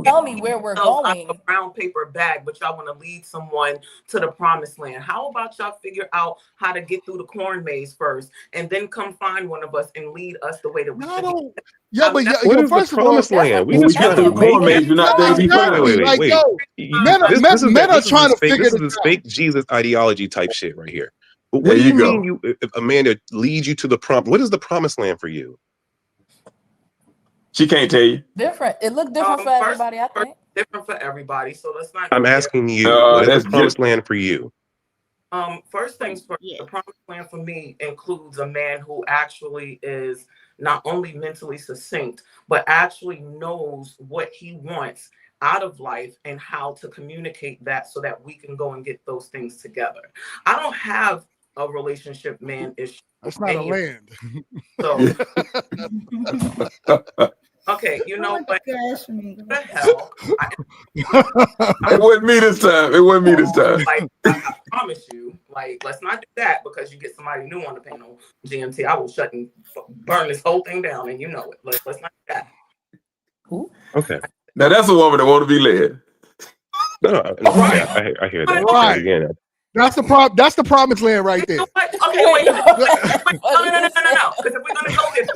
tell me where we're going, a brown paper bag, but y'all want to lead someone to the promised land. How about y'all figure out how to get through the corn maze first, and then come find one of us and lead us the way that we should be? Yeah, but what is first the of all, promised land? We when we just get trying to to the corn make maze, it. you're not there to be found. Like, Wait. yo, men are trying to figure this is this this out. fake Jesus ideology type shit right here. But There what do you you go. mean if a man that leads you to the what is the promised land for you? She can't tell you. different. It looked different for everybody, I think. Different for everybody. So let's not. I'm asking you, what is the promised land for you? First things first, the promised land for me includes a man who actually is not only mentally succinct, but actually knows what he wants out of life and how to communicate that so that we can go and get those things together. I don't have a relationship man issue. That's not a land. So okay, you know what? What the hell? It wasn't me this time. Like, I promise you, like, let's not do that because you get somebody new on the panel, GMT. I will shut and burn this whole thing down, and you know it. Let's not do that. Okay. Now that's a woman that want to be led. No, yeah, I hear that. Right. Again, That's the promised land right there. Okay, wait. No. Because if we're gonna go there,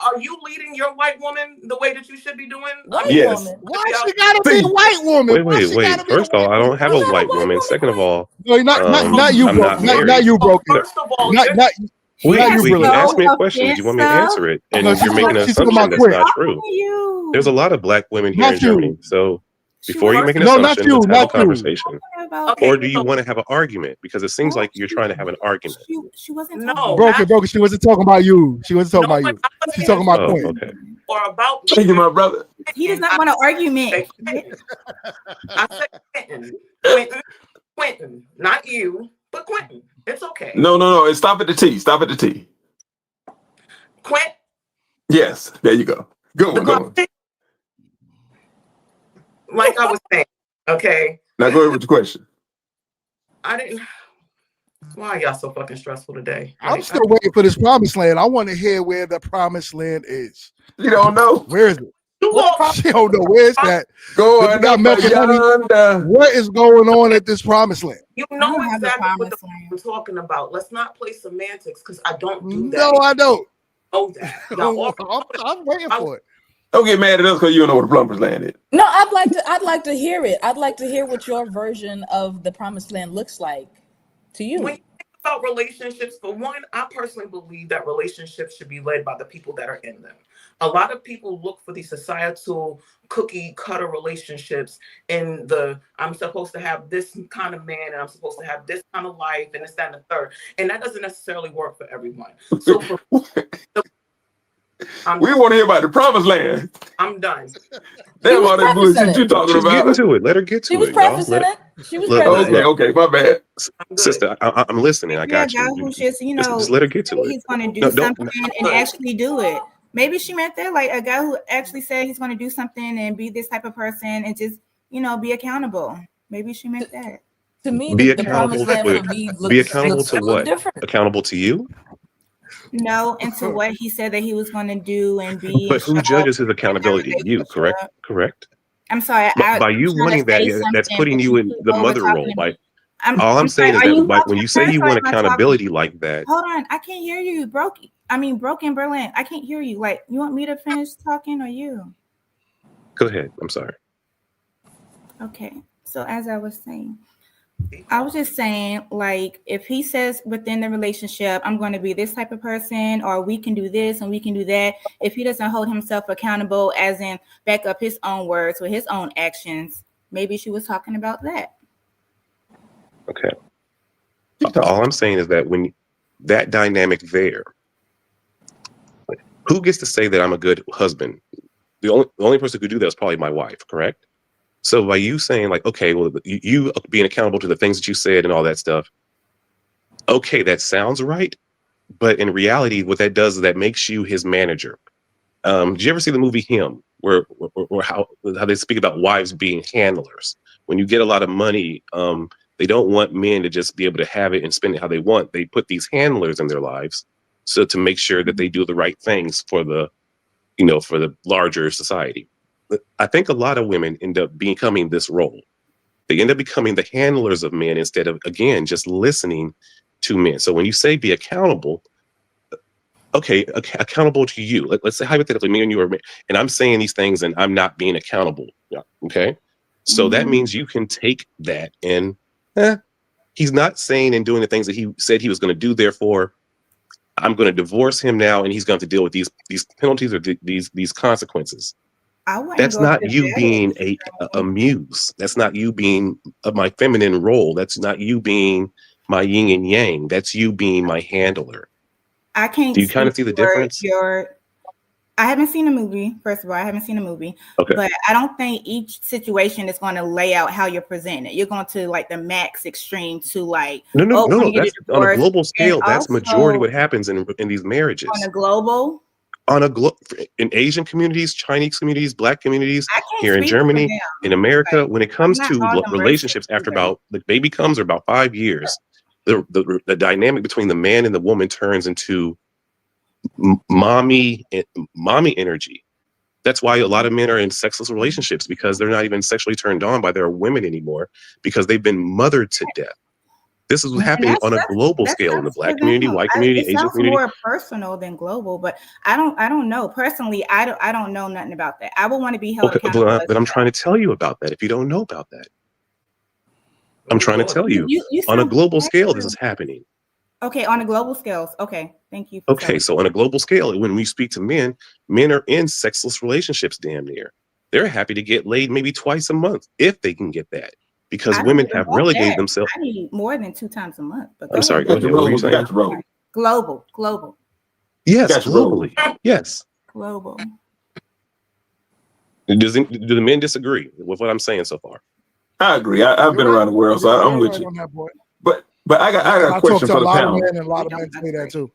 are you leading your white woman the way that you should be doing? Yes. Why she gotta be a white woman? Wait. First of all, I don't have a white woman. Second of all, No, not you, I'm bro. not married. Not you, broken. First of all, Not Wait, you, you brilliant. asked me a question. You want me to answer it? And No, you're making an she's talking assumption about that's Quint. not true. There's a lot of black women here Not in Germany. you. So before you make an No, not assumption, you, let's have not a you. conversation. Or do you want to have an argument? Because it seems like you're trying to have an argument. She wasn't broken. She wasn't talking about you. She wasn't talking about you. She's talking about Quint. Okay. Or about Thank you, my brother. He does not want an argument. I said Quentin, not you, but Quentin. It's okay. No. Stop at the T. Quint. Yes, there you go. Good one. Like I was saying, okay. Now go ahead with your question. Why are y'all so fucking stressful today? I'm still waiting for this promised land. I want to hear where the promised land is. You don't know? Where is it? She don't know. Where's that? Going we got up milk and honey. What is going on at this promised land? You know exactly what I'm talking about. Let's not play semantics because I don't do that. No, I don't. Know that. I'm waiting for it. Don't get mad at us because you don't know where the promised land is. No, I'd like to hear it. I'd like to hear what your version of the promised land looks like. to you? When you think about relationships, for one, I personally believe that relationships should be led by the people that are in them. A lot of people look for these societal cookie cutter relationships in the I'm supposed to have this kind of man and I'm supposed to have this kind of life and this, that, and the third. And that doesn't necessarily work for everyone. So for we want to hear about the promised land. I'm done. Damn all that bullshit you talking She's about. getting to it. Let her get to She was it, y'all. prefacing it. She was Look, prefacing it. Okay, my bad. Sister, I'm listening. I got Yeah, you. who's just, you know, Just let her get to it. he's going to do No, something and actually do it. Maybe she meant that, like a guy who actually said he's going to do something and be this type of person and just, you know, be accountable. Maybe she meant that. To me, be the accountable promised land to for me be accountable looks to what? different. Accountable to you? No, and to what he said that he was going to do and be. But who judges his accountability? You, correct? Correct. I'm sorry. By you wanting that, that's putting you in the mother role. All I'm saying is that when you say you want accountability like that. Hold on, I can't hear you. Broken Berlin. I can't hear you. Like, you want me to finish talking or you? Go ahead. I'm sorry. Okay. So as I was saying, I was just saying, like, if he says within the relationship, I'm going to be this type of person, or we can do this and we can do that. If he doesn't hold himself accountable, as in back up his own words with his own actions, maybe she was talking about that. Okay. All I'm saying is that when that dynamic there, who gets to say that I'm a good husband? The only person who could do that is probably my wife, correct? So by you saying like, okay, well, you being accountable to the things that you said and all that stuff, okay, that sounds right. But in reality, what that does is that makes you his manager. Did you ever see the movie Him, where how they speak about wives being handlers? When you get a lot of money, they don't want men to just be able to have it and spend it how they want. They put these handlers in their lives so to make sure that they do the right things for the, for the larger society. I think a lot of women end up becoming this role. They end up becoming the handlers of men instead of, again, just listening to men. So when you say be accountable, okay, accountable to you. Let's say hypothetically, me and you are, and I'm saying these things and I'm not being accountable. Okay. So that means you can take that and he's not saying and doing the things that he said he was going to do. Therefore, I'm going to divorce him now, and he's going to deal with these penalties or these consequences. That's not you being a muse. That's not you being my feminine role. That's not you being my yin and yang. That's you being my handler. I can't. Do you kind of see the difference? I haven't seen a movie. First of all, I haven't seen a movie. Okay. But I don't think each situation is going to lay out how you're presenting. You're going to like the max extreme to like no. That's on a global scale. That's majority what happens in these marriages. On a global. In Asian communities, Chinese communities, Black communities, here in Germany, in America, when it comes to relationships after about the baby comes or about 5 years, the dynamic between the man and the woman turns into mommy energy. That's why a lot of men are in sexless relationships, because they're not even sexually turned on by their women anymore, because they've been mothered to death. This is happening on a global scale in the Black community, white community, Asian community. More personal than global, but I don't know personally. I don't know nothing about that. I would want to be held accountable. But I'm trying to tell you about that. If you don't know about that, I'm trying to tell you on a global scale, this is happening. Okay, on a global scale. Okay, thank you. Okay, so on a global scale, when we speak to men are in sexless relationships damn near. They're happy to get laid maybe twice a month if they can get that, because women have relegated themselves. I need more than 2 times a month. But I'm sorry, go ahead. What were you saying? Global. Yes, globally. Yes. Global. Do the men disagree with what I'm saying so far? I agree. I've been around the world, so I'm with you. But I got a question for the panel. And a lot of men say that too.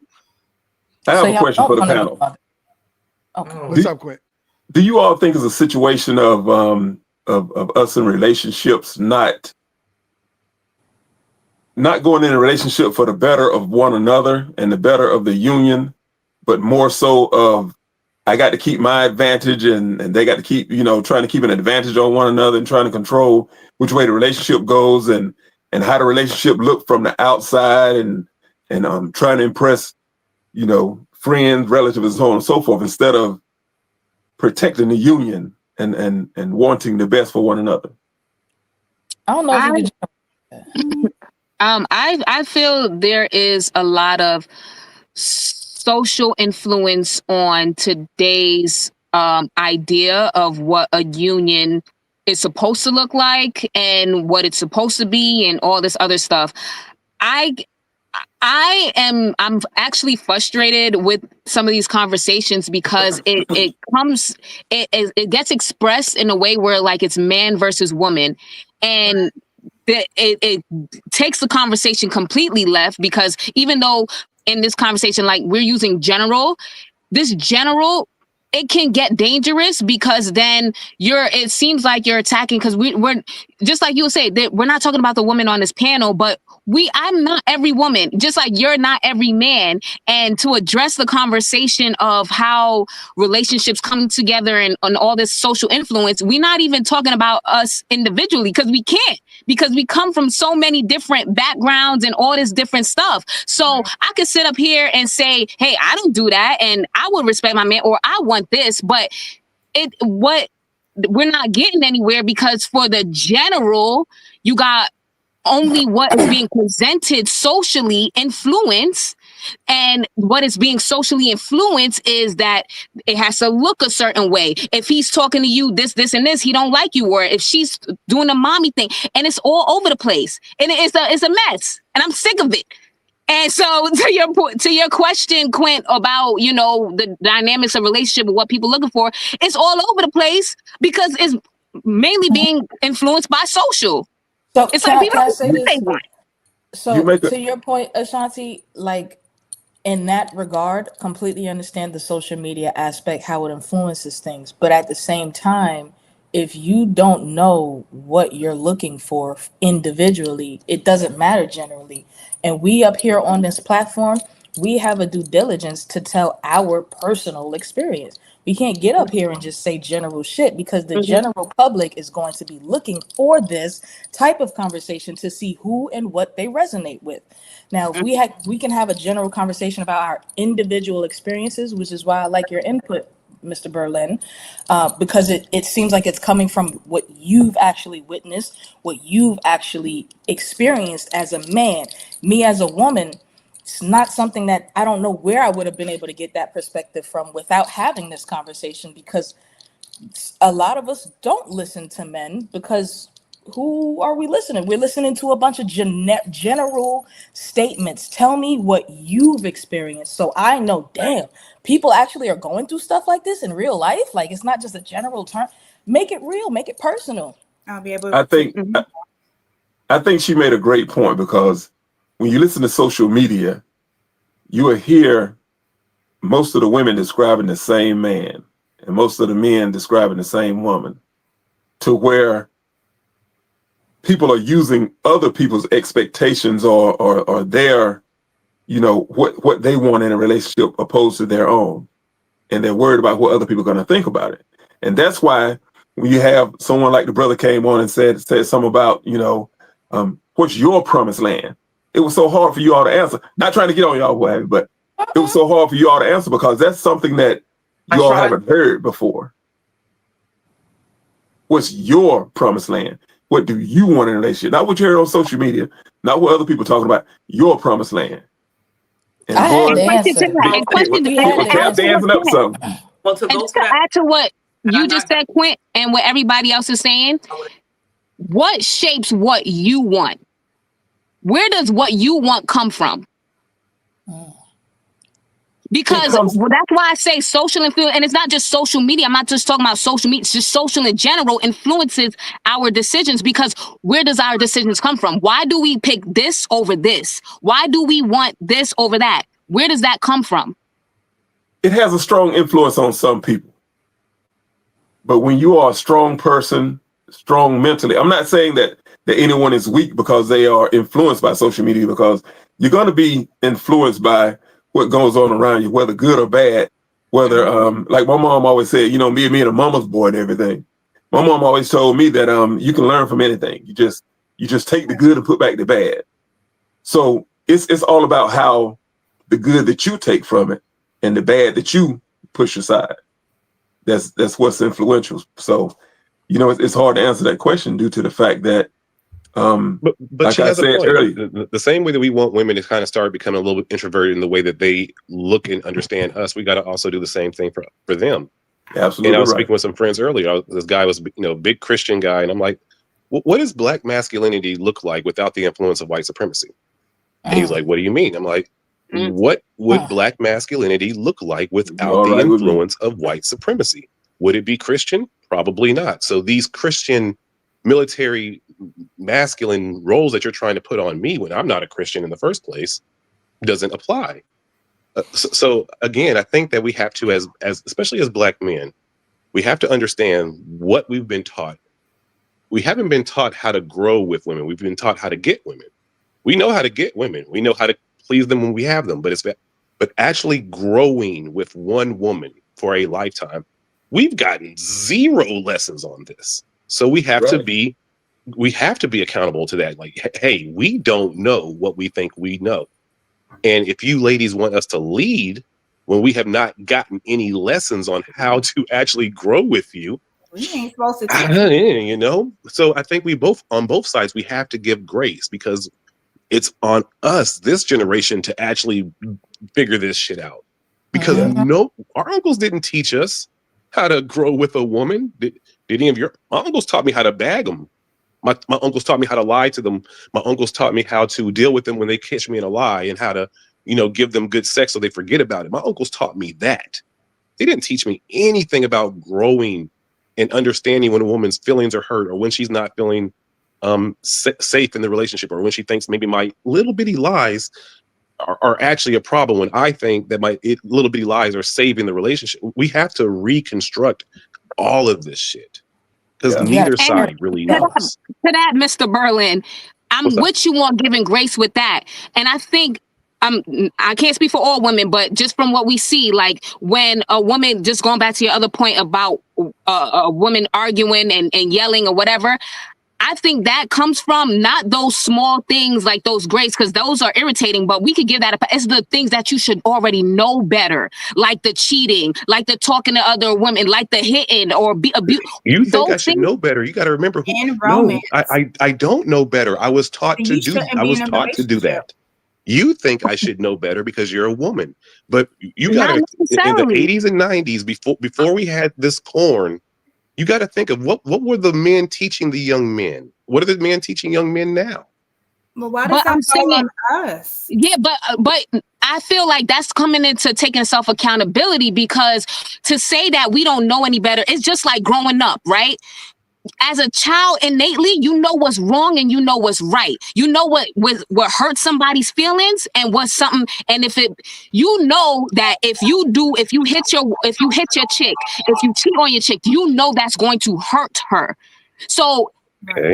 I have a question for the panel. Okay. What's up, Quinn? Do you all think it's a situation of us in relationships not going in a relationship for the better of one another and the better of the union, but more so of I got to keep my advantage and they got to keep, trying to keep an advantage on one another and trying to control which way the relationship goes and how the relationship look from the outside and trying to impress, friends, relatives, and so on and so forth, instead of protecting the union and wanting the best for one another? I don't know if you could. I feel there is a lot of social influence on today's idea of what a union is supposed to look like and what it's supposed to be and all this other stuff. I'm actually frustrated with some of these conversations because it gets expressed in a way where like it's man versus woman, and it takes the conversation completely left, because even though in this conversation like we're using general, this general, it can get dangerous, because then it seems like you're attacking, because we're just like you say that we're not talking about the woman on this panel, but I'm not every woman, just like you're not every man. And to address the conversation of how relationships come together and on all this social influence, we're not even talking about us individually, because we can't, because we come from so many different backgrounds and all this different stuff. So I could sit up here and say, hey, I don't do that, and I would respect my man, or I want this, but we're not getting anywhere, because for the general, you got only what is being presented socially influenced. And what is being socially influenced is that it has to look a certain way. If he's talking to you this, and this, he don't like you. Or if she's doing the mommy thing, and it's all over the place. And it's a mess. And I'm sick of it. And so to your question, Quint, about, the dynamics of relationship and what people are looking for, it's all over the place, because it's mainly being influenced by social. So It's can like I say people this? they want. So to your point, Ashanti, like in that regard, completely understand the social media aspect, how it influences things. But at the same time, if you don't know what you're looking for individually, it doesn't matter generally. And we up here on this platform, we have a due diligence to tell our personal experience. We can't get up here and just say general shit, because the general public is going to be looking for this type of conversation to see who and what they resonate with. Now, if we can have a general conversation about our individual experiences, which is why I like your input, Mr. Berlin, because it seems like it's coming from what you've actually witnessed, what you've actually experienced as a man. Me as a woman, it's not something that I don't know where I would have been able to get that perspective from without having this conversation, because a lot of us don't listen to men, because who are we listening? We're listening to a bunch of general statements. Tell me what you've experienced, so I know, damn, people actually are going through stuff like this in real life. Like, it's not just a general term. Make it real, make it personal. I'll be able I think I think she made a great point, because when you listen to social media, you will hear most of the women describing the same man and most of the men describing the same woman, to where people are using other people's expectations or their, what they want in a relationship opposed to their own. And they're worried about what other people are going to think about it. And that's why when you have someone like the brother came on and said something about, what's your promised land? It was so hard for you all to answer. Not trying to get on y'all, whatever, but it was so hard for you all to answer, because that's something that you all haven't heard before. What's your promised land? What do you want in a relationship? Not what you heard on social media, not what other people are talking about. Your promised land. And I had the answer. dancing up something. Well, to And go just to to that, add to what you just said, Quint, and what everybody else is saying, what shapes what you want? Where does what you want come from? Because that's why I say social influence, and it's not just social media. I'm not just talking about social media. It's just social in general influences our decisions, because where does our decisions come from? Why do we pick this over this? Why do we want this over that? Where does that come from? It has a strong influence on some people. But when you are a strong person, strong mentally, I'm not saying that anyone is weak because they are influenced by social media, because you're going to be influenced by what goes on around you, whether good or bad. Whether, like my mom always said, me and a mama's boy and everything. My mom always told me that you can learn from anything. You just take the good and put back the bad. So it's all about how the good that you take from it and the bad that you push aside. That's what's influential. So, it's hard to answer that question due to the fact that But like she I has a said point. earlier, The same way that we want women to kind of start becoming a little bit introverted in the way that they look and understand us, we got to also do the same thing for them. absolutely And I was right. speaking with some friends earlier. This guy was, big Christian guy, and I'm like, what does black masculinity look like without the influence of white supremacy? And he's like, what do you mean? I'm like, what would black masculinity look like without the influence of white supremacy? Would it be Christian? Probably not. So these Christian military masculine roles that you're trying to put on me when I'm not a Christian in the first place doesn't apply. So again, I think that we have to, as especially as black men, we have to understand what we've been taught. We haven't been taught how to grow with women. We've been taught how to get women. We know how to get women. We know how to please them when we have them. But actually growing with one woman for a lifetime, we've gotten zero lessons on this. So we have to be accountable to that. Like, hey, we don't know what we think we know. And if you ladies want us to lead when we have not gotten any lessons on how to actually grow with you, we ain't supposed to teach. So I think on both sides, we have to give grace, because it's on us, this generation, to actually figure this shit out. Because our uncles didn't teach us how to grow with a woman. Did any of my uncles taught me how to bag them? My uncles taught me how to lie to them. My uncles taught me how to deal with them when they catch me in a lie, and how to, give them good sex so they forget about it. My uncles taught me that. They didn't teach me anything about growing and understanding when a woman's feelings are hurt, or when she's not feeling safe in the relationship, or when she thinks maybe my little bitty lies are actually a problem, when I think that my little bitty lies are saving the relationship. We have to reconstruct all of this shit, because neither side really knows. To that, Mr. Berlin, I'm with you on giving grace with that. And I think I can't speak for all women, but just from what we see, like when a woman, just going back to your other point about a woman arguing and yelling or whatever, I think that comes from not those small things like those grace, because those are irritating, but we could give that it's the things that you should already know better, like the cheating, like the talking to other women, like the hitting or abuse. You think I should know better? You got to remember romance. No, I don't know better. I was taught to do that. You think I should know better because you're a woman, but you got to, in the 80s and 90s, before we had this porn, you got to think of what were the men teaching the young men? What are the men teaching young men now? Well, why does that fall on us? Yeah, but I feel like that's coming into taking self accountability, because to say that we don't know any better, it's just like growing up, right? As a child, innately, you know what's wrong and you know what's right. You know what hurts somebody's feelings and what's something. And if you know that if you hit your chick, if you cheat on your chick, you know that's going to hurt her. So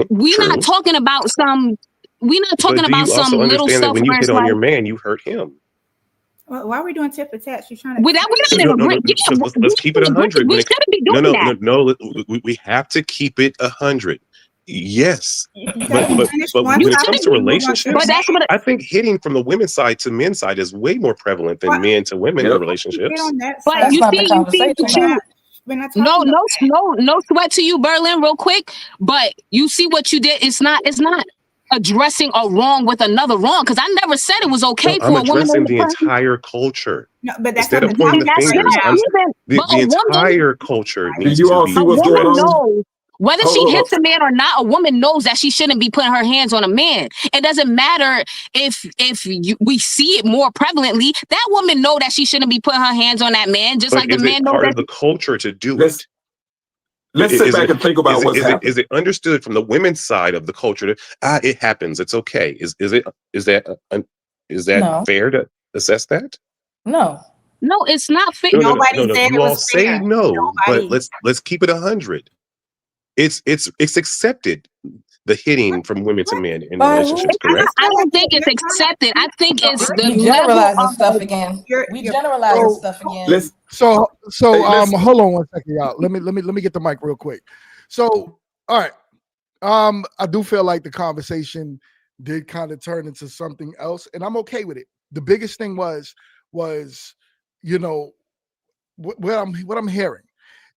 we're not talking about some little stuff when you where hit it's on like, your man, you hurt him. Well, why are we doing tit for tat? She's trying to. We're not in agreement. Let's keep it 100. We shouldn't be doing that. No. We have to keep it 100. Yes, but when it comes to relationships, I think hitting from the women's side to men's side is way more prevalent than men to women in relationships. But you see, no sweat to you, Berlin, real quick. But you see what you did. It's not addressing a wrong with another wrong, because I never said it was okay for a woman. I'm addressing the entire culture. No, but that's instead of pointing the fingers, the entire culture needs to be. See what's going on? Whether she hits a man or not, a woman knows that she shouldn't be putting her hands on a man. It doesn't matter if we see it more prevalently. That woman know that she shouldn't be putting her hands on that man, just like the man knows part that of the culture to do it. Let's sit back and think about what's happening. Is it understood from the women's side of the culture that it happens? It's okay. Is that fair to assess that? No, it's not fair. Nobody said you it all was say fair. no, but let's keep it 100. It's accepted, the hitting from women to men in relationships, correct? I don't think it's accepted. I think it's the generalizing stuff again. We generalizing stuff again. So hold on one second, y'all. Let me get the mic real quick. So, all right. I do feel like the conversation did kind of turn into something else, and I'm okay with it. The biggest thing was what I'm hearing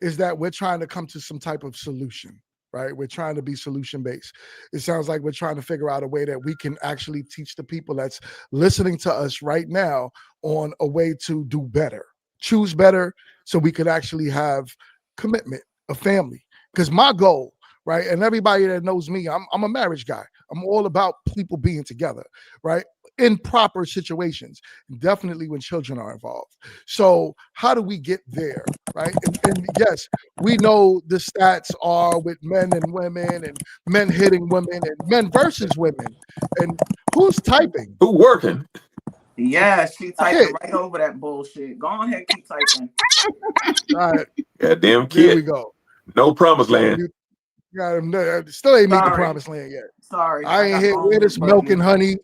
is that we're trying to come to some type of solution, right? We're trying to be solution based. It sounds like we're trying to figure out a way that we can actually teach the people that's listening to us right now on a way to do better, choose better, so we could actually have commitment, a family. Because my goal, right, and everybody that knows me, I'm a marriage guy. I'm all about people being together, right, in proper situations, definitely when children are involved. So how do we get there, right? And yes, we know the stats are with men and women and men hitting women and men versus women. And who's typing? Who working? Yeah, she typing Kid. right over that bullshit. Go ahead, keep typing. All right, Goddamn there we kid. go. No promised land. You got him. Still ain't meet the Sorry. promised land yet. Sorry, I ain't got here my where own this milk and button. honey.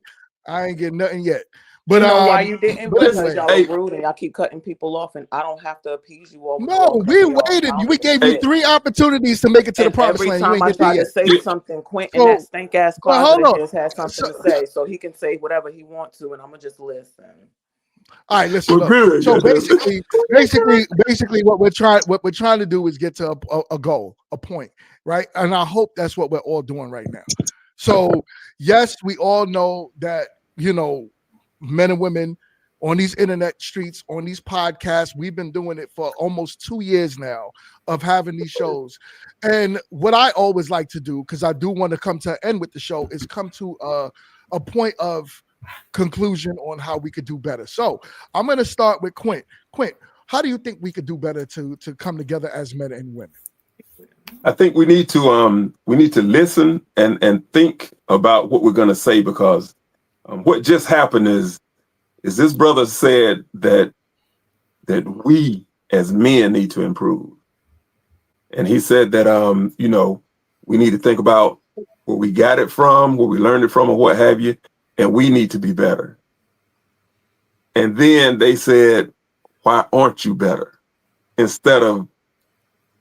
I ain't getting nothing yet. But You know why you didn't? but Because anyway, y'all are rude and y'all keep cutting people off, and I don't have to appease you all. no, we waited. We gave you 3 opportunities to make it to the promised every land. You time ain't I get there tried to yet. say something, Quentin, So, that stink ass well, closet hold of on. his has something to say, so he can say whatever he wants to, and I'm gonna just listen. All right, listen. Look. So basically, what we're trying to do is get to a goal, a point, right? And I hope that's what we're all doing right now. So yes, we all know that, you know, men and women on these internet streets, on these podcasts, we've been doing it for almost 2 years now of having these shows. And what I always like to do, because I do want to come to an end with the show, is come to a point of conclusion on how we could do better. So I'm going to start with Quint. Quint, how do you think we could do better to come together as men and women? I think we need to listen and think about what we're going to say, because what just happened is this brother said that we as men need to improve, and he said that you know, we need to think about where we got it from, where we learned it from, or what have you, and we need to be better. And then they said, why aren't you better? Instead of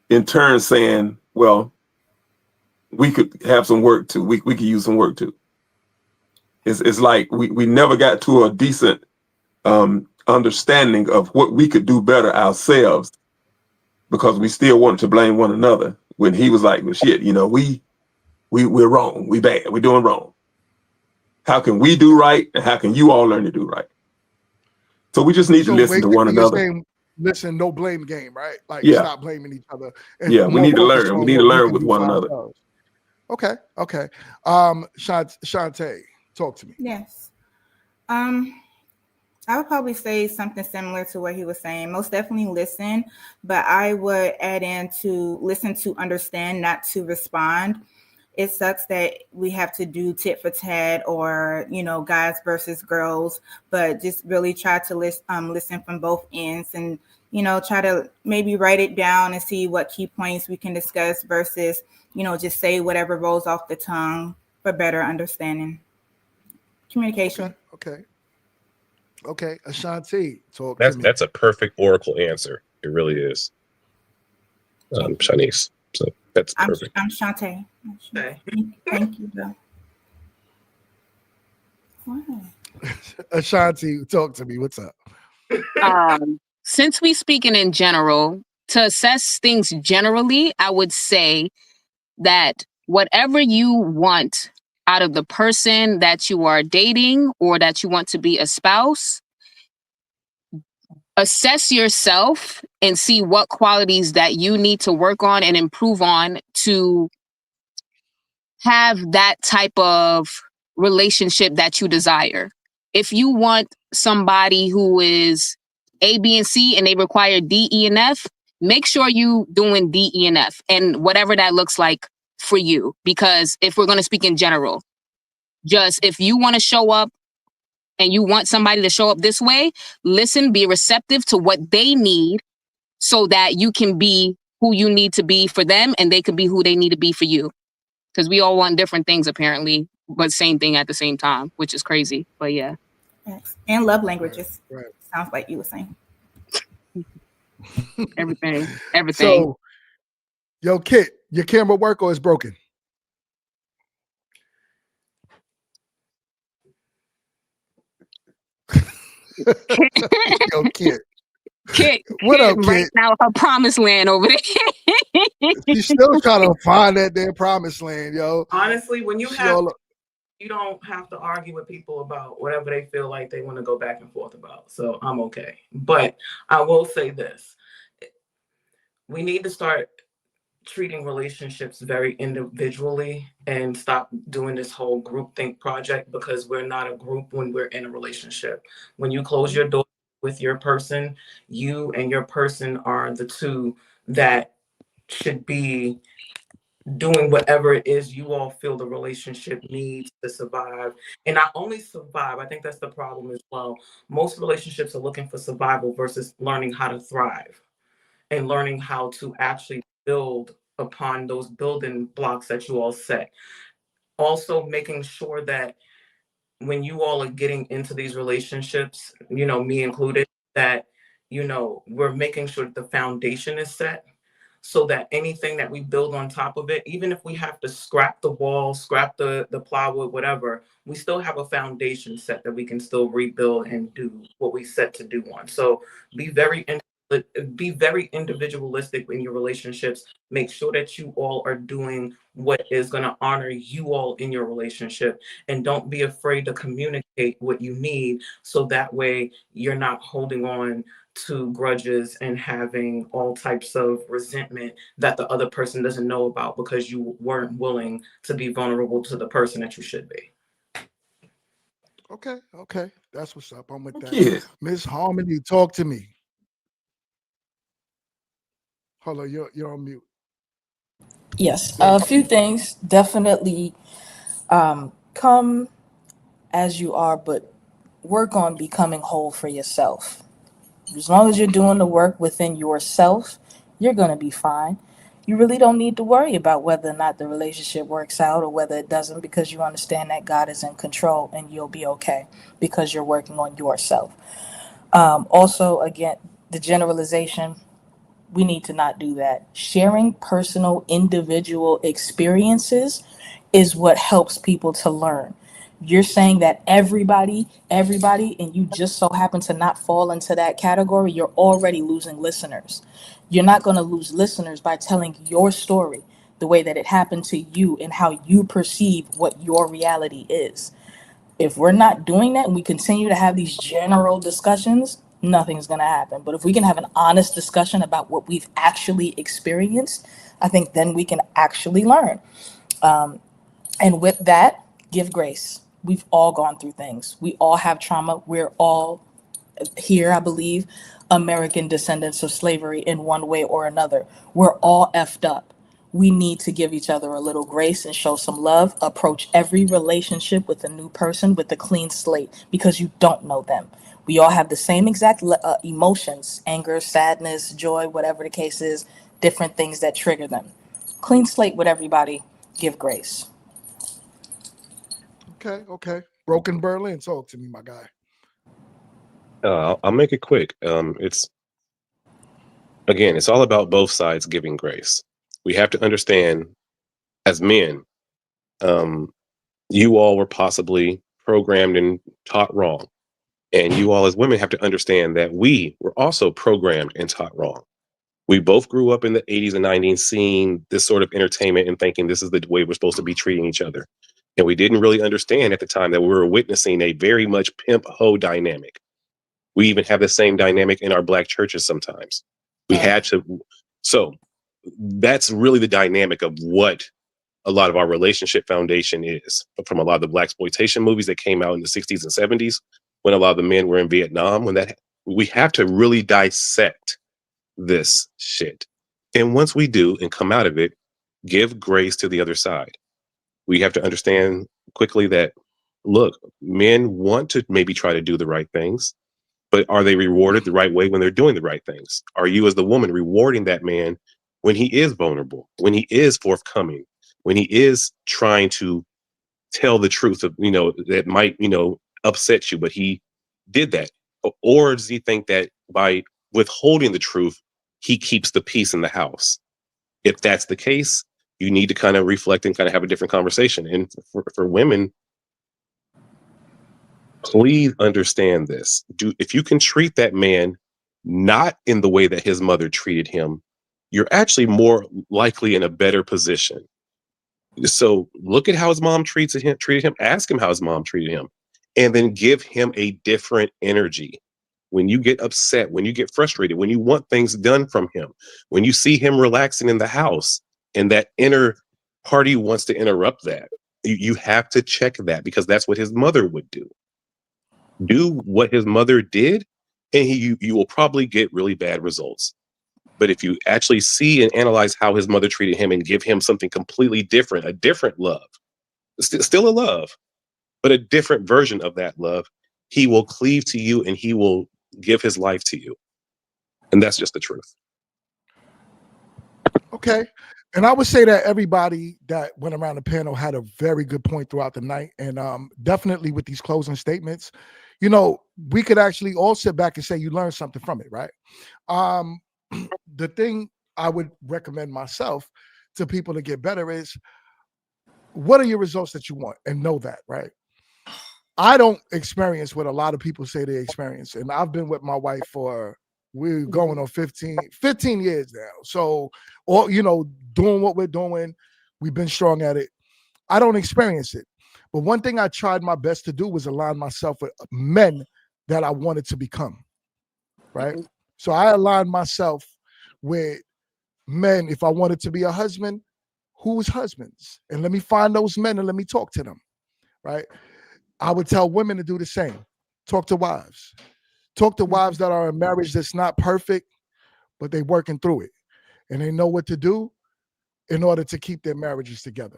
in turn saying, well, we could have some work too. We could use some work too. It's like we never got to a decent understanding of what we could do better ourselves, because we still want to blame one another, when he was like, well, shit, you know, we're wrong. We bad. We're doing wrong. How can we do right? And how can you all learn to do right? So we just need to listen to one another. Saying, listen, no blame game, right? Like, stop blaming each other. And yeah, we need to learn. We need to learn with one another. Okay. Shantae, talk to me. Yes. I would probably say something similar to what he was saying. Most definitely listen, but I would add in to listen to understand, not to respond. It sucks that we have to do tit for tat, or, you know, guys versus girls, but just really try to listen from both ends, and, you know, try to maybe write it down and see what key points we can discuss versus, you know, just say whatever rolls off the tongue for better understanding. Communication. Okay. Ashanti, talk That's to me. that's a perfect Oracle answer. It really is. Shanice. So that's perfect. I'm Shantae. Thank you, Bill. Wow. Ashanti, talk to me. What's up? Since we speaking in general, to assess things generally, I would say that whatever you want out of the person that you are dating or that you want to be a spouse, assess yourself and see what qualities that you need to work on and improve on to have that type of relationship that you desire. If you want somebody who is A, B, and C and they require D, E, and F, make sure you doing D, E, and F and whatever that looks like for you. Because if we're going to speak in general, just if you want to show up and you want somebody to show up this way, listen, be receptive to what they need so that you can be who you need to be for them and they can be who they need to be for you. Because we all want different things apparently, but same thing at the same time, which is crazy. But yeah. And love languages. Right. Sounds like you were saying. Everything. So, yo, Kit, your camera work or is broken? Yo, Kit. Kit, What Kit up, right kid? now her promised land over there. She's still trying to find that damn promised land, yo. Honestly, when you She have, all you don't have to argue with people about whatever they feel like they want to go back and forth about. So I'm okay. But I will say this. We need to start treating relationships very individually and stop doing this whole groupthink project, because we're not a group when we're in a relationship. When you close your door with your person, you and your person are the two that should be doing whatever it is you all feel the relationship needs to survive. And not only survive, I think that's the problem as well. Most relationships are looking for survival versus learning how to thrive and learning how to actually build upon those building blocks that you all set. Also making sure that when you all are getting into these relationships, me included, that, we're making sure that the foundation is set, so that anything that we build on top of it, even if we have to scrap the wall, scrap the plywood, whatever, we still have a foundation set that we can still rebuild and do what we set to do on. So be very individualistic in your relationships. Make sure that you all are doing what is going to honor you all in your relationship, and don't be afraid to communicate what you need, so that way you're not holding on to grudges and having all types of resentment that the other person doesn't know about because you weren't willing to be vulnerable to the person that you should be. okay. That's what's up. I'm with that. Kid. Miss Harmony, talk to me. Hold on, you're on mute. Yes, a few things. Definitely come as you are, but work on becoming whole for yourself. As long as you're doing the work within yourself, you're going to be fine. You really don't need to worry about whether or not the relationship works out or whether it doesn't, because you understand that God is in control and you'll be okay because you're working on yourself. Also, again, the generalization, we need to not do that. Sharing personal, individual experiences is what helps people to learn. You're saying that everybody, and you just so happen to not fall into that category, you're already losing listeners. You're not going to lose listeners by telling your story the way that it happened to you and how you perceive what your reality is. If we're not doing that and we continue to have these general discussions, nothing's going to happen. But if we can have an honest discussion about what we've actually experienced, I think then we can actually learn. And with that, give grace. We've all gone through things. We all have trauma. We're all here, I believe, American descendants of slavery in one way or another. We're all effed up. We need to give each other a little grace and show some love. Approach every relationship with a new person with a clean slate, because you don't know them. We all have the same exact emotions: anger, sadness, joy, whatever the case is, different things that trigger them. Clean slate with everybody. Give grace. Okay. Broken Berlin, talk to me, my guy. I'll make it quick. It's all about both sides giving grace. We have to understand, as men, you all were possibly programmed and taught wrong. And you all as women have to understand that we were also programmed and taught wrong. We both grew up in the 80s and 90s seeing this sort of entertainment and thinking this is the way we're supposed to be treating each other. And we didn't really understand at the time that we were witnessing a very much pimp hoe dynamic. We even have the same dynamic in our Black churches sometimes. We had to. So that's really the dynamic of what a lot of our relationship foundation is, from a lot of the blaxploitation movies that came out in the 60s and 70s, when a lot of the men were in Vietnam. We have to really dissect this shit. And once we do and come out of it, give grace to the other side. We have to understand quickly that, look, men want to maybe try to do the right things, but are they rewarded the right way when they're doing the right things? Are you, as the woman, rewarding that man when he is vulnerable, when he is forthcoming, when he is trying to tell the truth of, that might, upset you, but he did that? Or does he think that by withholding the truth, he keeps the peace in the house? If that's the case, you need to kind of reflect and kind of have a different conversation. And for women, please understand this. If you can treat that man not in the way that his mother treated him, you're actually more likely in a better position. So look at how his mom treated him, ask him how his mom treated him, and then give him a different energy. When you get upset, when you get frustrated, when you want things done from him, when you see him relaxing in the house and that inner party wants to interrupt that, you have to check that, because that's what his mother would do. Do what his mother did, and you will probably get really bad results. But if you actually see and analyze how his mother treated him and give him something completely different, a different love, still a love, but a different version of that love, he will cleave to you and he will give his life to you. And that's just the truth. Okay. And I would say that everybody that went around the panel had a very good point throughout the night. And definitely with these closing statements, you know, we could actually all sit back and say you learned something from it, right? The thing I would recommend myself to people to get better is, what are your results that you want? And know that, right? I don't experience what a lot of people say they experience. And I've been with my wife for, we're going on 15 years now. So, or, you know, doing what we're doing, we've been strong at it. I don't experience it. But one thing I tried my best to do was align myself with men that I wanted to become, right? So I aligned myself with men. If I wanted to be a husband, who's husbands? And let me find those men and let me talk to them, right? I would tell women to do the same. Talk to wives. Talk to wives that are in marriage that's not perfect, but they're working through it. And they know what to do in order to keep their marriages together.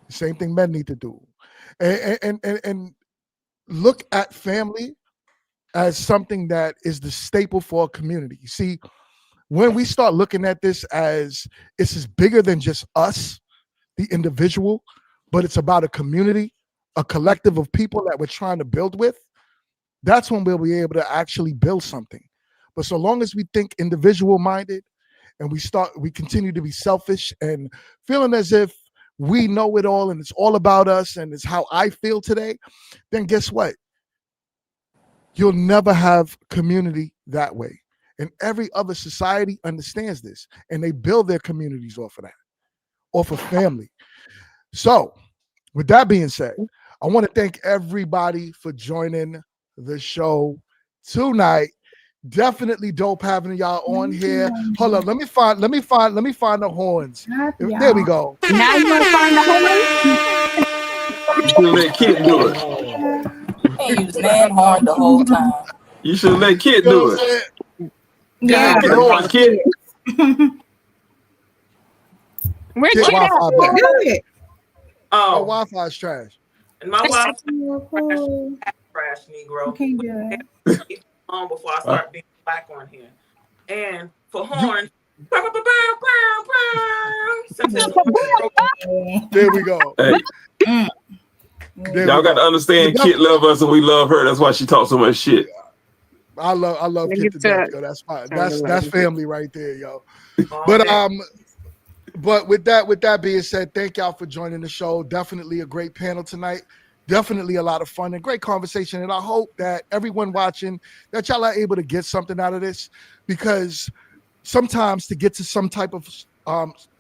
The same thing men need to do. And look at family as something that is the staple for a community. You see, when we start looking at this as this is bigger than just us, the individual, but it's about a community, a collective of people that we're trying to build with, that's when we'll be able to actually build something. But so long as we think individual minded and we continue to be selfish and feeling as if we know it all and it's all about us and it's how I feel today, then guess what? You'll never have community that way. And every other society understands this, and they build their communities off of that, off of family. So with that being said, I want to thank everybody for joining the show tonight. Definitely dope having y'all on here. Hold on, let me find the horns. There we go. Now you want to find the horn? You should let Kit do it. He used man horn the whole time. You should let Kit do it. Yeah. Get the horns, Kit. Where Kit Kit at? Wi-Fi back. Do it. Oh, Oh, Wi-Fi is trash. and my wife You trash Negro. can't do it. On before I start being black on here. And for horns, There we go. Hey, There y'all we got to go. understand, Kit love us and we love her. That's why she talks so much shit. I love Look Kit to at death, that. yo. That's fine. I That's love it. family right there, yo. but But with that being said, thank y'all for joining the show. Definitely a great panel tonight. Definitely a lot of fun and great conversation. And I hope that everyone watching, that y'all are able to get something out of this, because sometimes to get to some type of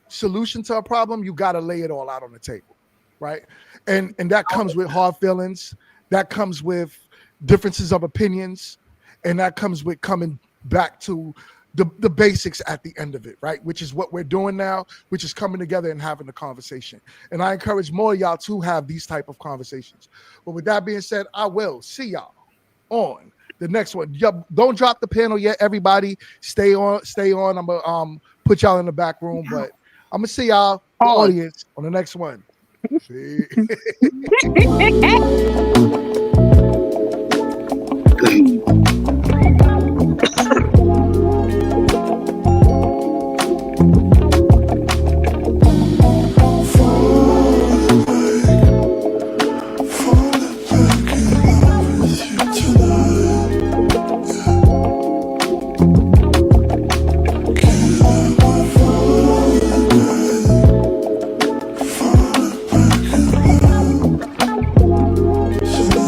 solution to a problem, you got to lay it all out on the table, right? And that comes with hard feelings. That comes with differences of opinions. And that comes with coming back to the basics at the end of it, right? Which is what we're doing now, which is coming together and having a conversation. And I encourage more of y'all to have these type of conversations. But with that being said, I will see y'all on the next one. Don't drop the panel yet, everybody. Stay on. I'm gonna put y'all in the back room, but I'm gonna see y'all, the audience, on the next one. See? So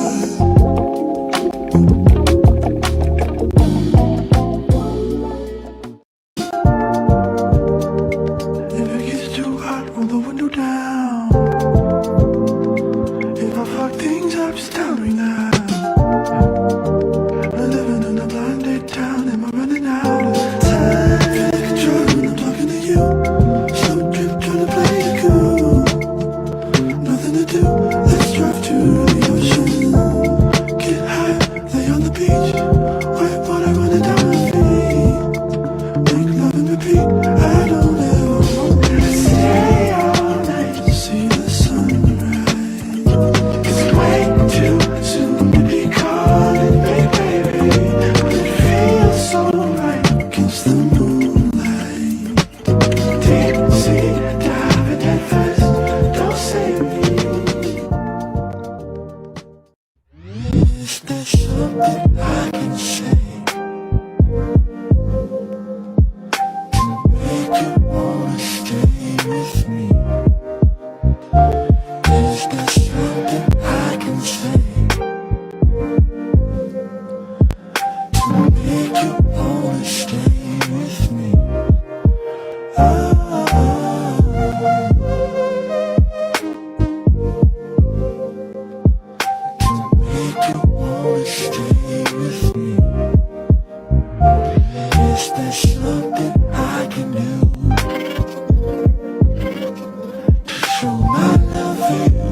Wish there's something I can do to show my love for you.